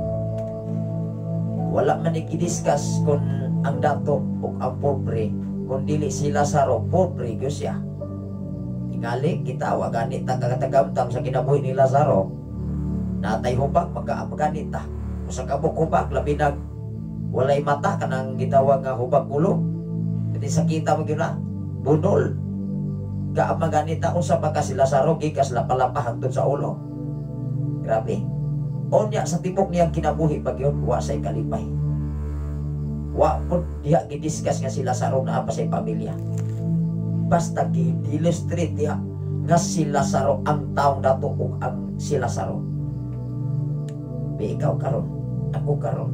Wala man ikidiscuss kung ang dato ug ang pobre, kung dili si Lazaro pobre gyud siya. Tingali kita wa gani tagagamtam sa kinabuhi ni Lazaro. natay hubag magkaapaganit ta. Usa ka hubag labi nag walay mata kanang gitawag nga hubag ulo. Kadi sakita mo gyud na bunol. Kaamaganit ta usa pa ka si Lazaro gikas lapalapa hangtod sa ulo. Grabe. Onya sa tibok niyang kinabuhi pagyon wa say kalipay. Wa pud diha gidiscuss nga si Lazaro na apa say pamilya. Basta gi-illustrate diha nga si Lazaro ang taong dato ug ang si Lazaro. Be ikaw karon, ako karon.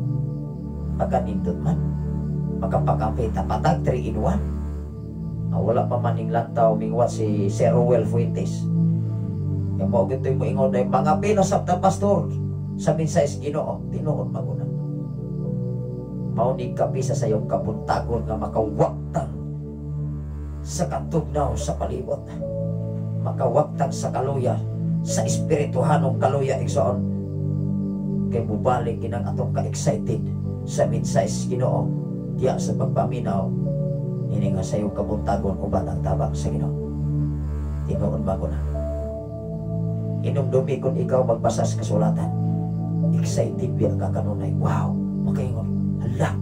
Pagkanindot man, makapakampi tapatag 3 in 1. Wala pa maning lantaw mingwat si Sir Ruel Fuentes. Yung mo gito'y mo ingon na mga pinasap na pastor sa minsayes Ginoo, tinuod maguna. Maunig kapisa sa iyong kabuntagon nga makawaktang sa katugnaw sa palibot. Makawaktang sa kaluya, sa espirituhanong kaluya, igsoon. Kay mubalik kinang atong ka-excited sa minsayes Ginoo, diya sa pagpaminaw, ini nga sa iyong kabuntagon uban ang tabang sa Ginoo. Tinuod maguna. Inumdumi kung ikaw magbasa sa kasulatan. Excited biya ka kanunay. Wow! Makaingon. Hala!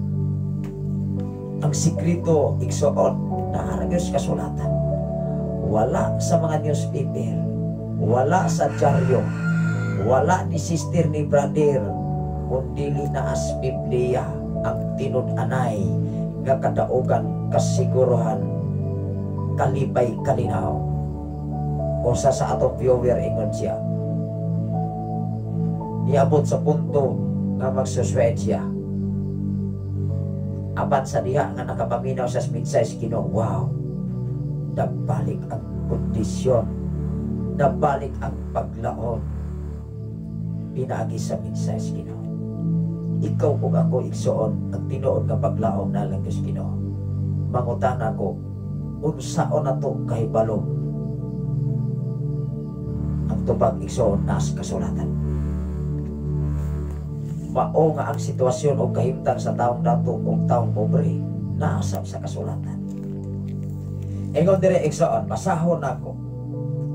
Ang sikrito, igsoon, naaragos kasulatan. Wala sa mga newspaper. Wala sa dyaryo. Wala ni sister ni brother. Kundili na as Biblia ang tinud-anay nga kadaugan kasiguruhan kalibay kalinaw. O sa atong viewer ingon siya niabot sa punto nga magsuswed siya apan sa diha nga nakapaminaw sa minsayes Ginoo. Wow, nabalik ang kondisyon, nabalik ang paglaon pinagi sa minsayes Ginoo. Ikaw ug ako igsoon ang tinuod nga paglaom na lang sa Ginoo. Mangutana ko unsaon nato kahibalo ang tubag igsoon nas kasulatan. Mao nga ang sitwasyon o kahimtang sa taong dato o taong pobre naasab sa kasulatan. Ingon dire igsoon, basahon nako.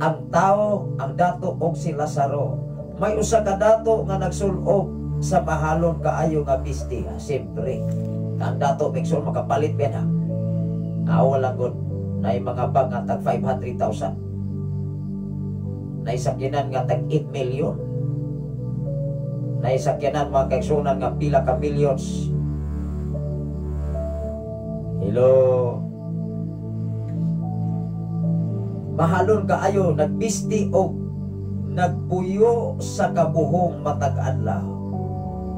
Ang tao, ang dato og si Lazaro, may usa ka dato nga nagsulob sa mahalon kaayo nga pisti. Siyempre, ang dato mixol makapalit ba na? Awa lang gud na mga bag nga tag 500,000. Naisakyanan nga tag 8 million. Naisakyanan mga kaigsunan nga pila ka millions. Hello. Mahalon kaayo nagpisti og nagpuyo sa kabuhong matag adlaw.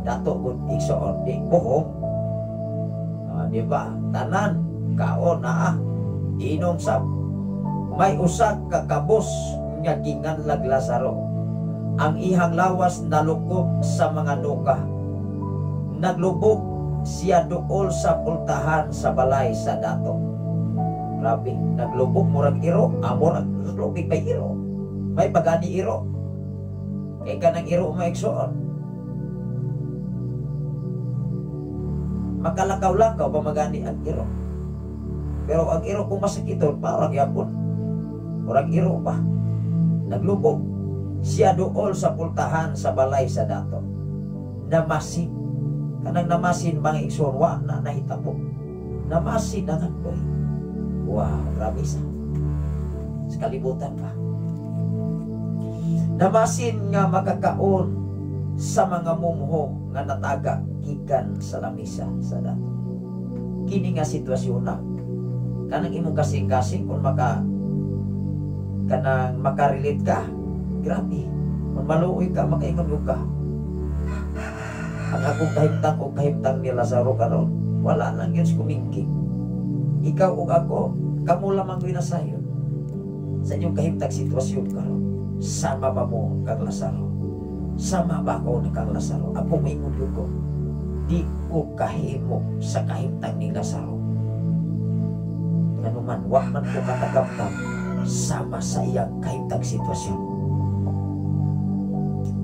Dato gud igsoon di buhong. Di ba? Tanan kaon na inom sab. May usa ka kabos nga ginganlag Lazaro. Ang ihang lawas nalukop sa mga nuka. Naglubog siya duol sa pultahan sa balay sa dato. Grabe, naglubog murag iro, murag lubig pa iro. May pagani iro. Kay kanang iro maigsoon. Makalakaw-lakaw pa magani ang iro. Pero ang iro kung masakiton, parang yapon. Murag iro pa. Naglubog siya dool sa pultahan sa balay sa dato. Namasin. Kanang namasin mga igsoon, wa na nahitabo. Namasin na nagdoy. Wow, grabe sa kalibutan pa. Namasin nga makakaon sa mga mumho nga nataga gikan sa lamisa sa dato. Kini nga sitwasyon na kanang imong kasing-kasing kung kanang makarelate ka. Grabe, kung maluoy ka, makaingon ka. Ang akong kahimtang o kahimtang ni Lazaro karon, wala lang yun kumingking. Ikaw o ako, kamo lamang yun nasayon. Sa inyong kahimtang sitwasyon karon, sama ba mo kang Lazaro? Sama ba ako na kang Lazaro? Ako may ingon ko, di ko kahimo sa kahimtang ni Lazaro. Ano man, wak man ko katagamtam, sama sa iyang kahimtang sitwasyon.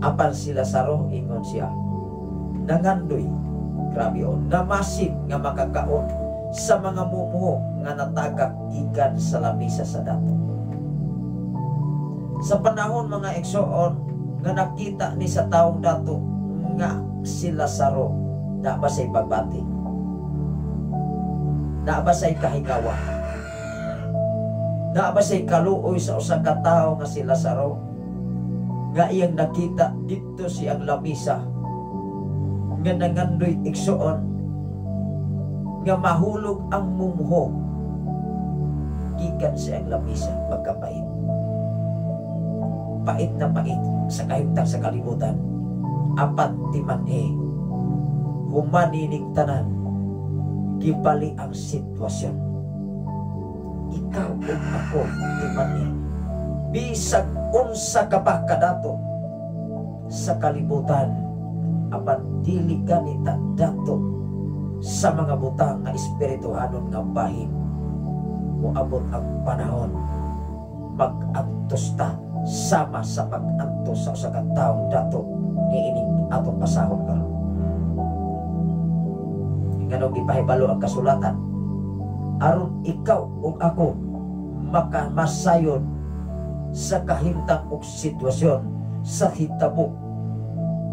Apan si Lazaro, ingon siya, nangandoy, grabe o, namasin nga makakaon sa mga mumuho nga natagak gikan sa lamisa sa dato. Sa panahon mga igsoon nga nakita ni sa taong dato nga si Lazaro na ba say pagbati, na ba say kahigawa, na ba say kaluoy sa usa ka tawo nga si Lazaro nga iyang nakita dito siyang lamisa nga nangandoy igsoon nga mahulog ang mumho gikan siyang lamisa pagkapait, pait na pait sa kahimtang sa kalibutan. Apat timan humanining tanan gibali ang sitwasyon. Ikaw ug ako timan bisag unsa ka ba kadato sa kalibutan, apan dili ganita dato sa mga butang nga espirituhanon nga bahin. Moabot ang panahon mag-antos ta sama sa pag-antos sa usa ka taong dato niining atong pasahon karon. Ngano gipahibalo ang kasulatan aron ikaw ug ako makamasayon sa kahimtang ug sitwasyon sa hitabo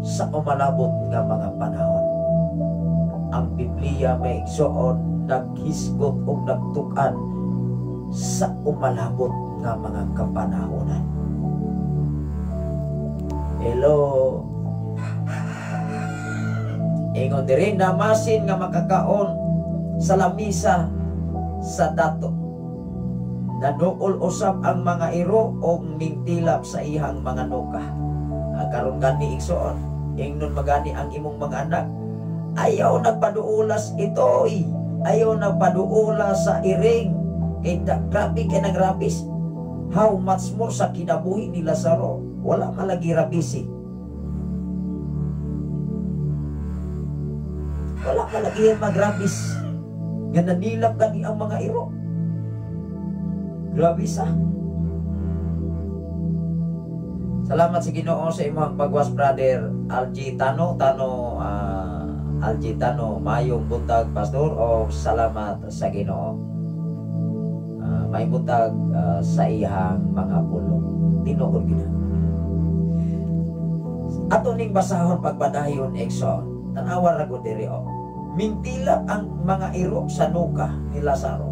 sa umalabot nga mga panahon. Ang Biblia may igsoon naghisgot ug nagtukan sa umalabot nga mga kapanahonan. Hello. Ingon diri namasin nga makakaon sa lamisa sa dato. Naduol usab ang mga iro o mingtilap sa ihang mga nuka. Karon gani igsoon, ingnon magani ang imong mga anak. Ayaw nagpaduulas itoy. Ayaw nagpaduulas sa iring. Kay grabe kay nagrabis. How much more sa kinabuhi ni Lazaro? Wala malagi rabisi. Wala malagi magrabis. Nga nanilap gani ang mga iro. Grabe sa. Salamat sa Ginoo sa imong pagwas, brother Algie Tano. Algie Tano, mayong buntag pastor, o salamat sa Ginoo. May buntag sa iyang mga pulong. Tinuod gina. Ato ning basahon pagbadayon Exxon. Tanawa ra ko diri o. Mintilap ang mga iro sa nuka ni Lazaro.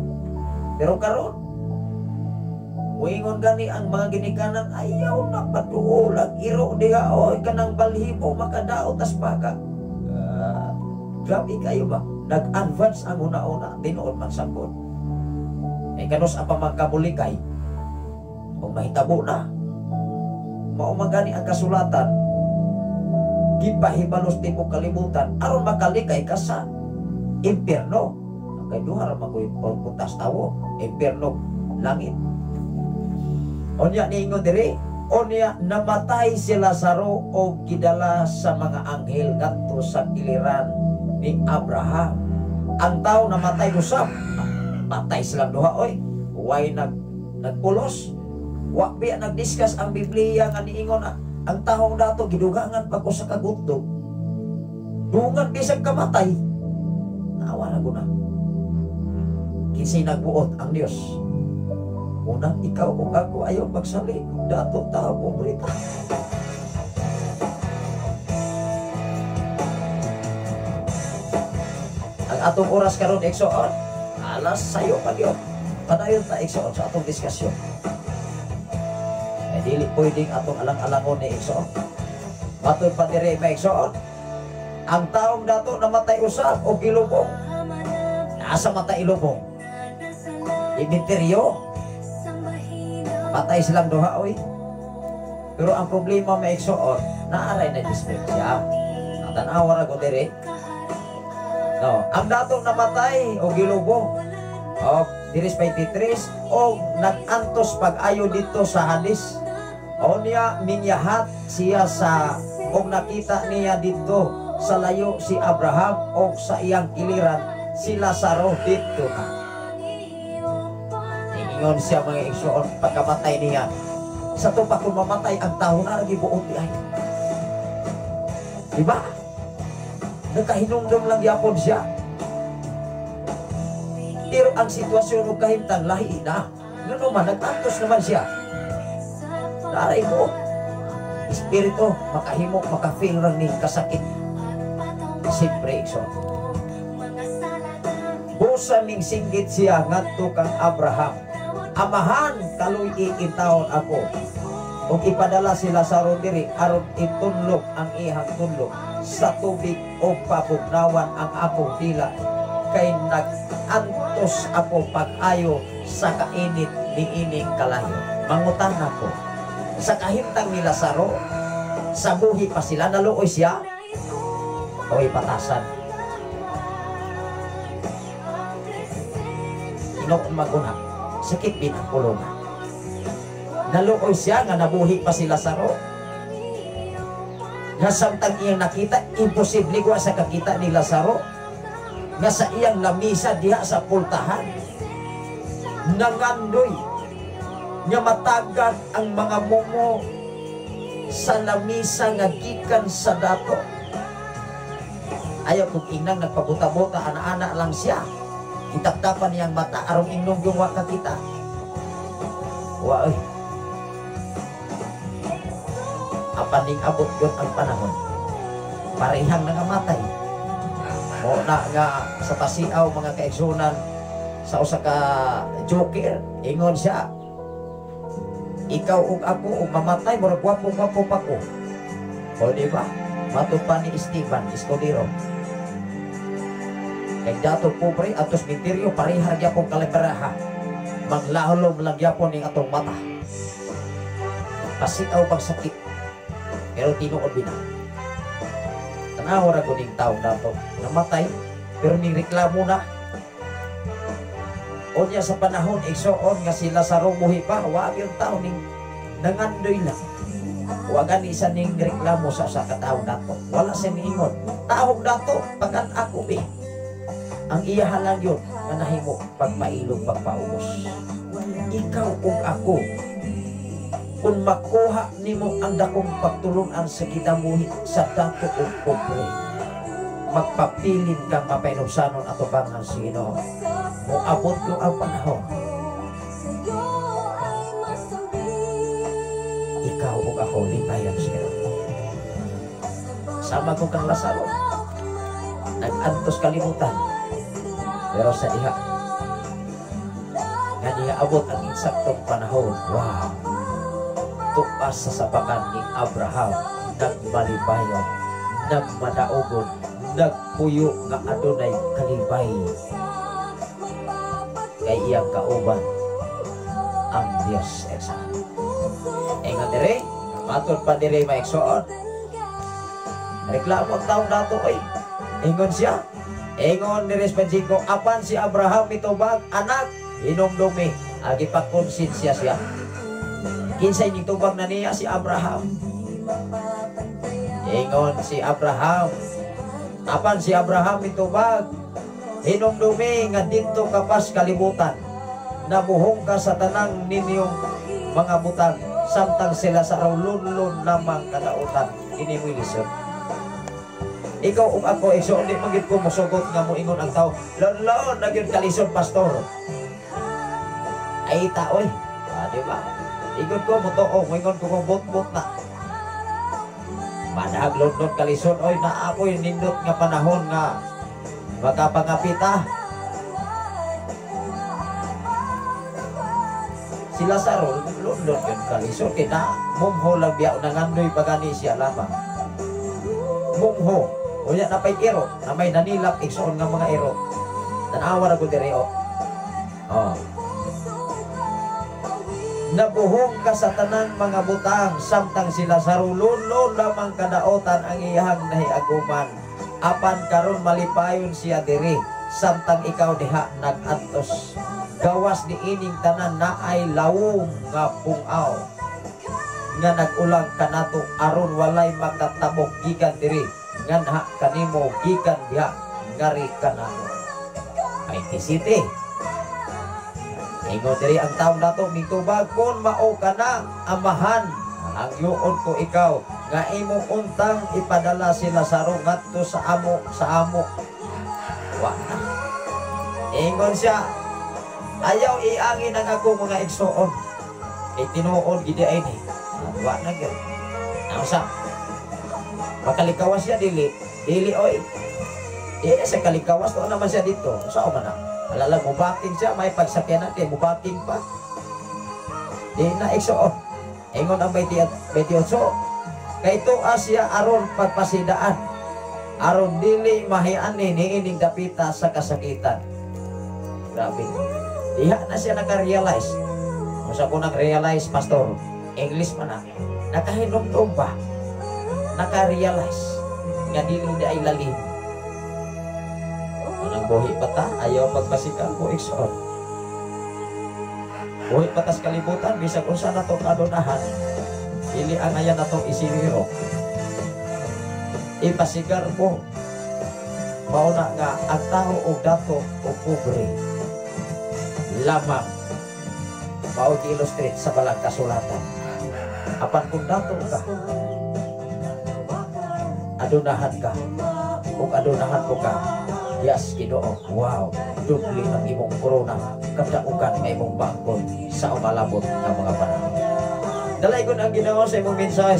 Pero karon Wingon gani ang mga ginikanan, ayaw na patuulag iro diha oy kanang balhibo makadaot tas baka. Grabe kayo ba? Nag-advance ang una-una tinuod man sagod. Kanos apa magkabulikay o mahitabo na. Mao magani ang kasulatan. Gipahibalos tipo kalibutan aron makalikay ka sa impierno. Kay duha ra magoy putas tawo, impierno langit. Onya niingon diri, onya namatay si Lazaro o gidala sa mga anghel ngadto sa giliran ni Abraham. Ang tao namatay usab, patay silang duha oy. Way nagpulos. Wa biya nagdiscuss ang Biblia nga niingon ang taong dato gidugangan pag usa ka gutdog. Dungan bisag kamatay. Naawa na guna. Kinsay nagbuot ang Dios. Unang ikaw o ako ayaw magsalig. Dato tao kumbrita. Ang atong oras karon Exxon, alas sayo pa yun. Padayon ta Exxon sa atong diskasyon. Dili pwedeng atong alang-alangon ni Exxon. Matod pa diri may Exxon. Ang taong dato namatay usab o ilubong. Asa mata ilubong? Iminteryo. Patay silang duha oy. Pero ang problema may Exxon, naaray na dispensya. Tanawa ra ko diri. No, ang dato namatay o gilubong. O diris 23 o nag-antos pag-ayo dito sa hadis. O niya minyahat siya sa o nakita niya dito sa layo si Abraham o sa iyang kiliran si Lazaro dito na. Ingon siya mga Exxon pagkamatay niya. Sa tupa kung mamatay ang tao na gibuot di ay. Diba? Nagkahinumdum lang yapon siya. Pero ang sitwasyon o kahimtang lahi na. Nga naman, nag-antos naman siya. Naray mo. espiritu makahimo makafeel ra ni kasakit. Siyempre igsoon. Busa ning singgit siya ngadto kang Abraham. Amahan kaluy iintawon ako. Ug ipadala si Lazaro diri aron itunlok ang ihang tunlok sa tubig o pabugnawan ang akong dila kay nag-antos ako pag-ayo sa kainit ni ining kalayo. Mangutan ako sa kahimtang ni Lazaro, sa buhi pa sila, naluoy siya o ipatasan. Inoon maguna, sakit din ang kulungan. Naluoy siya nga nabuhi pa si Lazaro. Nga samtang iyang nakita, imposible ko sa kakita ni Lazaro. Nga sa iyang lamisa diha sa pultahan. Nangandoy. Nga matagad ang mga mumo sa lamisa nga gikan sa dato. Ayaw kung inang nagpabuta-buta, ana-ana lang siya. Itaktapan niyang mata, arong inong yung wakakita. Waoy. Apaning abot yun ang panahon. Parehang nangamatay. Mo na nga sa pasiaw mga kaigsunan sa usa ka joker, ingon siya, ikaw ug ako ug mamatay murag gwapo-gwapo pa ko. O di ba? Matud pa ni Esteban Escudero. Kay dato pobre atos misteryo parehar gyapon kaliberaha. Manglahulom lang gyapon ning atong mata. Pasiaw pagsakit. Pero tinuod bina. Tanaw ra ko ning taong dato namatay pero ni reklamo na. Unya sa panahon igsoon nga si Lazaro buhi pa, wa gyud taon ning nangandoy lang. Wa gani sa ning reklamo sa kataong dato. Wala siya niingon. Taong dato pagan ako be. Ang iya lang yun nga nahimo pagpailog pagpaubos. Ikaw ug ako kung makuha nimo ang dakong pagtulunan sa kinabuhi sa dato ug pobre, magpapilin kang mapainusanon ato bangan sa Ginoo. Moabot ko ang panahon. Ikaw ug ako lipayan siya. Sama ko kang Lazaro. Nag-antos kalimutan. Pero sa diha nga niya abot ang insaktong panahon. Wow! Tupas sa sabakan ni Abraham, nagmalibayon, nagmadaogon, nagpuyo nga adunay kalibay. Kay iyang kauban ang Dios Esa. Nga dire, matod pa dire maigsoon. Reklamo ang taong dato ay ingon siya. Ingon ni Respensico, apan si Abraham mitubag anak, hinumdumi, agi pa konsensya siya. Kinsay nitubag na niya si Abraham. Ingon si Abraham, apan si Abraham mitubag, hinumdumi nga dito kapas kalibutan, nabuhong ka sa tanang ninyong mga butang, samtang sila sa raulunlon lamang kadautan. Ini mo ilisod. Ikaw ug ako igsoon di magid ko mosugot nga moingon ang tao, lon nagyud kalisod pastor. Ay taoy, di ba? Igon ko motuo, moingon ko kung bot-bot na. Manag lon kalisod, oy na ako'y nindot nga panahon nga makapangapita. Si Lazaro lon yung kalisod, kina mumho lang biya nangandoy pagani siya lamang. Mumho. Unya na pa'y iro, na may nanilap igsoon nga mga iro. Tanawa na ko dire o. Oh. Nabuhong ka sa tanang mga butang, samtang sila sa rulon lamang kadaotan ang iyang nahiaguman. Apan karon malipayon siya dire, samtang ikaw diha nag-antos. Gawas ni ining tanan na ay lawong nga pungaw. Nga nag-ulang kanato aron walay makatabok gikan dire. Nga na kanimo gikan diha ngari kanano. Ay tisiti. Ingon diri ang taong nato mitubag kon mao kana amahan ang yuon ko ikaw nga imong untang ipadala si Lazaro ngadto sa amo wa na. Ingon siya, ayaw iangin ang ako mga igsoon. Tinuod gid ay ni. Wa na gyud. Asa? Makalikawas siya dili oy. Sa kalikawas to naman siya dito. Saan man na? Alala mo baking siya, may pagsakyan natin, mo baking pa. Di na ikso. Ingon ang 28. Kay ito asya aron pagpasidaan. Aron dili mahian ni ining dapita sa kasakitan. Grabe. Diha na siya naka-realize. Kung sa ko nag-realize, pastor, English man na. Nakahinumdum ba? Naka-realize. Nga dili di ay lalim. Anang buhi pa ta, ayaw magpasikal ko ikson. Buhi pa tas kalibutan, bisa kung saan na itong adonahan. Dili ang ayan na itong isiniro. Ipasigar mo. Mauna nga, ang tao o dato o pobre. Lamang. Mao-illustrate sa balang kasulatan. Apan kung dato ka, adonahan ka. Kung adonahan ko ka, yes, Ginoo, wow, dubli ang imong korona, kadaugan ang imong bangkon sa umalabot ng mga panahon. Dalay ko ang Ginoo sa imong mensahe,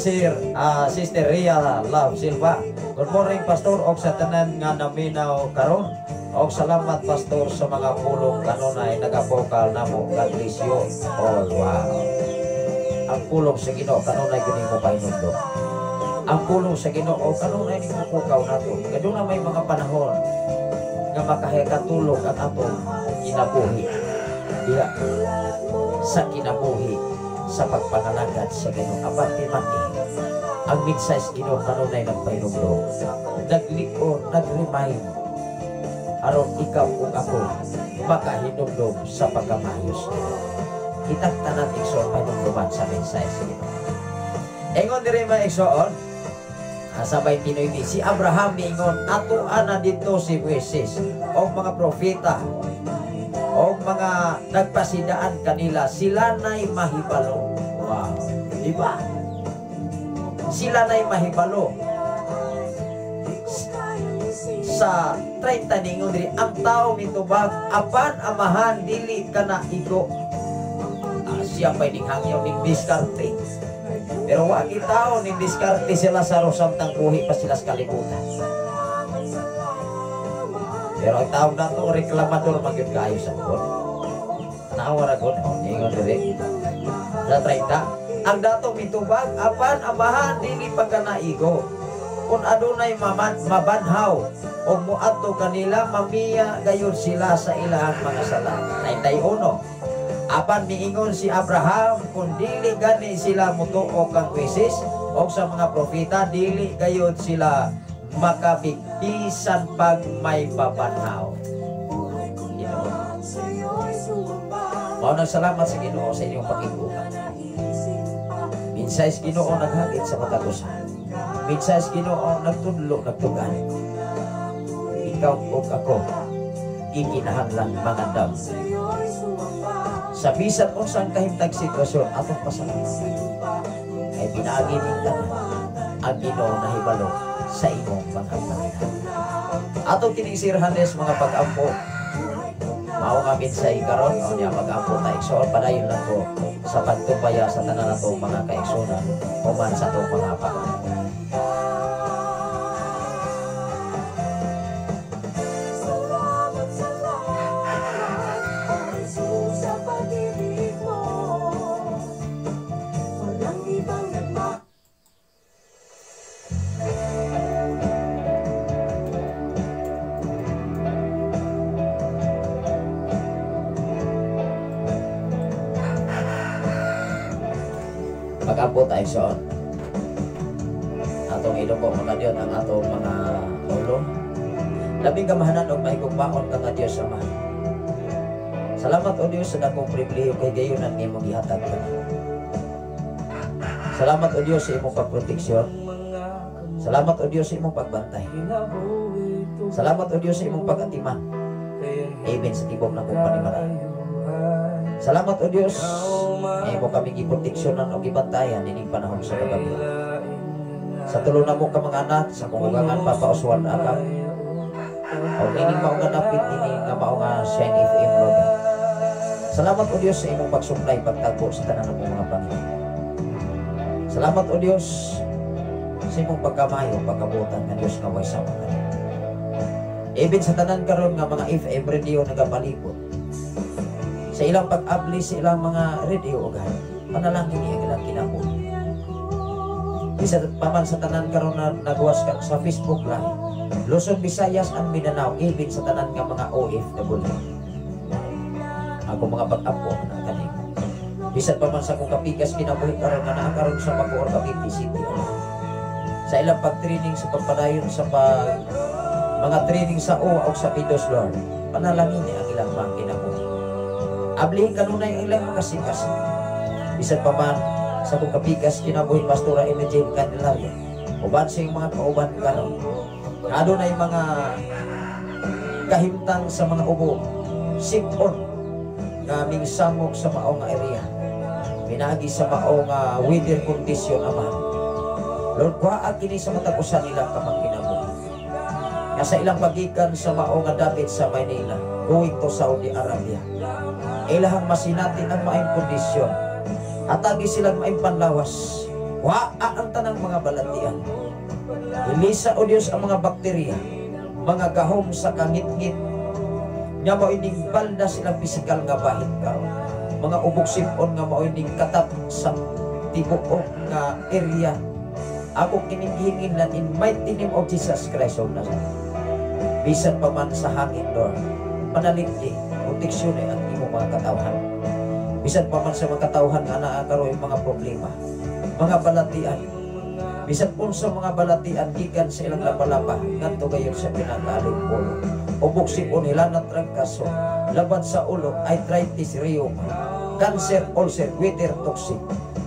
Sister Ria Love Silva. Good morning, Pastor, og sa tanan nga naminaw karon. Og salamat, Pastor, sa mga pulong kanunay nagabokal namo. God bless you all. Wow. Ang pulong sa Ginoo kanunay guni mo painundok. Ang pulong sa Ginoo kanunay ni mo pukaw nato. Kaduna may mga panahon nga makahikatulog ang atong kinabuhi. Diha sa kinabuhi sa pagpangalagad sa Ginoo. Apati-mati ang mensahe Ginoo kanunay nagpainundok. Naglikod, nag-remind aron ikaw kung ako makahinumdum sa pagkamayos. Kitang tanan ikson pahinumduman sa mensahe sa Ginoo. Ingon diri mga ikson, sabay Pinoy si Abraham niingon, ato ana dito si Moises o mga propeta o mga nagpasidaan kanila, sila na'y mahibalo. Wow, diba? Sila na'y mahibalo. Sa 30 ningon diri, ang tao mitubag apan amahan dili kana igo. Siya pa'y ninghangyaw ning diskarte. Pero wag tao ning diskarte sila sa samtang buhi pa sila sa kalibutan. Pero ang tao na to reklamador magyud kaayo sa kon. Tanawa ra kon ningon diri. Sa 30, ang dato mitubag apan amahan dili pa kana igo. Kung adunay mabanhaw o muadto kanila, mamiya gayon sila sa ilahang mga sala. 91. Apan niingon si Abraham, kung dili gani sila mutuo kang Moises o sa mga propeta, dili gayon sila makabigbisan pag may babanhaw. Ginoo. Mao nagsalamat sa Ginoo sa inyong pakiguban. Minsay sa Ginoo naghagit sa katapusan. Minsay sa Ginoo nagtudlo, nagtugan. Ikaw o ako, ikinahanglan mga dam. Sa bisan o saan kahimtag sitwasyon, atong pasalamat. Ay pinaagi ng tanan, ang Ginoo na hibalo sa imong mga panginahan. Atong tinisirhanes mga pag-ampo. Mao nga minsay karon o niya pag-ampo na iksoon, padayon lang ko sa pagtupaya sa tanan natong mga kaigsunan o man sa itong mga pag-ampo. Pag-abot ay soon atong ilupo mga Diyos ang atong mga ulo labing kamahanan o mahigugmaon ka nga Diyos Ama. Salamat o Diyos sa dakong pribilehiyo kay gayon ang imong gihatag ka. Salamat o Diyos sa imong pagproteksyon. Salamat o Diyos sa imong pagbantay. Salamat o Diyos sa imong pag-atiman. Amen sa tibok na kong panimalay. Salamat o Diyos, ay mo kami giproteksyonan o gibantayan ining panahon sa kagabi. Sa tulo na mo ka mga anak, sa kungugangan papauswan akam, o ining maunganapit ining nga maunga Shine FM Logan. Salamat o Diyos sa imong pagsuplay, pagtalpo sa tanan ng mga Panginoon. Salamat o Diyos, sa imong pagkamayo, pagkabutan nga Dios nga way sama kanimo. Even sa tanan karon nga mga FM radio nagapalibot, sa ilang pag-abli sa ilang mga radio ug panalangin niya ilang kinahanglan. Bisa paman sa tanan karon na nagawas ka sa Facebook Live, Luzon, Visayas and Mindanao, even sa tanan nga mga OFW. Ako mga pag-apo na kanimo. Bisan pa man sa kong kapikas kinabuhi karon nga naa karon sa Bacoor, Cavite City. Sa ilang pag-training sa pagpadayon sa mga training sa OWA o sa Pidos Lord, panalangin niya ang ilang mga kinabuhi. Ablihin kanunay ang ilang makasikas. Bisan pa man sa kong kapikas kinabuhi Pastora Emejim Candelario, uban sa mga kauban karon. Ano na yung mga kahimtang sa mga ubo, sipon nga mingsamok sa maong area. Pinagi sa maong weather condition aman. Lord, kuhaan kini sa matagusan nila kamang kinabuhi. Nga sa ilang pagikan sa maong dapit sa Manila, going to Saudi Arabia. Ilahang masinatin ang maayong kondisyon. Atagi silang maayong panlawas. Kuhaan ang tanang mga balatian. Ilisa o Diyos ang mga bakterya, mga gahom sa kangit-ngit. Nga maoining balda silang pisikal nga bahit karon. Mga ubog sipon nga maoining katap sa tibuok nga area. Ako kinihingin na in mighty name of Jesus Christ of Nazareth. Bisan pa man sa hangin, Lord, panaligdi, proteksyon ang imong mga katawhan. Bisan pa man sa mga katawhan nga naakaroon mga problema, mga balatian. Bisan po sa mga balatian gikan sa ilang lapalapa, nganto gayon sa pinakaaling ulo. Ubog sipon, hilanat trangkaso, laban sa ulo, arthritis, rheuma, cancer, ulcer, witter, toxic,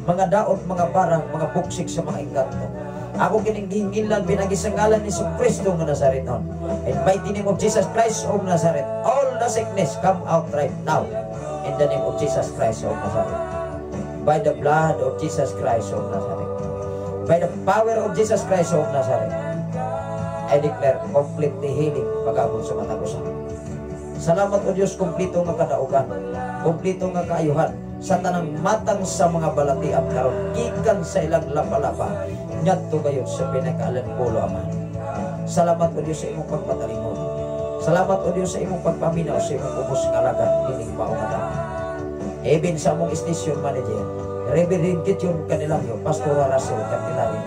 mga daot, mga barang, mga buksik sa mga engkanto. Ako kininghingilan binagi sa ngalan ni Kristo nga Nazareton. In mighty name of Jesus Christ of Nazareth, all the sickness come out right now. In the name of Jesus Christ of Nazareth. By the blood of Jesus Christ of Nazareth. By the power of Jesus Christ of Nazareth, I declare complete healing pag-abot sa matagusan. Salamat o Diyos, kumplito nga kadaugan, kumplito nga kaayuhan sa tanang matang sa mga balatian karon gikan sa ilang lapalapa ngadto gayon sa pinakaalan pulo aman. Salamat o Diyos sa imong pagpatalimod. Salamat o Diyos sa imong pagpaminaw sa imong ubos nga lagat dining maong adami. Even sa among station manager, Reverend Kityon Candelario, Pastor Russell Candelario,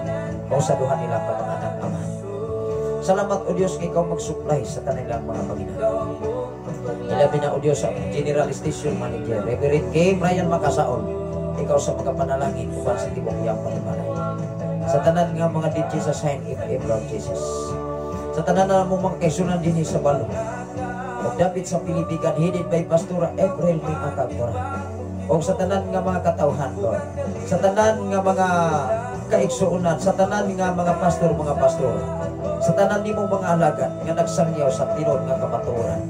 o sa duha nila pa mga anak amahan. Salamat o Diyos kay ikaw mag-supply sa kanilang mga panginabuhi. Ilabi na o Diyos sa General Station Manager, Reverend K. Brian Makasaon, ikaw sa mga panalangin uban sa tibok iyang panimalay. Sa tanan nga mga DJ sa Sign FM, Lord Jesus. Sa tanan na mong mga kaisunan din sa balong. O dapit sa Pilipigan, headed by Pastora April May Akagora. O sa tanan nga mga katawhan, Lord. Sa tanan nga mga kaiksuunan, sa tanan nga mga pastor, sa tanan ni mong mga alagad nga nagsangyaw sa tinod nga kapaturan.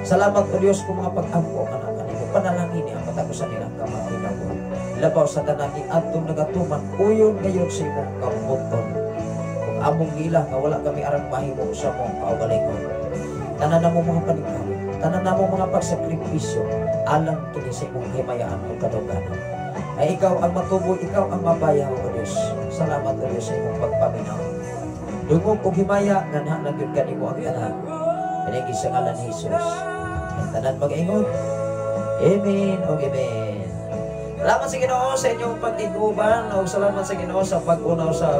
Salamat o Diyos kung mga pag-ampo nga nakanimo. Panalangin niya ang matagusan nilang kamang-inabuhi. Labaw sa tanan ni Antong nagatuman, uyon ngayon sa imong kamuton. Kung among nila nga wala kami arang mahimo sa mong kaugalingon. Tanan na mo mga panikaw, tanan na mo mga pagsakripisyo, alang kini sa imong himayaan o kaduganan. Ay ikaw ang matuboy, ikaw ang mabayaw o Diyos. Salamat o Diyos sa imong pagpaminaw. Dungog o himaya, nga nagyod ka nimo ang tanan. Pinagi sa ngalan ni Jesus. Ang tanan mag-ingon. Amen o amen. Salamat sa Ginoo sa inyong pag-iguban o salamat sa Ginoo sa pag-unaw sa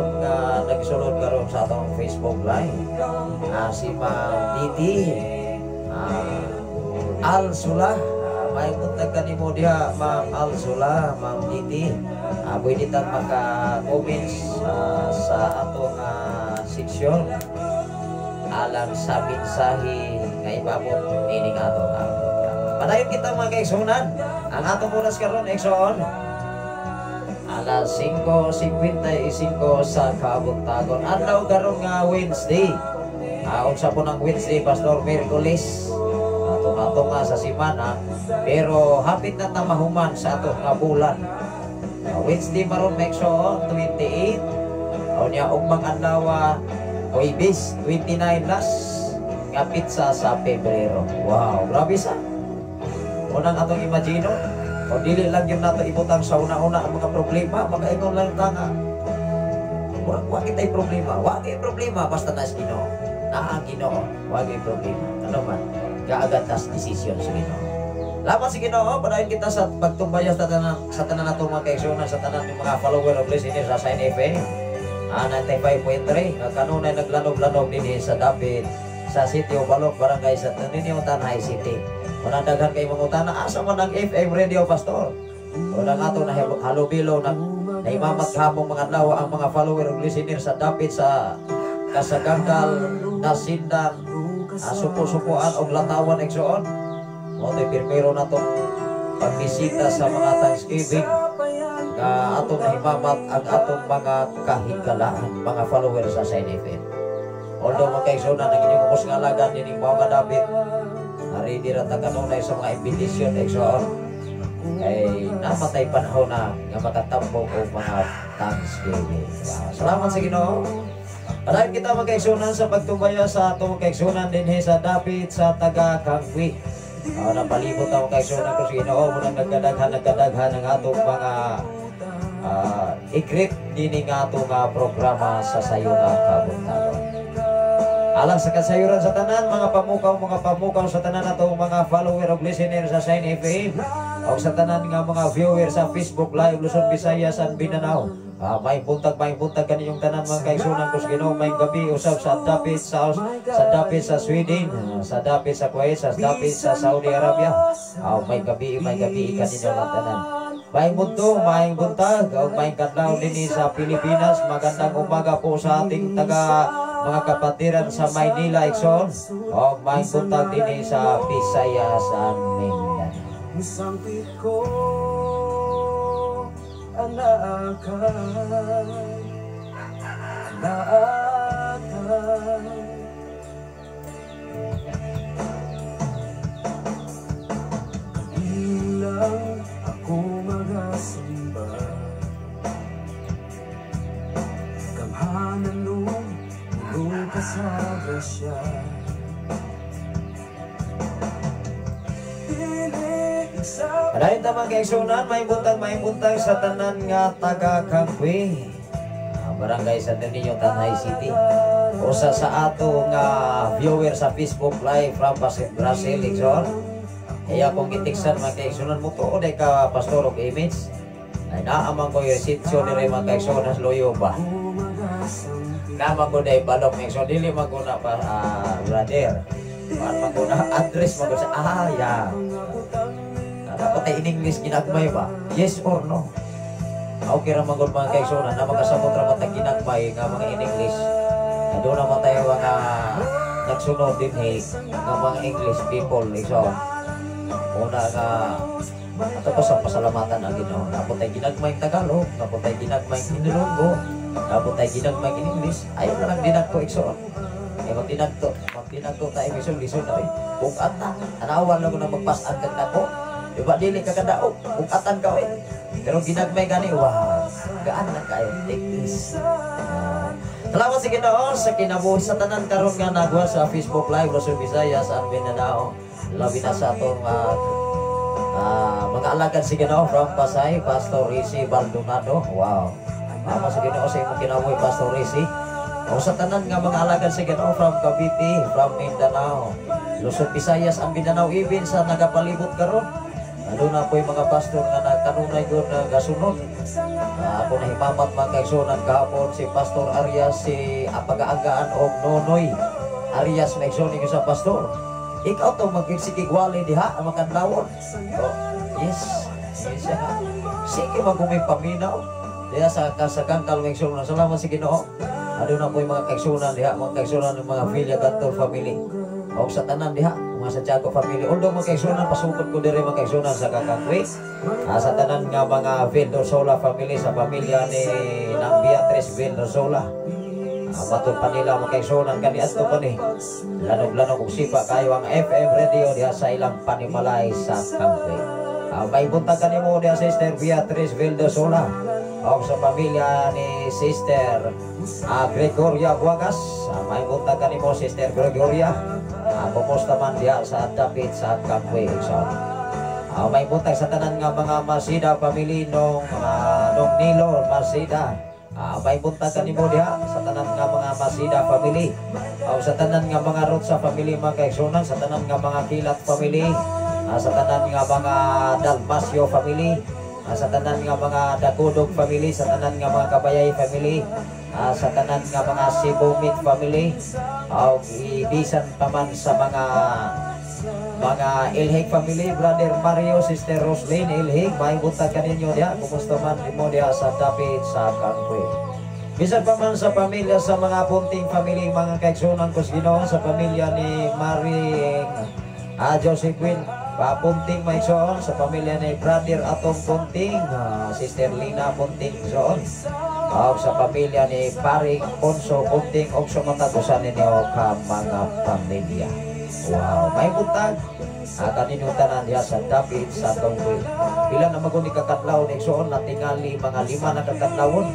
nagsulod karon sa atong Facebook Live. Si Ma'am Titi Al Sula, may kontag kanimo diha Ma'am Al Sula, Ma'am Titi. Pwede tang maka-comments sa atong seksyon alang sa mensahe nga ibabot ini nga atong programa. Padayon kita mga kaigsunan. Ang atong oras karon Exxon alas 5:55 sa kabuntagon. Adlaw karon nga Wednesday. Unsa po ng Wednesday, Pastor Merkulis. Ato nga sa simana, pero hapit na tamahuman sa ato nga bulan. Wednesday maron Exxon 28. O niya ugmang adlaw Huwebes 29 last nga pizza sa Pebrero. Wow, grabe sa. Unang atong imagino, o dili lang yun nato ibutang sa una-una ang mga problema, makaingon lang ta nga Wa kita'y problema. Wa kita'y problema basta na sa Ginoo. Na ang Ginoo, wa kita'y problema. Ano man, kaagad tas desisyon sa Ginoo. Laban sa Ginoo, padayon kita sa pagtumbaya sa tanan natong mga kaigsunan, sa tanan ng mga follower of listeners sa Sign FM. 95.3, kanunay naglanog-lanog din sa David sa Sitio Balok, Barangay sa Taniniutan High City. Unang daghan kay mga utana, asa man ang FM Radio Pastor? Unang ato na halubilo na imamat kamong mga adlaw ang mga follower of listeners sa David sa Kasaganggal, Nasindang, supo-supuan o latawan eksoon. Moto'y pirmiro na itong pagbisita sa mga Thanksgiving na atong nahimamat ang atong mga kahigalaan, mga followers sa Sign FM. Although mga kaigsunan, ang inyong kusang alagan din yung mga David, naridi rin taganunay sa mga imbitisyon eksoon, ay namatay panahon na nga makatambong o mga Thanksgiving. Salamat sa Ginoo. Padayon kita mga kaigsunan sa pagtumbaya sa atong kaigsunan din sa David sa taga-Kangwi. Napalibot ang kaigsunan ko sa Ginoo, munang nagkadaghan ang atong mga ikrip din nga atong programa sa sayo nga kabuntagon. Alang sa kasayuran sa tanan, mga pamukaw sa tanan atong mga follower of listeners sa Sign FM o sa tanan nga mga viewer sa Facebook Live Luzon, Visayas and Mindanao. May buntag kaniyong tanan mga kaigsunan ko sa Ginoo. May gabi usab sa David sa Sweden, sa David sa Kuwait, sa David sa Saudi Arabia. May gabi kaninyo lang tanan. May mundo, may buntag, o may kadlaw din sa Pilipinas. Magandang umaga po sa ating mga kapatiran sa Maynila, Ikson. O may buntag din sa Visayas and Mindanao. Musampit ko anaakay bilang ako magasimba kamhanan nung ulong ka sa grasya. Padayon ta mga kaigsunan, may buntag sa tanan nga taga-Kangwi, Barangay sa Taniniutan High City. Usa sa ato nga viewer sa Facebook Live from Brazil, Ikson. Kaya kung itiksan mga kaigsunan mo to, day ka pastor of image, ay naamang ko yung resitsyon ni mga kaigsunan sa loyo ba? Naamang ko day balok, Ikson, dili maguna pa, brother. Maguna address, maguna sa, yeah. Dapat ay in English ginagmay ba? Yes or no? Okay ra magod mga kaigsunan na magasamot ra matag ginagmay nga mga in English. Doon naman tayo mga nagsunod din nga mga English people. So, una nga ato pa sa pasalamatan ang Ginoo. Dapat ay ginagmay Tagalog, dapat ay ginagmay Ilonggo, dapat ay ginagmay in English. Ayaw na lang dinagto Ikson. Mag dinagto tayo Ikson na rin. Bukat na, anawan lang ko na magpasan kag nako. Diba dili ka kadaog, bukatan ka eh. Pero ginagmay gani, wow, gaan na kayo, teknis. Salamat sa Ginoo sa kinabuhi sa tanan karon nga nagwa sa Facebook Live Luzon, Visayas and Mindanao. Labi na sa atong mga alagad sa Ginoo from Pasay, Pastor Risi Baldonado. Wow. Salamat sa Ginoo sa imong kinabuhi, Pastor Risi. O sa tanan nga mga alagad sa Ginoo from Cavite, from Mindanao, Luzon, Visayas and Mindanao, even sa nagapalibot karon. Ano na po yung mga pastor nga nagtanunay doon na gasunod. Ako na himamat mga kaigsunan kahapon si Pastor Arias, si Apag-aagaan o Nonoy Arias na igsunin ko sa pastor. Ikaw to magkiksigigwali diha ang makandawon. Yes siya nga. Sige magumay paminaw diha sa kasagangkal ng igsunan. Salamat si Ginoo. Ano na po yung mga kaigsunan diha, mga kaigsunan ng mga Villa Gator family. O sa tanan diha, mga Santiago family. Although mga kaigsunan, pasukod ko diri mga kaigsunan sa Kakangwi. Sa tanan nga mga Vildosola family, sa pamilya ni Nang Beatrice Vildosola. Matod pa nila mga kaigsunan, kani ato pa ni. Lanog-lanog kung sipa kayo ang FM radio diha sa ilang panimalay sa Kangwi. May buntag ka mo diha Sister Beatrice Vildosola. O sa pamilya ni Sister Gregoria Buagas. May buntag ka mo Sister Gregoria. Kumusta man diya sa David sa Kangwi. So, may buntag sa tanan nga mga Masida family nung Nilo Masida. May buntag kanimo diha sa tanan nga mga Masida family, o sa tanan nga mga Rotsa family mga kaigsunan, sa tanan nga mga Kilat family, sa tanan nga mga Dalmasio family, sa tanan nga mga Dagudog family, sa tanan nga mga Kabayay family, sa tanan nga mga Sibumit family, o ibisan paman sa mga Ilhig family, Brother Mario, Sister Roslyn Ilhig, may buntag kaninyo diha. Kumusta man mo diha sa David sa Kangwe. Bisan pa man sa pamilya sa mga Punting family, mga kaigsunan ko Ginoo, sa pamilya ni Maring Josephine Punting may soon, sa pamilya ni Brother Atong Punting, Sister Lina Punting soon, o sa pamilya ni Paring Ponso Punting, o sa matagusan ninyo ka mga pamilya. Wow, may buntag kaninyo tanan diha sa David sa Kangwe. Pila na maguni kakadlaw ning suon na tingali mga 5 na kakadlawon.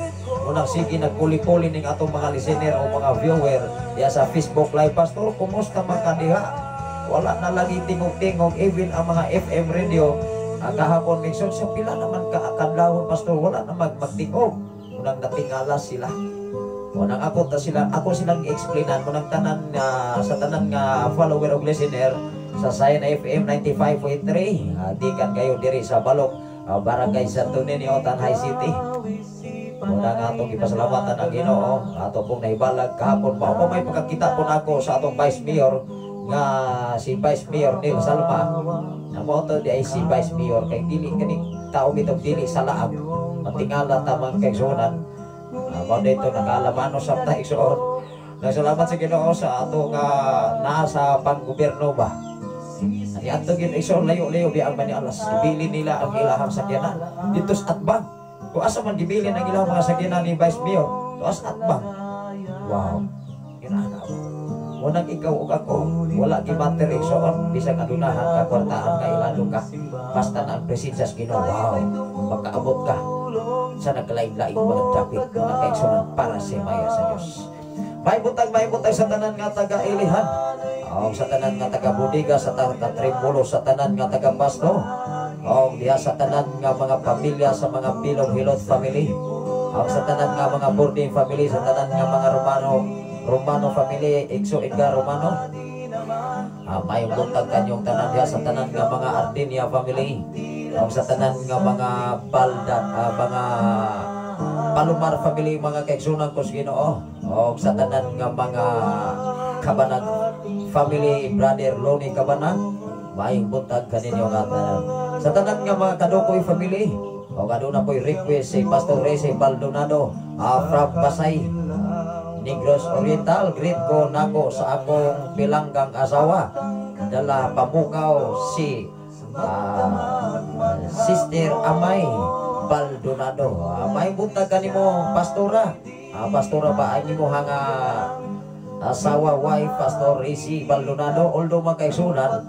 Unang sige nagkuli-kuli ning atong mga listener o mga viewer diha sa Facebook Live. Pastor, kumusta man ka diha? Wala na lagi tingog-tingog, even ang mga FM radio kahapon ning suon sa pila naman ka kadlawon, Pastor, wala na magtingog. Unang natingala sila. Unang ako silang i-explainan munang tanan sa tanan nga follower o listener sa Sayan FM 95.3, di kan kayo diri sa Balok, Barangay Santo Niño, Tanhay City. Muna nga atong ipasalamatan ang Ginoo, ato pong naibalag kahapon pa. May pagkakita po ako sa atong Vice Mayor nga si Vice Mayor Neil Salma. Amo to di ay si Vice Mayor kay dili kani tao bitong dili sa laab. Matingala tamang kaigsunan. Dito nakalamano sa taigsuon. Nagsalamat sa Ginoo sa ato nga naa sa panggobyerno ba. Ani ato gid igsoon layo-layo biang man ni alas. Ibili nila ang ilahang sakyanan dito sa Atbang. Kung asa man gibilin ang ilahang mga sakyanan ni Vice Mayor, to sa Atbang. Wow. Kinana ba? Munang ikaw ug ako, wala gimatter igsoon bisag adunahan ka kwartaan ka ilalo ka. Basta na ang presensya sa Ginoo. Wow. Makaabot ka sa naglain-lain mga dapit na kaigsunan para sa maya sa Dios. May butag sa tanan nga taga-ilihan, sa tanan nga taga-budiga, sa taga Tribulo, sa tanan nga taga-Pasto, diha sa tanan nga mga pamilya sa mga Bilog Hilot family, sa tanan nga mga Boarding family, sa tanan nga mga Romano family, Exo Edgar Romano. May butag kanyong tanan diha sa tanan nga mga Ardinia family, sa tanan nga mga Baldan, mga Palomar family, mga kaigsunan ko sa Ginoo, o sa tanan nga mga Kabanag family, Brother Loni Kabanag, may buntag kaninyo nga tanan. Sa tanan nga mga Kadukoy family, o kaduna po'y request si Pastor Reze Baldonado from Pasay, Negros Oriental. Greet ko nako sa akong pilanggang asawa, dala pamukaw si Sister Amay Baldonado. May buntag kanimo Pastora. Pastora ba ay nimo hanga asawa wife Pastor Reze Baldonado, although magkaisunan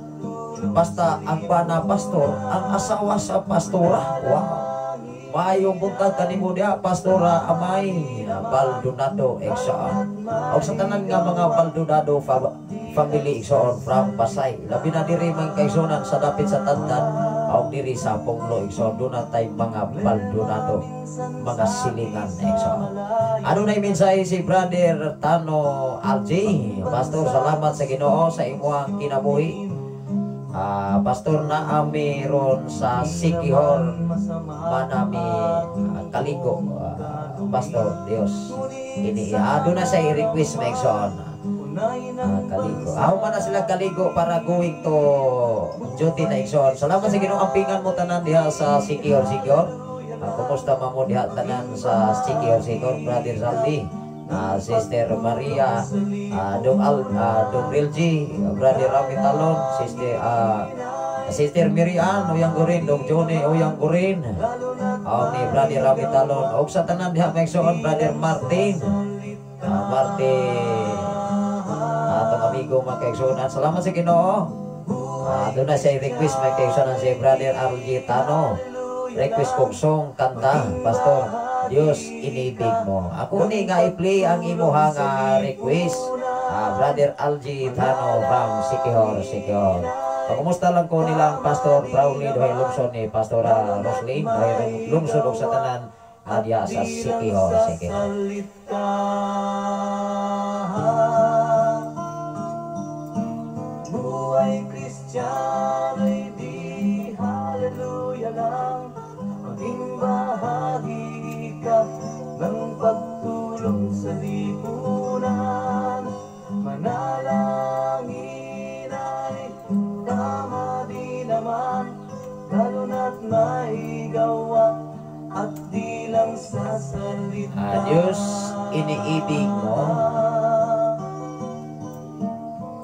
basta ang bana pastor ang asawa sa pastora. Wow. Mayong buntag kanimo dia Pastora Amay Baldonado Exxon. O sa tanan nga mga Baldonado family Exxon from Pasay, labi na diri man kaisunan sa dapit sa Tandan, o diri sa Ponglo Exxon, doon natay mga Baldonado, mga silingan Exxon. Ano na mensahe si Brother Tano Alji? Pastor, salamat sa Ginoo sa imuang kinabuhi. Pastor na amiron sa Sikihor manami kaligo. Pastor Dios ini doon na sa i-request na Exxon kaligo. Man na sila kaligo para going to duty na Exxon. Salamat sa Ginoo, ampingan mo tanan diha sa Sikihor. Kumusta man mo diha tanan sa Sikihor, Brother Saldi, Sister Maria, Dong Rilji, Brother Rami Talon, Sister Miriam Oyang Gurin, Dong Johnny Oyang Gurin, ni Brother Rami Talon, o sa tanan diha Exxon, Brother Martin, atong amigo mga kaigsunan. Salamat sa Ginoo. Doon na siya request mga kaigsunan si Brother RG Tano. Request kong song kanta, Pastor, Dios inibig mo. Ako ni nga i-play ang imuhang request, Brother RG Tano from Sikihor. Kumusta lang ko nilang Pastor Brownlee dohay lungsod ni Pastora Roslyn dohay lungsod og sa tanan adya sa Siquijor, Siquijor. Buhay Kristiyano'y di haleluya lang, maging bahagi ka ng pagtulong sa lipunan. Manalangin ay tama di naman, lalo na't may gawa at di lang sa salita. Diyos, iniibig mo.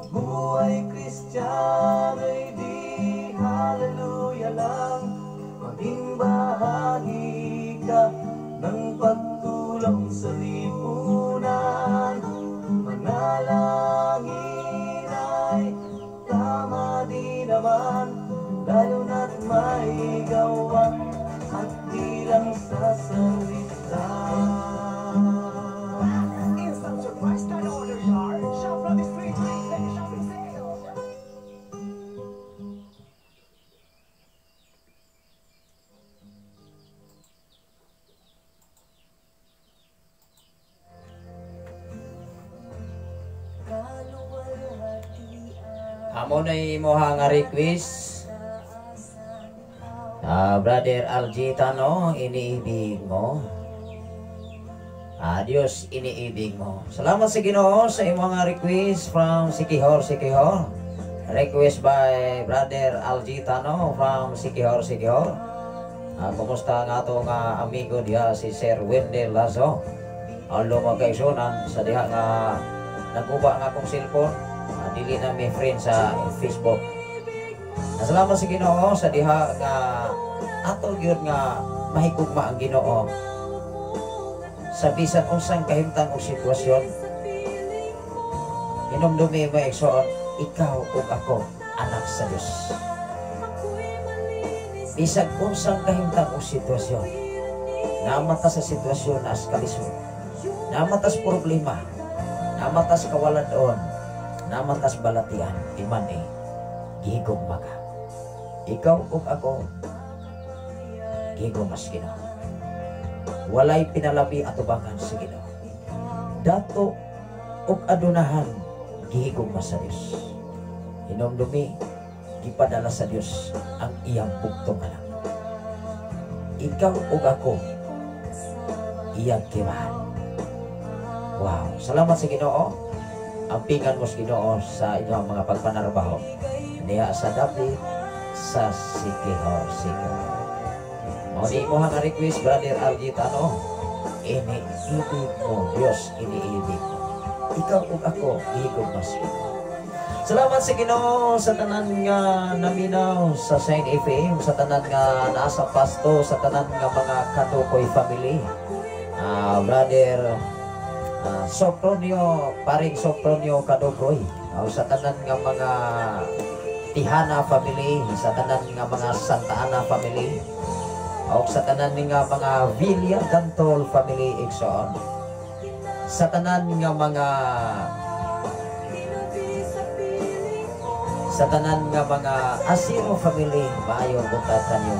Buhay Kristiyano'y di haleluya lang, maging bahagi ka ng pagtulong sa lipunan. Manalangin ay tama di naman, lalo na't may gawa at di lang sa salita. Instant surprise style order yard. Shop from the street, make a shopping sale. Amo na imoha nga request. Brother Aljitano, iniibig mo. Diyos, iniibig mo. Salamat sa Ginoo sa imong nga request from Siquijor, Siquijor. Request by Brother Aljitano from Siquijor, Siquijor. Kumusta nga ito nga amigo diha si Sir Wendell Lazo. Although magkaigsunan sa diha nga naguba nga akong cellphone, dili na may friend sa Facebook. Salamat sa Ginoo sa diha nga ato gyud nga mahigugma ang Ginoo sa bisan unsang kahimtang o sitwasyon. Hinumdumi mo igsoon, ikaw ug ako anak sa Dios. Bisag unsang kahimtang o sitwasyon, namata sa sitwasyon as kalisod, namatas problema, namatas kawaladon, namatas balatian, iman gihigugma ka. Ikaw ug ako gihigugma sa Ginoo. Walay pinalabi atubangan sa Ginoo. Dato ug adunahan gihigugma sa Dios. Hinumdumi gipadala sa Dios ang iyang bugtong anak. Ikaw ug ako iyang kimahan. Wow, salamat sa Ginoo. Ampingan mo sa Ginoo sa inyong mga pagpanarbaho niya sa David sa Siquijor, Siquijor. Di mo nga request, Brother Aljitano, iniibig mo, Diyos, iniibig mo. Ikaw ug ako, ihigugma sa Ginoo. Salamat sa Ginoo sa tanan nga naminaw sa Saint FM, sa tanan nga nasa pasto, sa tanan nga mga Kadukoy family. Brother Sopronio, paring Sopronio Kadukoy, sa tanan nga mga Tihana family, sa tanan nga mga Santa Ana family, o sa tanan nga mga Villa Gantol family igsoon, sa tanan nga mga Asiro family, maayo buntag kanyo.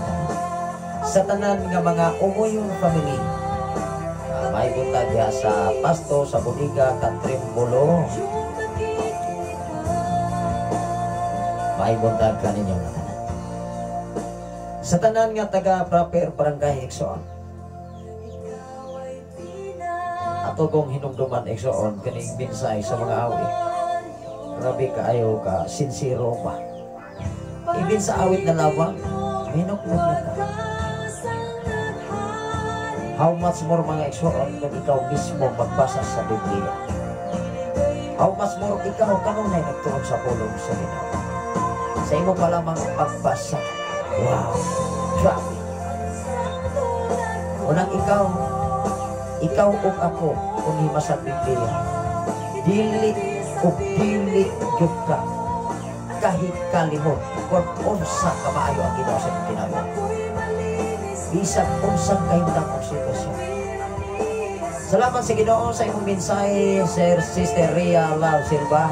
Sa tanan nga mga Umuyon family, may buntag sa Pasto, sa Bodiga, Katrimbolo, may buntag kaninyo na tanan. Sa tanan nga taga proper barangay igsoon, ato kong hinumduman igsoon kaning binsay sa mga awit. Grabe kaayo ka, sincero pa. Ibin sa awit na lawang, minukmuk na ka. How much more mga igsoon kung ikaw mismo magbasa sa Biblia? How much more ikaw kanunay nagtuon sa pulong sa Ginoo? Sa imo pa lamang pagbasa. Wow, grabe. Unang ikaw ug ako kung hima sa Biblia, dili gyud ka kahit kalimot kung unsa ka maayo ang Ginoo sa kinabuhi. Bisag unsang kahimtang o sitwasyon. Salamat sa Ginoo sa imong mensahe, Sir Sister Ria Lau Silva.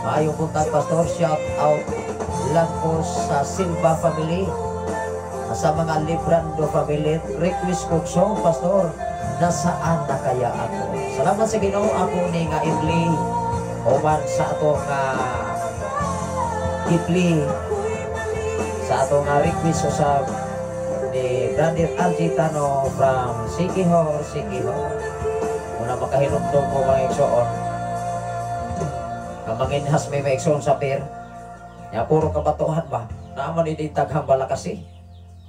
Maayong buntag, Pastor. Shout out lang po sa Silva family. Sa mga Librando family, request ko song pastor, nasaan na kaya ako? Salamat sa Ginoo, ako ni nga ibli oman sa ato nga ibli sa ato nga request sa ni Brother Algitano from Sikihor. Muna makahinumdong ko mga igsoon kamangin has may maigsoon sa pir ya puro kabatuhan ba naman idintaghang balakasi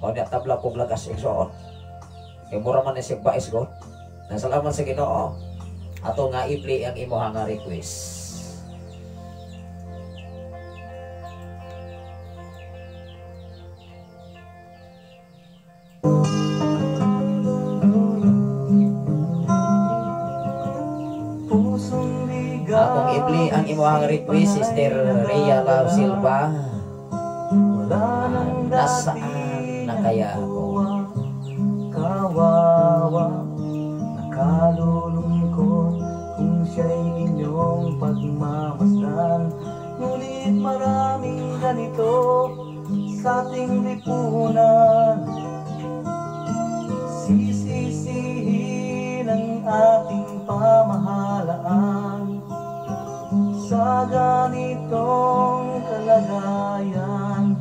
o niya tabla po lagas igsoon kay mura man isig bais ko na salamat sa Ginoo ato nga ibli ang imo nga request. Akong ibli ang imuhang request, Sister Rhea Love Silva. Nasaan na kaya ako? Kawawa, nakalulungkot kung siya'y inyong pagmamasdan. Ngunit maraming ganito sa ating lipunan. Sisisihin ang ating pamahalaan sa ganitong kalagayan.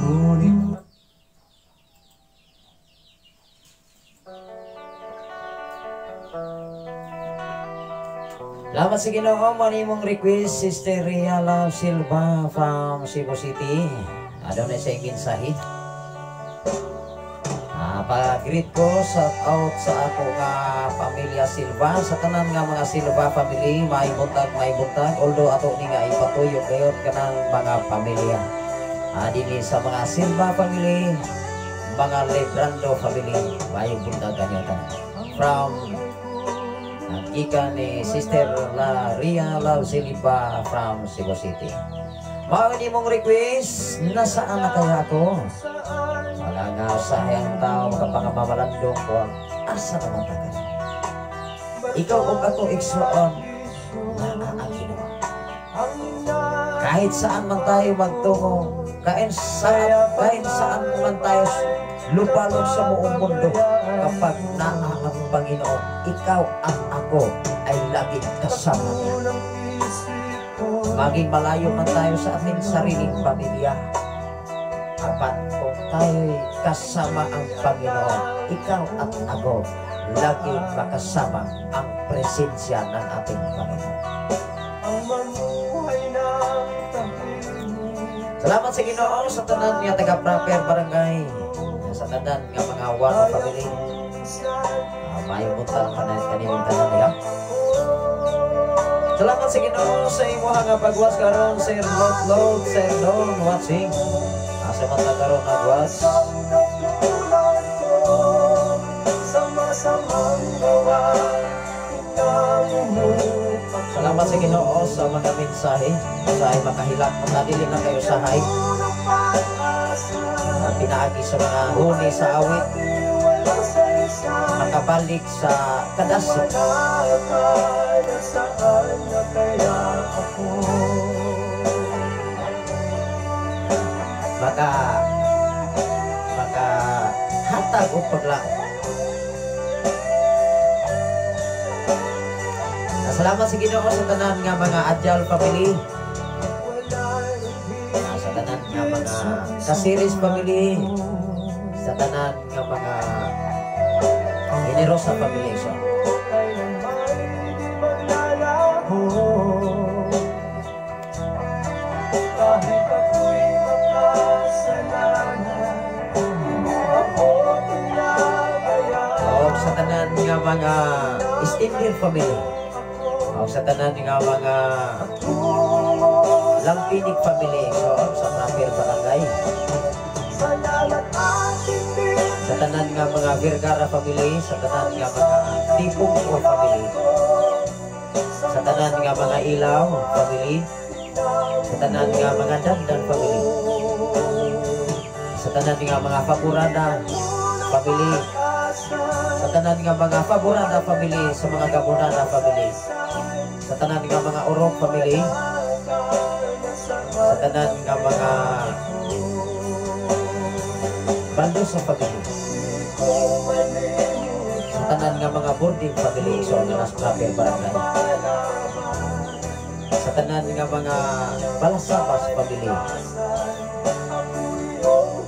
Ngunit salamat sa Ginoo man imong request, Sister Rhea Love Silva from Cebu City. Adon na sa mensahe. Pa-greet ko shout out sa ako nga pamilya Silva sa tanan nga mga Silva family may buntag although ato ni nga ipatuyok gayud kanang mga pamilya dinhi sa mga Silva family, mga Librando family may buntag kanyo from gikan ni Sister Rhea Love Silva from Cebu City. Mao ni mong request, nasaan na kaya ako? Wala nga sayang tao kapangamalandong ko, asa naman tagal? Ikaw o ato igsoon na ang Ginoo. Kahit saan man tayo magtungo, kahit saan man tayo lupalog sa buong mundo, kapag naa ang Panginoon, ikaw at ako ay laging kasama niya. Maging malayo man tayo sa ating sariling pamilya, kapag kung tayo'y kasama ang Panginoon, ikaw at ako laging makasama ang presensya ng ating Panginoon. Salamat sa Ginoo sa tanan nga taga-proper barangay, sa tanan nga mga Wano family. Mayo buntag kanimong tanan niya. Salamat sa Ginoo sa imo nga pagwas karon, Sir Lord, Sir Don watching. Asa man ta karon nagwas. Salamat sa Ginoo sa mga mensahe sa makahilak matadilim na kayo sa hay. Pinaagi sa mga huni sa awit, makabalik sa kadasig. Maka hatag o paglaot. Salamat sa Ginoo sa tanan nga mga Adyal family, sa tanan nga mga Kasiris family, sa tanan nga mga Generosa family. Sa tanan nga mga Stephen family, sa tanan nga mga Lampinig family, sa Proper barangay, sa tanan nga mga Vergara family, sa tanan nga mga Tipong family, sa tanan nga mga Ilaw family, sa tanan nga mga Dandan family, sa tanan nga mga Faburada family, sa tanan nga mga Faburada family, sa mga Gabonada family, sa tanan nga mga Orok family, sa tanan nga mga baldo sa family. Sa tanan nga mga boarding family so nga nas proper barangay. Sa tanan nga mga balasabas family.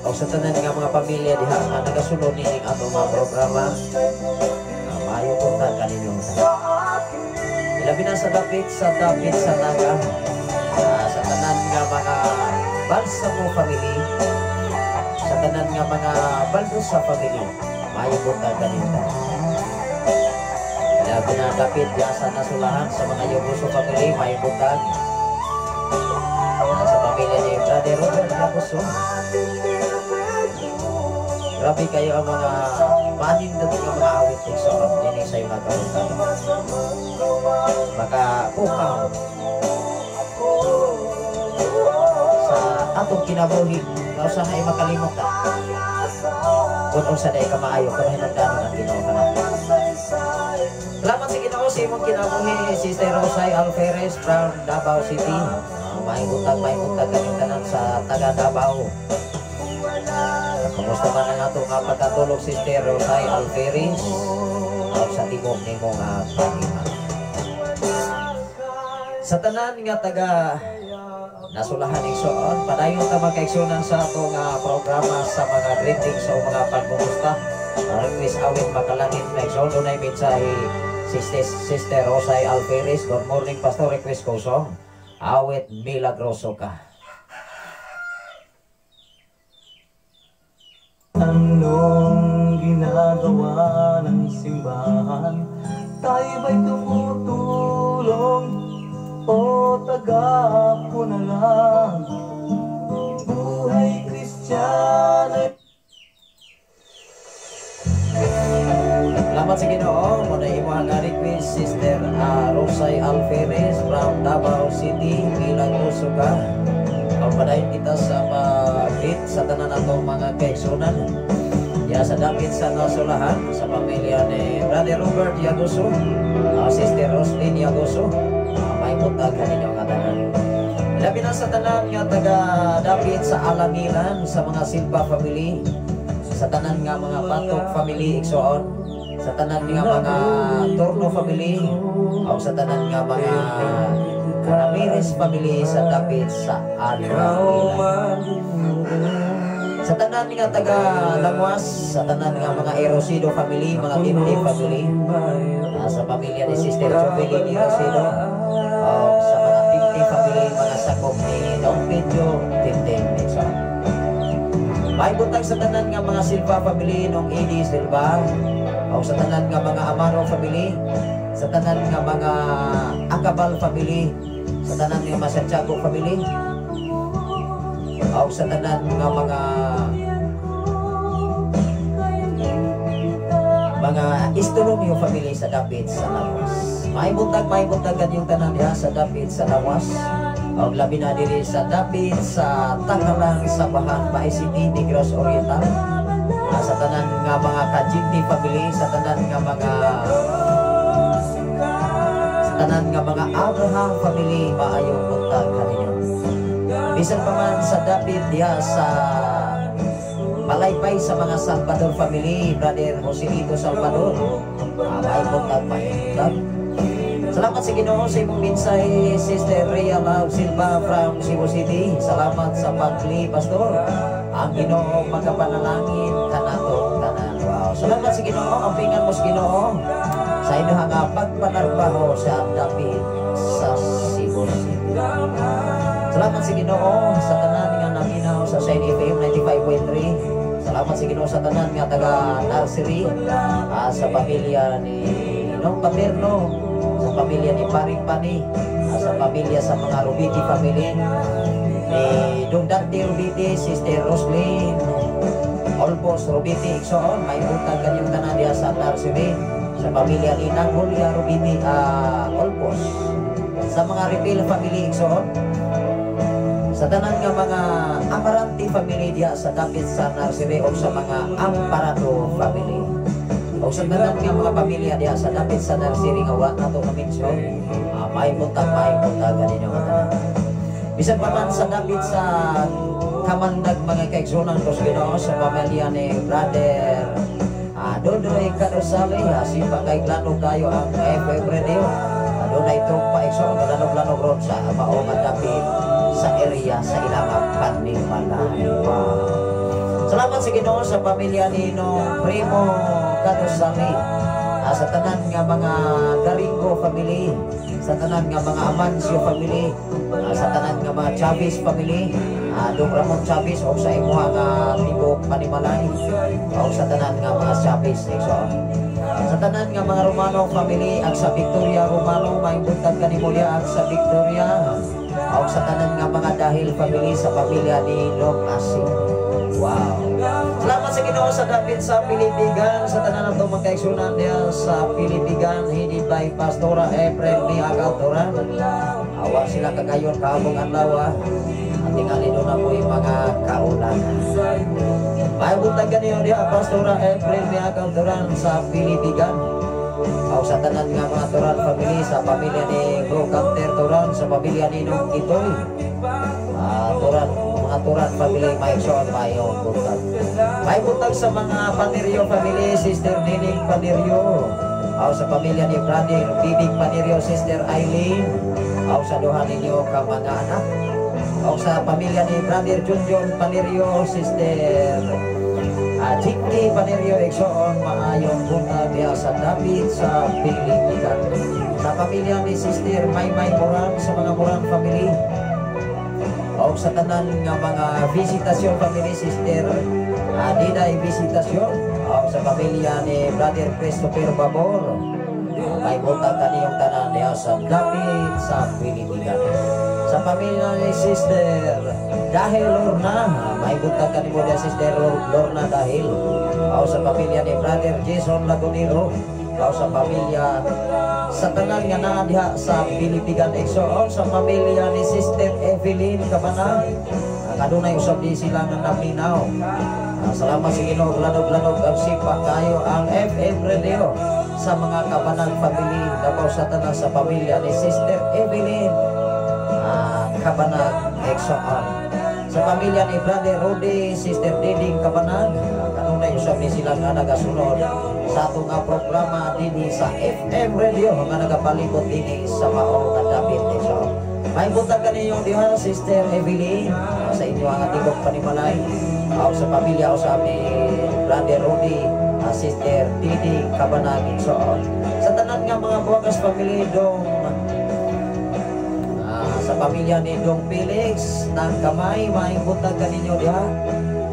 O sa tanan nga mga pamilya diha nga nagasunod nining atong mga programa. Maayo po ta kaninyong ta. Ilabi na sa dapit sa naga. Sa tanan nga mga Balsamo family, sa tanan nga mga baldo sa family, maayo po ta kanita. Ilabi na dapit yasa na sulahan sa mga Yaguso family, maayo po ta. Sa pamilya ni Brother Robert Yaguso. Grabe kayo ang mga panin dito ng mga awit ng sorot din sa iyong nagkaroon. Maka pukaw sa atong kinabuhi kung saan ay makalimot ka. Kung saan ay kamaayo kung hinagdano ng Ginoo ka natin. Salamat sa Ginoo sa imong kinabuhi, Sister Rosay Alferez from Davao City. Mahimuntag kanyang tanan sa taga Davao. Kumusta man ang ato nga pagkatulog, Sister Rosay Alferez sa tibok ni mong paniman. Sa tanan nga taga nasulahan ng soon, padayon ta magkaigsunan sa ato nga programa sa mga greetings o mga pagmumusta. Request awit makalangit na igsoon. Unay mensahe Sister Rosay Alferez. Good morning, Pastor. Request ko song awit milagroso ka. Anong ginagawa ng simbahan? Tayo ba'y tumutulong o tagapo na lang? Buhay Kristiyano. Salamat sa Ginoo. Muna imo nga request, Sister Rosay Alferez from Davao City. Milagroso ka. Ang padayon kita sa mabit sa tanan natong mga kaigsunan. Ya sa dapit sa nasulahan sa pamilya ni Brother Robert Yaguso, Sister Roslyn Yaguso. May mutag kaninyo nga tanan. Labi na sa tanan nga taga dapit sa Alangilan, sa mga Silva family, sa tanan nga mga Patok family igsoon, sa tanan nga mga Torno family, o sa tanan nga mga Ramirez family sa dapit sa Alangilan. Sa tanan nga taga Lamuas, sa tanan nga mga Erosido family, mga Timti family, sa pamilya ni Sister Jovelyn Erosido, sa mga Timti family, mga sakop ni Don Pedro Timti. May butang sa tanan nga mga Silva family nung Edi Silva, o sa tanan nga mga Amaro family, sa tanan nga mga Acabal family, sa tanan nga mga Santiago family, o sa tanan nga mga Istolomio family sa dapit sa Lawas. May buntag kanyang tanan diha sa dapit sa Lawas. O labi na diri sa dapit sa Tangalang sa Bahan, Bahay City, Negros Oriental. Sa tanan nga mga Kajinti family, sa tanan nga mga Abraham family, maayong buntag kaninyo. Bisan pa man sa dapit diha sa Malaypay sa mga Salvador family, Brother Joselito Salvador. May buntag. Salamat sa Ginoo sa imong mensahe, Sister Rhea Love Silva from Cebu City. Salamat sa pagli, Pastor. Ang Ginoo magapanalangin kanatong tanan. Wow. Salamat sa Ginoo, ang pingan mo sa Ginoo sa inyong nga pagpanarbaho sa dapit sa Cebu City. Salamat sa Ginoo sa tanan nga naminaw sa Shine FM 95.3. Salamat sa Ginoo sa tanan nga taga nursery, sa pamilya ni Nong Paterno, sa pamilya ni Paring Pani, sa pamilya sa mga Rubiti family, ni Dong Dante Rubiti, Sister Roslyn Olpos Rubiti igsoon. May butang kanyang tanan diha sa nursery, sa pamilya ni Nang Julia Rubiti Olpos, sa mga Reveal family igsoon, sa tanan nga mga Amarante family diha sa dapit sa nursery, o sa mga Amparato family, o sa tanan nga mga pamilya diha sa dapit sa nursery nga wa nato na mention. May buntag kaninyo nga tanan. Bisan pa man sa dapit sa kamandag mga kaigsunan ko sa Ginoo sa pamilya ni Brother Dodoy Carosale, si pagkaiglano kayo ang FM Radio. Doon trumpa igsoon, lanog-lanog ron sa mao nga dapit sa area sa ilang Panimalan. Wow. Salamat sa Ginoo sa pamilya ni no Primo Carosale, sa tanan nga mga Garingo family, sa tanan nga mga Amancio family, sa tanan nga mga Chavez family, Dong Ramon Chavez o sa imuha nga tibok Panimalay, o sa tanan nga mga Chavez igsoon. Sa tanan nga mga Romano family, ag sa Victoria Romano, may buntag kanimo diha ag sa Victoria, o sa tanan nga mga Dahil family sa pamilya ni Dong Asi. Wow. Salamat sa Ginoo sa dapit sa Pilipigan, sa tanan nato mga kaigsunan diha sa Pilipigan, hindi by Pastora April ni Agautoran. Awa sila kagayon kaabong adlaw. Tingali doon na po yung mga kaulan. May buntag kaniyo diha Pastora April ni Agautoran sa Pilipigan. O sa tanan nga mga Toran family, sa pamilya ni Bro Canter Toran, sa pamilya ni Nung Itoy. Mga Toran family, may son, may buntag. May buntag sa mga Panerio family, Sister Nining Panerio. O sa pamilya ni Brother Bibig Panerio, Sister Eileen. O sa duha ninyo ka mga anak. O sa pamilya ni Brother Junjun Panerio, Sister Chikti Panerio, igsoon maayong buntag diha sa dapit sa Pilipinas. Sa pamilya ni Sister Maymay Moran, sa mga Moran family. O sa tanan nga mga Visitasyon family, Sister Diday Visitasyon. O sa pamilya ni Brother Christopher Babor, may buntag kaniyong tanan diha sa dapit sa Pilipinas. Sa pamilya ni Sister Dahil Lorna, may buntag kanimo diha Sister Lorna Dahil. O sa pamilya ni Brother Jason Lagunero. O sa pamilya sa tanan nga naa diha sa Pilipigan igsoon, sa pamilya ni Sister Evelyn Cabana, kadunay usab di sila nga naminaw. Salamat sa Ginoo, lanog-lanog ang sipa kayo ang FM Radio sa mga Kabanag family, dapaw sa tanan sa pamilya ni Sister Evelyn Kabanag igsoon. Sa pamilya ni Brother Rudy, Sister Diding Kabanag, kanunay usab ni sila nga nagasunod sa atong programa dinhi sa FM Radio nga nagapalibot dinhi sa mao nga dapit igsoon. May buntag kaniyo diha Sister Evelyn sa inyo ang tibok Panimalay. O sa pamilya usab ni Brother Rudy, Sister Diding Kabanag igsoon. Sa tanan nga mga Buwagas family dong sa pamilya ni Dong Felix ng Kamay, may buntag kaninyo diha.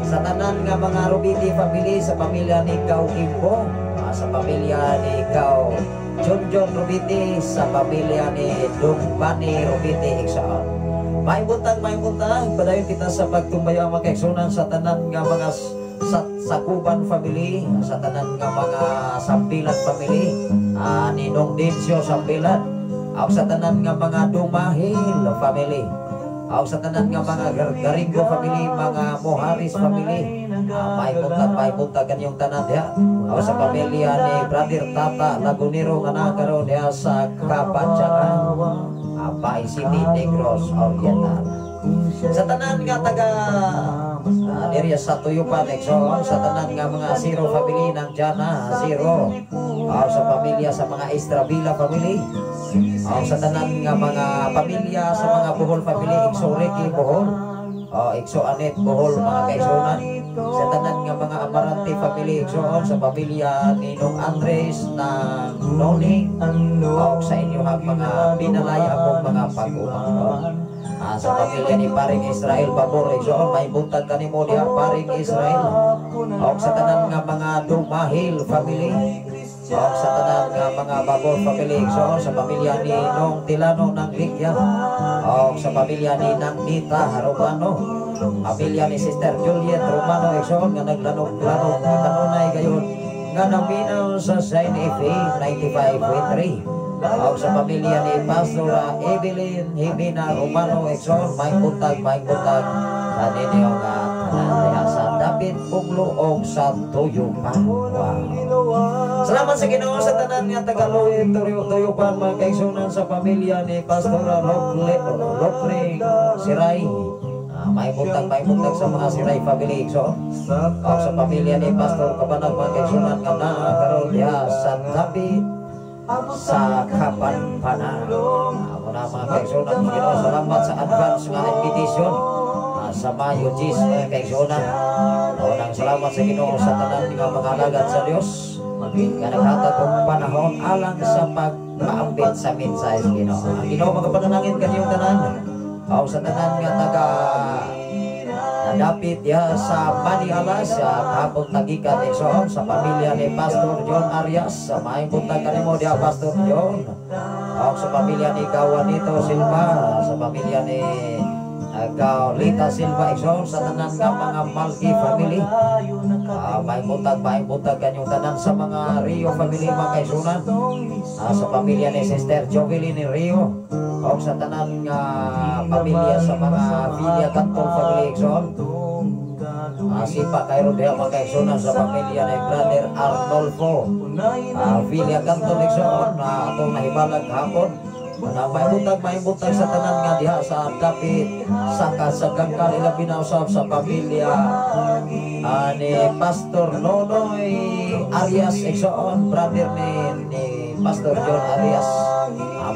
Sa tanan nga mga Rubiti family, sa pamilya ni Kao Kimbo, sa pamilya ni Kao John Rubiti, sa pamilya ni Dong Bani Rubiti igsoon. May buntag padayon kita sa pagtumbayo ang mga kaigsunan sa tanan nga mga Sakuban family, sa tanan nga mga Sambilan family, ni Nong Densyo Sambilan. Ako sa tanan nga mga Dumahil family, ako sa tanan nga mga Garingo family, mga Moharis family, may buntag kanyong tanan diha. Ako sa pamilya ni Brother Tata Lagunero nga nagkaroon diha sa Kapanchagan, Bay City, Negros Oriental. Sa tanan nga taga area sa Tuyupan igsoon, sa tanan nga mga Zero family ng Jana Zero. Ako sa pamilya sa mga Estrabila family. Ako sa tanan nga mga pamilya sa mga Bohol family, Ikso Ricky Bohol, Ikso Anet Bohol mga kaigsunan. Sa tanan nga mga Amarante family igsoon, sa pamilya ni Nong Andres ng Noni. Ako sa inyo ang mga binalaya akong mga pag-umang. Sa pamilya ni Paring Israel Babor igsoon, may buntag kanimo diha Paring Israel. Ako sa tanan nga mga Dumahil family. Sa tanan nga mga Babor family igsoon, sa pamilya ni Nong Tilano ng Ligya. Sa pamilya ni Nang Nita Romano, pamilya ni Sister Juliet Romano igsoon nga naglanog-lanog kanunay gayon nga naminaw sa Sign FM 95.3. Sa pamilya ni Pastora Evelyn Jimena Romano igsoon, may buntag kaninyo nga tanan sa dapit Puglo o sa Tuyupan. Wow. Salamat sa Ginoo sa tanan nga Tuyupan mga kaigsunan, sa pamilya ni Pastora Lokring Siray. May buntag sa mga Siray family so. O sa pamilya ni Pastor Kabanag mga kaigsunan nga nakaroon diha sa David sa Kapanpanan. Ako na mga kaigsunan, Ginoo, salamat sa advance nga invitation sa Mayo 10 mga kaigsunan. Nang salamat sa Ginoo sa tanan nga mga alagad sa Dios nga naghatag og panahon alang sa pagpaambit sa mensahe sa Ginoo. Ang Ginoo magapanalangin kaniyong tanan. O sa tanan nga nadapit ya sa Manialas kahapon tagikan Exxon sa pamilya ni Pastor John Arias sa maayong buntag kanimo dia Pastor John. O sa pamilya ni Gawanito Silva, sa pamilya ni Gaulita Silva Exxon, sa tanan nga mga Malki family. Maayong buntag kanyong tanan sa mga Rio family mga kaisunan. Sa pamilya ni Sister Jovelyn ni Rio. O sa tanan nga pamilya sa mga Villa Cantol family Exxon. Sipa kayo diha mga kaigsunan sa pamilya ni Brother Arnolfo Villa Cantol Exxon atong nahibalag hapon. May butag sa tanan nga diha sa dapit sa kasagangkan ilabi na usab sa pamilya ni Pastor Nonoy Arias Exxon, brother ni Pastor John Arias.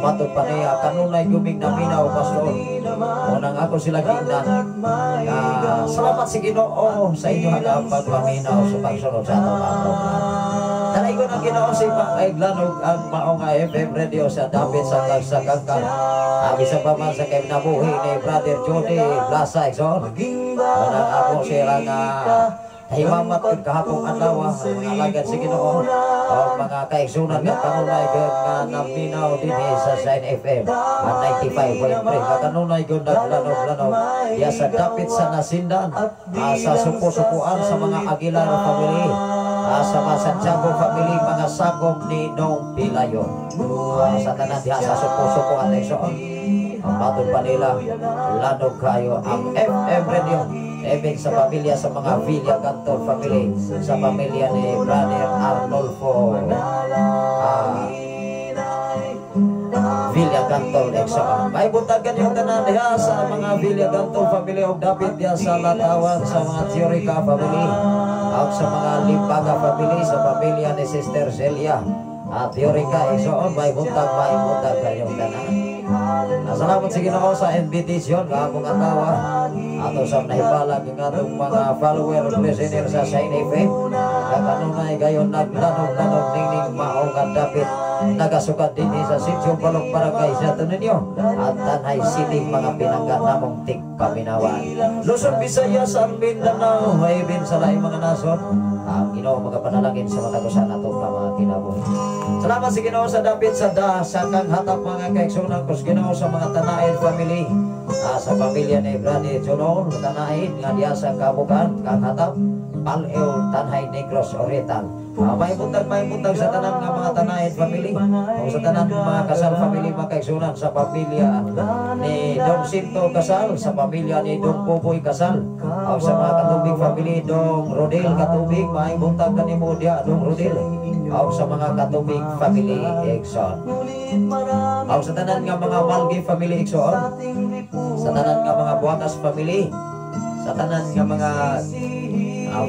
Matod pa niya kanunay guming naminaw Pastor. Unang ako sila ginan. Salamat sa Ginoo sa inyo ang pagpaminaw sa pagsunod sa atong program. Tanay ko ng Ginoo sa ipakailanog ang maong FM radio sa David sa Kagsagangkan. Bisa pa man sa kay nabuhi ni Brother Jody Blasa Exxon. Unang ako sila nga himamat kung kahapong adlaw mga alagad sa Ginoo o mga kaigsunan nga kanunay nga naminaw din sa Shine FM at 95.3 kanunay kung naglanog-lanog diya sa dapit sa Nasindan sa supo-supuan sa mga Aguilar family sa mga Santiago family mga sagom ni Nong Pilayon sa tanan diya sa supo-supuan Exxon. Ang patod pa nila lanog kayo ang FM radio ebig sa pamilya sa mga Villa Cantol family, sa pamilya ni Brother Arnolfo Villa Cantol Exxon. May buntagan yung tanan diha sa mga Villa Cantol family o dapit diha sa Latawan sa mga Teorica family o sa mga Limbaga family sa pamilya ni Sister Celia Teorica Exxon. May buntag yung tanan. Salamat sa Ginoo sa invitation kahapong adlaw ato sa nahibalag ng atong mga follower listener sa Shine FM. Kanunay gayon naglanog ning maong dapit nagasukat din sa Sitio Balok Barangay sa ninyo at Tanay City mga pinangga namong tigpaminawan. Luzon, Visayas, ang Mindanao, maibin sa laing mga nason. Ang Ginoo magapanalangin sa matagusan natong mga kinabuhi. Salamat sa Ginoo sa dapit sa kang hatap mga kaigsunan kus Ginoo sa mga Tanaid family. Sa pamilya ni Brother Jonol Tanaid nga diya sa Kabugan kang hatap Paleo Tanay Negros Oriental. May buntag sa tanan nga mga Tanaid family o sa tanan mga Kasal family mga kaigsunan sa pamilya ni Dong Sinto Kasal, sa pamilya ni Dong Popoy Kasal o sa mga Katubig family Dong Rodel Katubig. May buntag kanimo diya Dong Rodel o sa mga Katubig family Exxon o sa tanan nga mga Malgi family Exxon, sa tanan nga mga Buakas family, sa tanan nga mga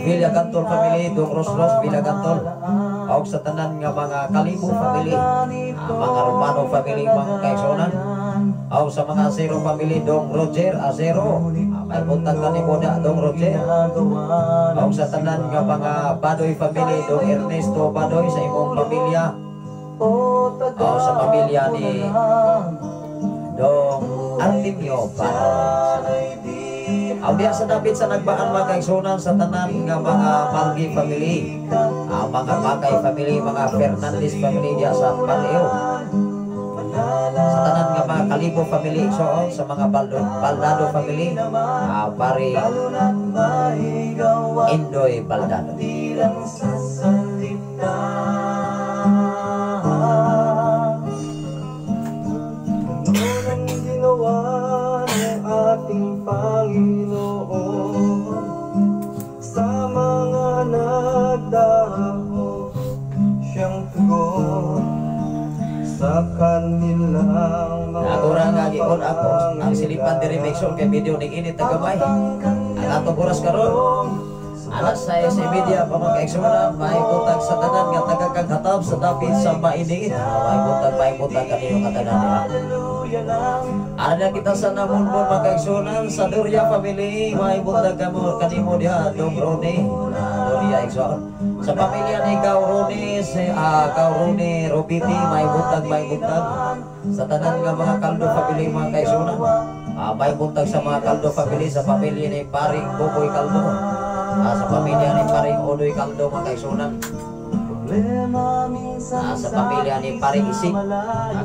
Villa Cantol family, Dong Rosros Villa Cantol o sa tanan nga mga Kalibo family, mga Romano family mga kaigsunan o sa mga Azero family Dong Roger Azero. May buntag kanimo na Dong Roger o sa tanan nga mga Badoy family Dong Ernesto Badoy sa imong pamilya o sa pamilya ni Dong Artemio Badoy. Ang diya sa dapit sa nagbaan mga kaigsunan sa tanan nga mga Malgi family, mga Makay family, mga Fernandez family diya sa Paleo, sa tanan nga mga Kalibo family, so sa mga Baldado family, pari Indoy Baldado. Ating Panginoon sa mga nagdahapon, siyang tugon sa kanilang mga Nakurang nga tiod ako ang silipan diri Mexon kay video ning init na gamay. Ang atong oras karon alas 6 media pa mag-eksona, may butag sa tanan nga tagakaghatab sa dapit sa mainit. May butag kanino nga tanan niya. Ada kita sa namunbon mag-eksonan sa Doria family, may butag kanimo diha, Dong Rone, Doria Ekson. Sa pamilya ni Gaurone, Gaurone Robiti, may butag. Sa tanan nga mga Kaldo family mga kaeksonan. May butag sa mga Kaldo family, sa pamilya ni Paring Boboy Kaldo. Sa pamilya ni Paring Odoy Kaldo mga kaeksonan. Sa pamilya ni Paring Isik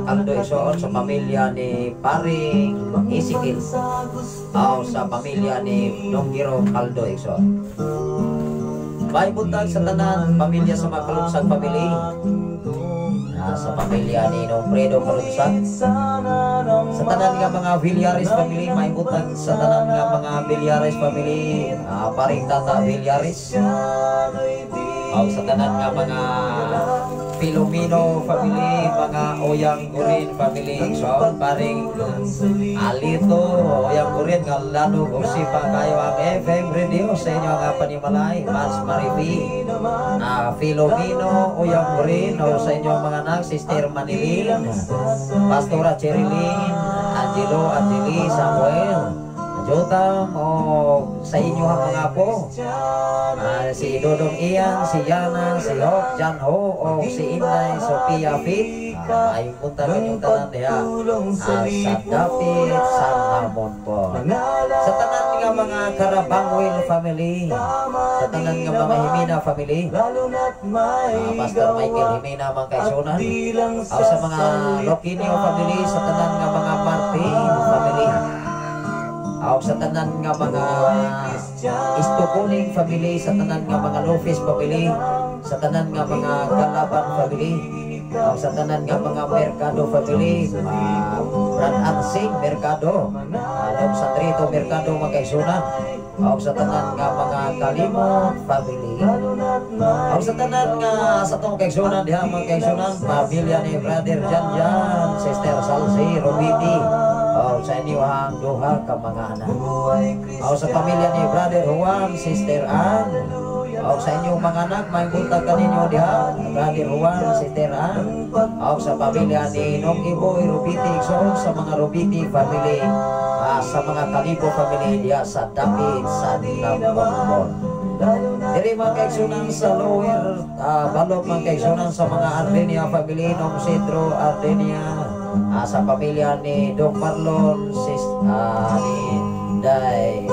Kaldo Ekson, sa pamilya ni Paring Isikil, sa pamilya ni Donggiro Kaldo Ekson. May buntag sa tanan pamilya sa mga Kalunsag family. Sa pamilya ni Nompredo Kalunsag. Sa tanan nga mga Villares family, may buntag sa tanan nga mga Villares family, Paring Tata Villares. Sa tanan nga mga Filomeno family, mga Oyang Gurin family, so Paring Alito, Oyang Gurin, nga lalo si pa kayo ang FM Radio sa inyo nga panimalay, Mas Maripi, Filomeno, Oyang Gurin, sa inyo mga anak, Sister Manilin, Pastora Cherilyn, Angelo, Angeli, Samuel, Jotam, sa inyo ang mga po, si Dodong Ian, si Yana, si Hok, Jan Ho, o si Inday, Sophia Fit. Ay punta kanyang tanan niya sa Dapit, San Ramon po. Sa tanan nga mga Karabangwil family, sa tanan nga mga Himina family, Pastor Michael Himina mga kaeksonan, sa mga Loquinio family, sa tanan nga mga Martin family, sa tanan nga mga Istukuning family, sa tanan nga mga Lopez family, sa tanan nga mga Galaban family, sa tanan nga mga Mercado family, Brad Ansing Mercado, Sandrito Mercado mga kaeksonan, sa tanan nga mga Kalimot family, sa tanan nga sa tong kaeksonan diha mga kaeksonan, pamilya ni Brother Jan, Sister Salsi Robiti, sa inyo ang duha ka mga anak. Sa pamilya ni Brother Juan, Sister Ann, sa inyong mga anak, may buntag kaninyo diha, Brother Juan, Sister Ann, sa pamilya ni Nong Iboy, Robiti, sa mga Robiti family, sa mga Kalibo family diha sa Dapit, sa Lampon. Diri mga kaeksonan sa Lower Balog, mga kaeksonan sa mga Ardenia family, Nong Cedro, Ardenia, sa pamilya ni Dong Marlon, ni Day,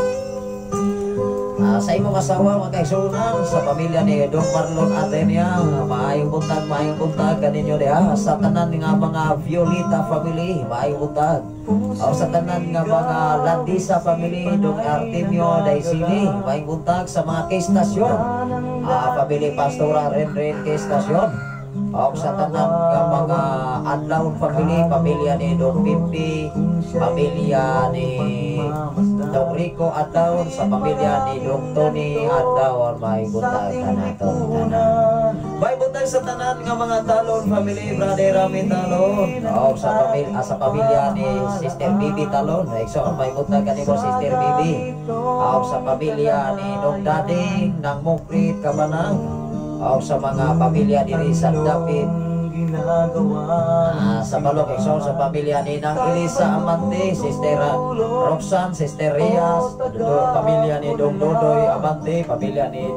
sa imong asawa mga kaeksonan, sa pamilya ni Dong Marlon Ardenia, maayong buntag kaninyo diha, sa tanan nga mga Violeta family, maayong buntag. Sa tanan nga mga Landisa family, Dong Artemio Daisini, maayong buntag. Sa mga K-Stasyon, family Pastora Renren K-Stasyon, sa tanan nga mga Adlaon family, pamilya ni Dong Pimpi, pamilya ni Dong Rico Adlaon, sa pamilya ni Dong Tony Adlaon, may buntag kanatong tanan. May buntag sa tanan nga mga Talon family, Brother Rami Talon, sa pamilya ni Sister Bibi Talon, may buntag kanimo Sister Bibi, sa pamilya ni Dong Dading ng Mukrit Kabanang, sa mga pamilya diri sa Dapit, sa Balok Ekson, sa pamilya ni Nang Elisa Amante, Sister Roxanne, Sister Rias, pamilya ni Dong Dodoy Amante, pamilya ni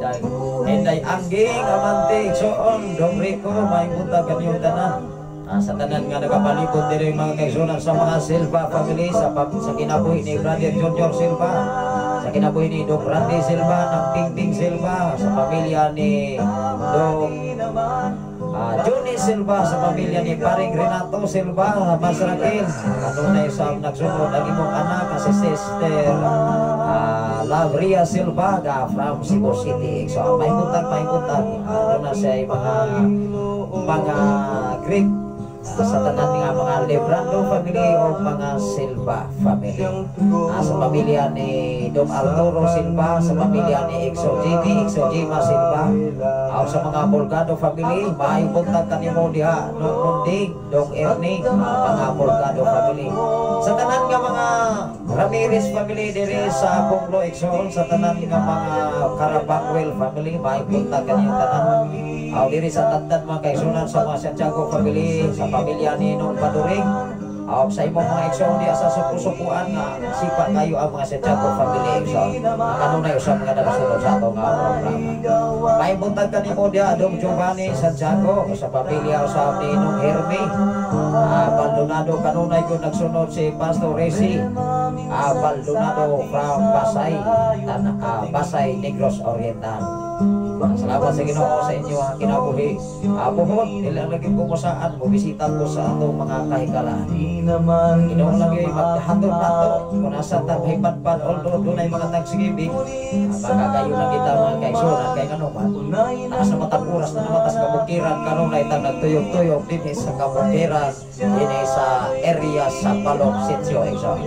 Inday Angging Amante, Ekson, Dong Rico, may buntag kanyong tanan. Sa tanan nga nagapalibot diri mga kaeksonan, sa mga Silva family, sa kinabuhi ni Brother Junior Silva, sa kinabuhi ni Dong Randy Silva, ng Pingping Silva, sa pamilya ni Dong Johnny Silva, sa pamilya ni Paring Renato Silva, Masrakil, kanunay sa nagsunod ang imong anak si Sister Lavria Silva from Cebu City. So may buntag doon na siya mga Greek sa tanan nga mga Lebrando family o mga Silva family. Sa pamilya ni Dom Arturo Silva, sa pamilya ni Exo Jima Silva, sa mga Bolgado family, maayong buntag kanimo diha Dong Munding, Dong Erning, mga Bolgado family. Sa tanan nga mga Ramirez family diri sa Bunglo Exon, sa tanan nga mga Carabangwell family, maayong buntag kanyang tanan. Diri sa Tantan mga kaigsunan sa mga Santiago family, sa pamilya ni Nong Baduring, sa imong mga Exon diya sa supusupuan nga sipa kayo ang mga Santiago family Exon. Kanunay usab nga nagsunod sa atong programa. May buntag kanimo diya Dong Giovanni Santiago sa pamilya usab ni Nong Herme. Baldonado kanunay ko nagsunod si Pastor Resi. Baldonado from Pasay Negros Oriental. Salamat sa Ginoo sa inyo ang kinabuhi. Buhon, ilang lagi pumusaan, bumisitan ko sa atong mga kahikalan. Ginoo lagi maghatod nato kung nasa taghipat-pat, although doon ay mga tagsigibig, magkagayo na kita mga kaigsunan kay kanuman. Taas na matapuras na namatas kabukiran, kanunay tang nagtuyog-tuyog din sa kabukiran, din sa area sa Palok Sitio, Exon.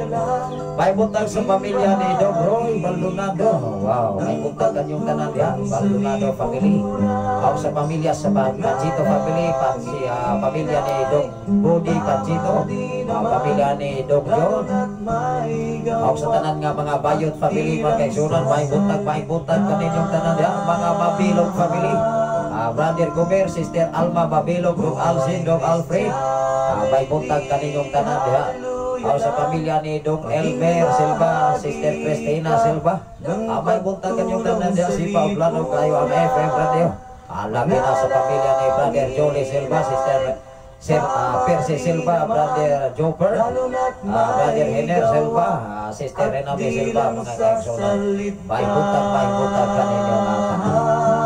May buntag sa pamilya ni Dong Roy Baldonado. Wow, may buntag kanyong tanan diha, Baldonado family. Sa pamilya sa Panchito family, pamilya ni Dong Budi Panchito, pamilya ni Dong John. Sa tanan nga mga Bayot family, mga kaigsunan, may buntag kaninyong tanan diha, mga Mabilog family. Brother Gomer, Sister Alma Babilog, Dong Alzin, Dong Alfred. May buntag kaninyong tanan diha. Sa pamilya ni Dong Elmer Silva, Sister Cristina Silva. May buntag kanyong tanan diha, si Pauplano kayo ang FM radio. Lagi na sa pamilya ni Brother Jolie Silva, Sister Percy Silva, Brother Joper, Brother Henner Silva, Sister Rename Silva, mga kaigsunan. May buntag kaninyong tanan.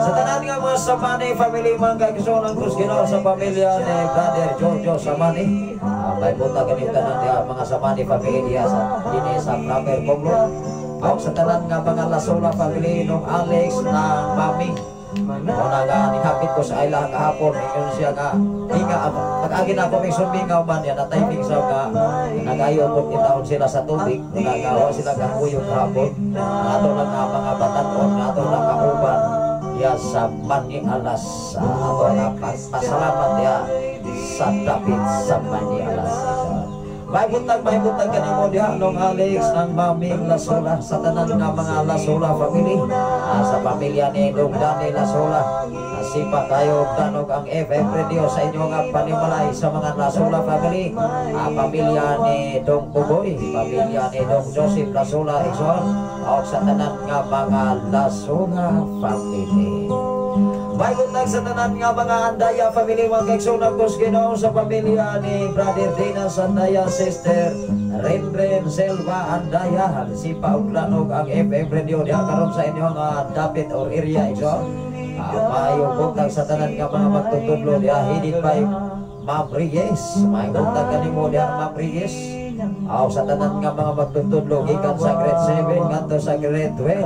Sa tanan nga mga Samani family, mga kaigsunan kus Ginoo, sa pamilya ni Brother Jojo Samani. May buntag kaninyong tanan diha, mga Samani family diha sa dini sa Pramer Bunglo. Sa tanan nga mga Lasola family, nung Alex na Mami. Muna nga nihapit ko sa ila kahapon, ingon siya nga hinga pag-agi na ako may sumingaw man yan, natayping sa nga nagayon mo tinawon sila sa tubig, nagawa sila kahuyong kahapon. Ato lang nga mga bataton, ato lang kauban ya sa Mani Alas, ato lang pasalamat ya sa David sa Mani Alas. May buntag kanimo diha Nong Alex ng Maming Lasola, sa tanan nga mga Lasola family, sa pamilya ni Dong Dani Lasola. Sipa kayo tanog ang FM radio sa inyo nga panimalay sa mga Lasola family. Pamilya ni Dong Pugoy, pamilya ni Dong Joseph Lasola Exon, sa tanan nga mga Lasola family. May buntag sa tanan nga mga Andaya family, mga kaigsunan kus Ginoo, sa pamilya ni Brother Dinas Andaya, Sister Renren Selva Andaya. Si Pauglanog ang FM radio diha karon sa inyo nga dapit or area Exon. May buntag sa tanan nga mga magtutudlo diha hidit by Ma'am Reyes. May buntag kanimo diha Ma'am Reyes. Sa tanan nga mga magtutudlo gikan sa grade 7 ngadto sa grade 12.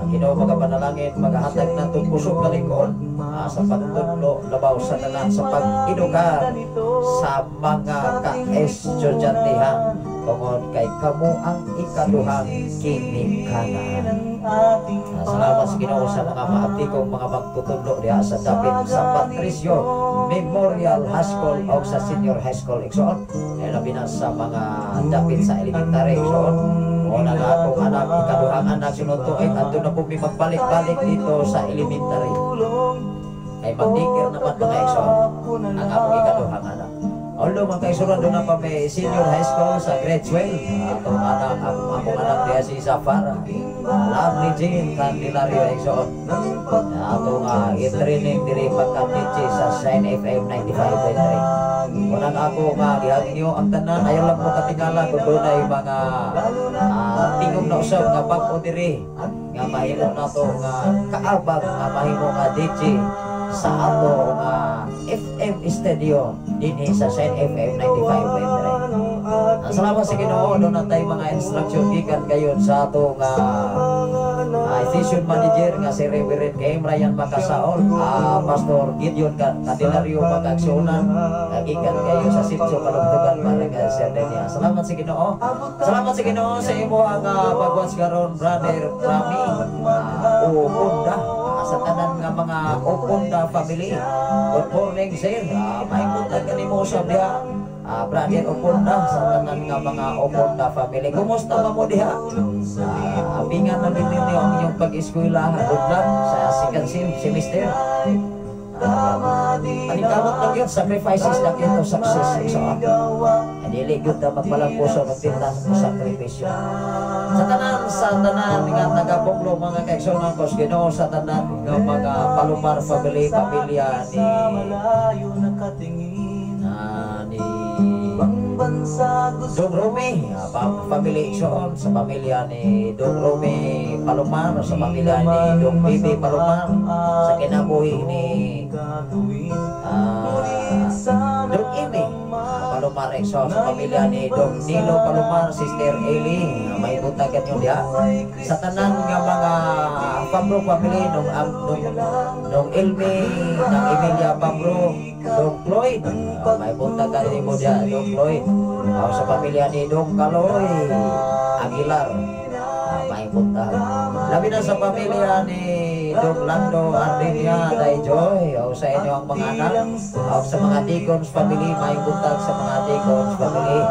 Ginoo magapanalangin, magahatag natong pusok kalingon sa pagtudlo labaw sa tanan sa pag-edukar sa mga ka-estudyantehan tungod kay kamo ang ikaduhang kinikanan. Salamat sa Ginoo sa mga maabtikong mga magtutudlo diha sa dapit sa Patricio Memorial High School o sa Senior High School Exon. Labi na sa mga dapit sa elementary Exon. O na akong anak, ikaduhang anak sinunto ay ato na po may magbalik-balik dito sa elementary. Ay magdikir naman mga Exon ang akong ikaduhang anak. Although mga kaisuran doon na pa may senior high school sa grade 12. Atong anak, akong anak diya si Zafara, Lovely Jane Candilario Exon. Atong i-training diri pagka-teach sa Shine FM 95.3. Unang ako nga gihagin niyo ang tanan, ayaw lang mo katingala kung doon ay mga tingog na usap nga bag-o diri nga mahimo na to nga kaabag nga mahimo nga DJ sa ato nga FM studio dinhi sa Shine FM 95.3. Salamat sa Ginoo, doon na tayo mga instruction gikan kayon sa ato nga Vision Manager nga si Reverend Kim Ryan Makasaol, Pastor Gideon Candelario Magaksionan, gikan kayo sa Sitio Kalugtugan Barangay Sardenia. Salamat sa Ginoo. Salamat sa Ginoo sa imo ang bagwas karon Brother Rami Upunda sa tanan nga mga Upunda family. Good morning sir. May buntag kanimo sa diha. Brother Upunda sa tanan nga mga Upunda family. Kumusta ba mo diha? Abingan na din ninyo ang inyong pag-eskwela. Good luck sa second semester. Paningkamot lang yun, sacrifices lang yun to success. So, dili good na magpalampuso ng tindahan mo sakripisyo. Sa tanan nga taga-Bonglo mga kaigsoon ng Ginoo, sa tanan nga mga Palomar family, pamilya ni Dong Rome, family Iksoon, sa pamilya ni Dong Rome Palomar, sa pamilya ni Dong Bibi Palomar, sa kinabuhi ni Dong Imi Palomar Iksoon, sa pamilya ni Dong Nilo Palomar, Sister Eli, may butagan yun diha. Sa tanan nga mga Pabro family, nung Elmi, ng Emilia Pabro, Dong Floyd, may butagan ni mo diha, Dong Floyd. Sa pamilya ni Dong Kaloy Aguilar, may punta. Labi na sa pamilya ni Dong Lando Ardinia Dayjoy, sa inyo ang mga anak, sa mga Tigons family, may buntag sa mga Tigons family.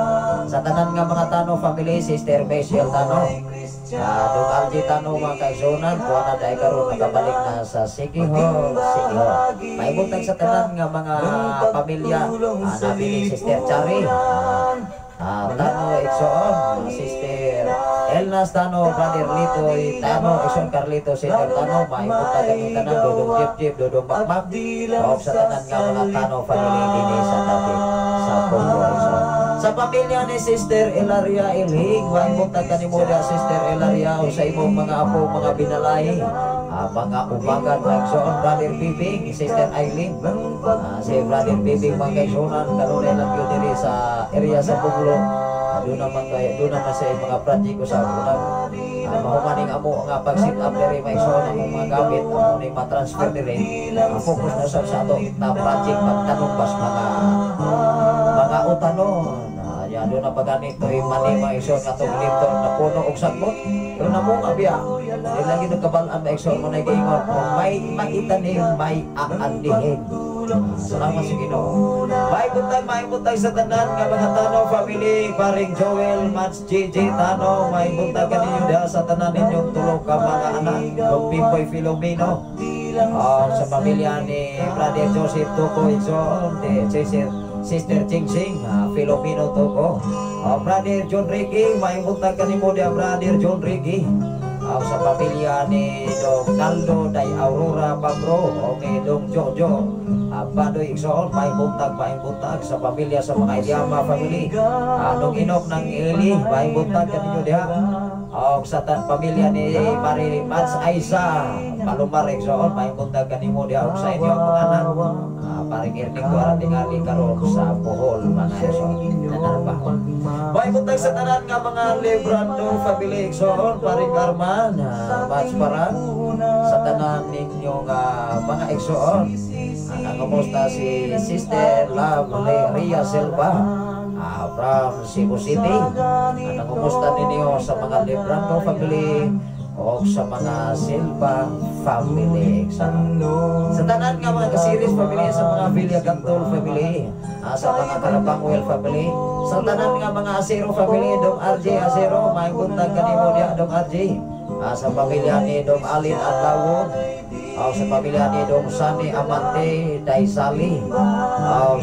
Sa tanan nga mga Tano family, Sister Besiel Tano, Dong Alji Tano mga kaigsunan, kuha na dahil karoon nakabalik na sa City Hall. May buntag sa tanan nga mga pamilya, nabi ni Sister Chari, Tano Iksoon, Sister Elnas Tano, Brother Lito Tano, Iksoon Carlito, Sister Tano, may buntag ang tanan, Dodong Jip, Dodong Bakmak, sa tanan nga mga Tano family din sa dati sa Pongo Iksoon. Sa pamilya ni Sister Elaria Ilhig, may buntag kanimo da Sister Elaria, sa imong mga apo, mga binalay, mga umagan, mga Iksoon, Brother Bibing, Sister Eileen, si Brother Bibing mga Iksoon, karoon lang yun diri sa area sa Puglo. Doon naman sa mga project ko sa unang mahumaning amo nga pag-sit up diri may Iksoon ang mga gamit, amo ni ma-transfer diri. Focus na sa ato na project pagtanumbas mga utanon. Doon na pagani ito mani mga Iksoon nga itong liftor na puno og sagbot. Pero na mong abya, hindi lang yun kabalaan mga Iksoon mo na ikingon kung may maitanim, may aandihin. Salamat sa Ginoo. May buntag sa tanan nga mga Tano family, paring Joel, Mats, JJ Tano, may buntag kaninyo diha sa tanan ninyong tulog ka mga anak, Dong Pimpoy Filomeno, sa pamilya ni Brother Joseph Tuko Iksoon, Sister Ching Ching, Filomeno Tuko, Brother John Ricky, may buntag kanimo diha Brother John Ricky, sa pamilya ni Dong Naldo Day Aurora Pabro, o ni Dong Jojo Badoy Iksoon, may buntag sa pamilya sa mga Idiama family, Dong Inok ng Eli, may buntag kaninyo diha, sa pamilya ni Mari Mats Aisa Palomar Iksoon, may buntag kanimo diha sa inyo ang mga anak, paring irning ko aran tingali karon sa Bohol mga Iksoon nanarbahon. May buntag sa tanan nga mga Lebrando family Iksoon, paring Arman, Mats Parang, sa tanan ninyo nga mga Iksoon. Kumusta si Sister Love Ria Silva from Cebu City. Kumusta ninyo sa mga Lebrando family o sa mga Silva family. Sa tanan nga mga Kasiris family, sa mga Villa Gantol family, sa mga Carabanguel family, sa tanan nga mga Asero family, Dong RJ Asero, may buntag kanimo diha Dong RJ, sa pamilya ni Dong Alin Adlawon, sa pamilya ni Dong Sani Amante Daisali,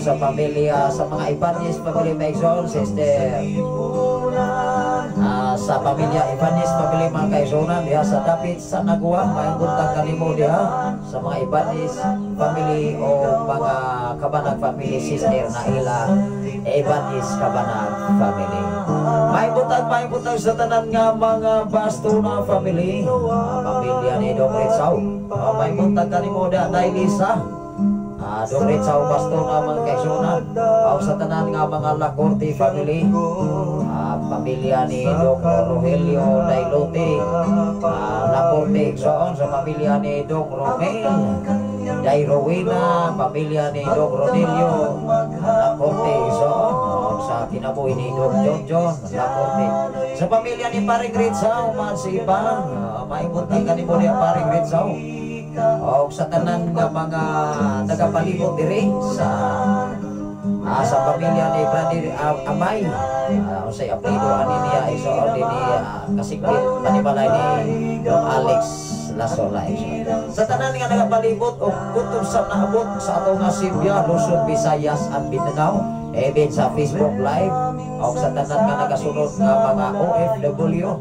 sa pamilya sa mga Ibanez family Maigsoon, Sister sa pamilya Ibanez family mga Kaigsuonan diha sa Dapit sa Nagua, may buntag kanimo diha sa mga Ibanez family o mga Kabanag family, Sister Naila Ibanez Kabanag family. May buntag sa tanan nga mga Bastuna family, pamilya ni Dong Ritsaw, may buntag kanimo diha Dailisa, Dungrit sa ubasto nga mga kaigsunan, o sa tanan nga mga Lacorte family, pamilya ni Dong Rogelio Dailote, Lacorte igsoon sa pamilya ni Dong Romel Dairowina, pamilya ni Dong Ronelio Lacorte igsoon, sa kinabuhi ni Dong John Lacorte, sa pamilya ni Paring Ritzaw Mansibang, maibutang ka ni mo niya Paring Ritzaw, o sa tanan nga mga nagapalibot diri sa pamilya ni Brother Amay, sa apelido ani niya isoon din ni kasikbit panibalay ni Dong Alex Lasola. Sa tanan nga nagapalibot o kutob sa naabot sa ato nga Sibya, Luzon, Visayas at Mindanao, even sa Facebook Live, o sa tanan nga nagasunod nga mga OFW,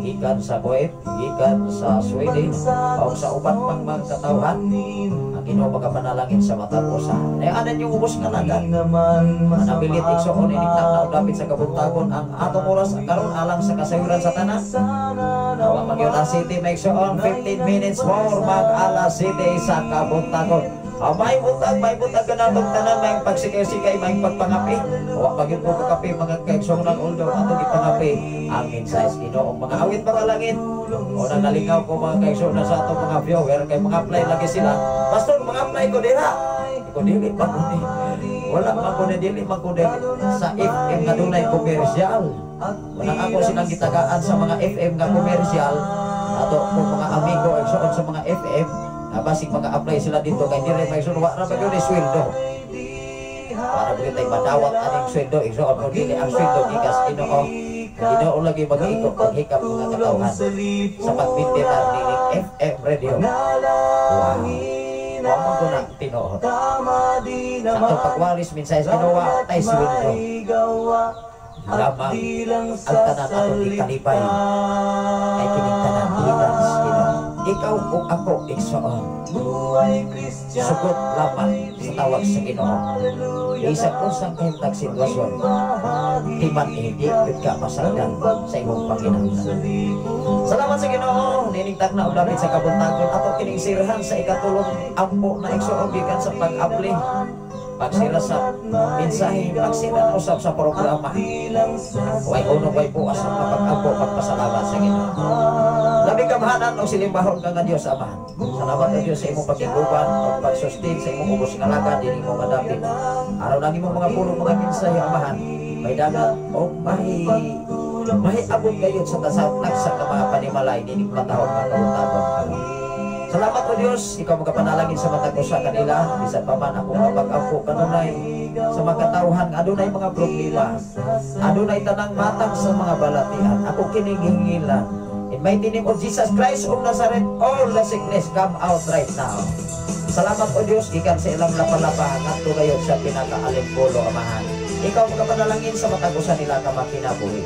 gikan sa Kuwait, gikan sa Sweden, o sa uban pang mga katawhan, ang Ginoo magapanalangin sa matag usa. Anan yung ubos nga lagan, manabilit igsoon iniktak na dapit sa kabuntagon ang atong oras karon alang sa kasayuran sa tanan. Nawa Magyona City may igsoon 15 minutes more mag-alas City sa kabuntagon. May butag ka na itong tanan, may pagsikay-sikay, may pagpangapi. Huwag pag yun po kakapi, mga kaigsonan, although atong ipangapi ang mensahe Ginoo. Mga awit, mga langit, o nang nalingaw ko mga kaigsonan sa atong mga viewer, kay mga apply lagi sila. Pastor, mga apply ko dira. Iko dili, magkuni. Wala magkuni, dili magkuni. Sa FM nga dunay komersyal. Walang ako silang gitagaan sa mga FM nga komersyal. Ato po mga amigo, igsoon sa mga FM, basig maka-apply sila dito kay dire may sunwa ra pag yun sweldo para kita madawat aning sweldo igsoon mo dili ang sweldo gikas Ginoo lagi mag-iikot paghikap mga katawhan sa pagbintitar ni FM radio. Wow, mo ko na tinuod sa atong pagwalis mensahe Ginoo tay sweldo lamang ang tanan atong ikalipay ay kiniktanan libas Ginoo. Ikaw o ako igsoon sugot lamang sa tawag sa Ginoo. Isa ko sa kahintag sitwasyon timan hindi ka masagdan sa imong panginahanglan. Salamat sa Ginoo niningtag na ulapit sa kabuntagon ato kining sirhan sa ikatulong ampo na igsoon gikan sa pag-apply, pagsira sa mensahe, pagsira na usap sa programa. Way uno way bukas sa pag-ampo pagpasalamat sa Ginoo. Labi kamahanan o silimbahon ka nga Diyos Amahan. Salamat o Diyos sa imong pagkiguban o pagsustin sa imong ubos nga laga din imong madapit. Araw lang imong mga pulong mga mensahe Amahan. May dagat o may abot kayo sa tasapnak sa mga panimalay din patawag nga kauntabon. Salamat o Diyos, ikaw magapanalangin sa matag usa kanila, bisan pa man ako mapag-ampo kanunay sa mga katawhan, adunay mga problema, adunay tanang matang sa mga balatian. Ako kinihingilan. In mighty name of Jesus Christ of Nazareth, all the sickness come out right now. Salamat o Diyos, ikan sa ilang lapalapa at tugayon sa pinaka-alimpolo Amahan. Ikaw magapanalangin sa matag usa nila ka makinabuhi.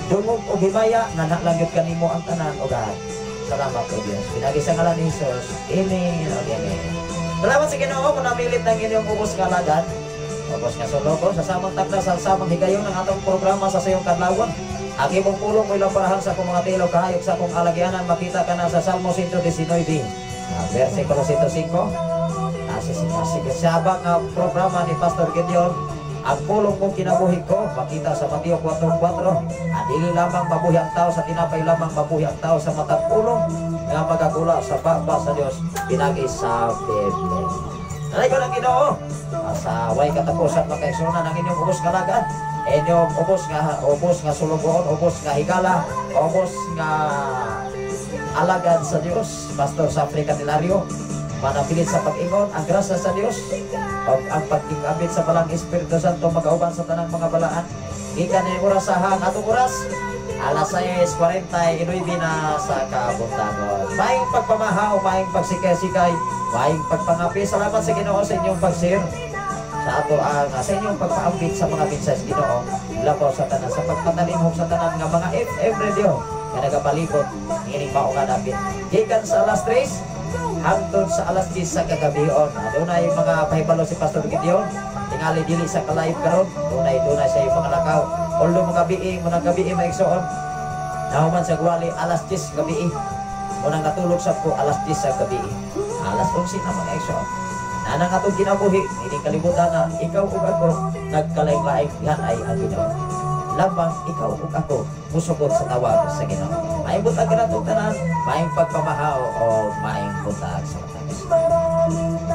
Dungog o himaya, nanaklangyot kanimo ang tanan o God. Salamat o Diyos. Pinagi sa ngalan ni Jesus. Amen. Amen. Salamat sa Ginoo kung namilit ng inyong ubos nga lagan. Ubos nga sologo sa samang tagda sa samang higayon ng atong programa sa sayong kadlawon. Ang imong pulong ko ilang parahan sa akong mga tilo kahayok sa akong alagyanan. Makita ka na sa Salmo 119. Versikulo 105. Sabang nga programa ni Pastor Gideon. Ang pulong kong kinabuhi ko, makita sa Mateo 4:4, dili lamang mabuhi ang tao sa tinapay lamang mabuhi ang tao sa matag pulong nga magagula sa baba sa Dios pinagi sa Biblia. Nalay ko ng Ginoo sa way katapusan makaigsunan ang inyong ubos nga lagan, inyong ubos nga sulugoon, ubos nga higala, ubos nga alagad sa Dios. Pastor sa Africa Dilario, manabilit sa pag-ingon ang grasya sa Dios o ang pag-ingabit sa balang Espiritu Santo magauban sa tanang mga balaan. Ikan ni orasahan atong oras alas 6:49 na sa kabuntagon. Maing pagpamahaw, maing pagsikay-sikay, maing pagpangapi. Salamat sa Ginoo sa inyong pag-share sa ato sa inyong pagpaambit sa mga mensahe Ginoo. Labaw sa tanan sa pagpatalimhog sa tanan nga mga FM radio nga nagapalibot ining mao nga dapit. Gikan sa alas 3 hangtod sa alas 10 sa kagabion. Adunay mga pahibalo si Pastor Gideon. Tingali dili sa ka-live karon. Dunay sa mga lakaw. Although mga gabi maigsoon. Nahuman sa gwali alas 10 gabi. Munang natulog sa ko alas 10 sa gabi. Alas 11 na mga igsoon. Anang atong kinabuhi, hindi kalibutan na ikaw ug ako nagkalain-lain yan ay ang Ginoo. Lamang ikaw ug ako musugod sa tawag sa Ginoo. Maayong buntag kanatong tanan, maayong pagpamahaw o maayong buntag sa matag.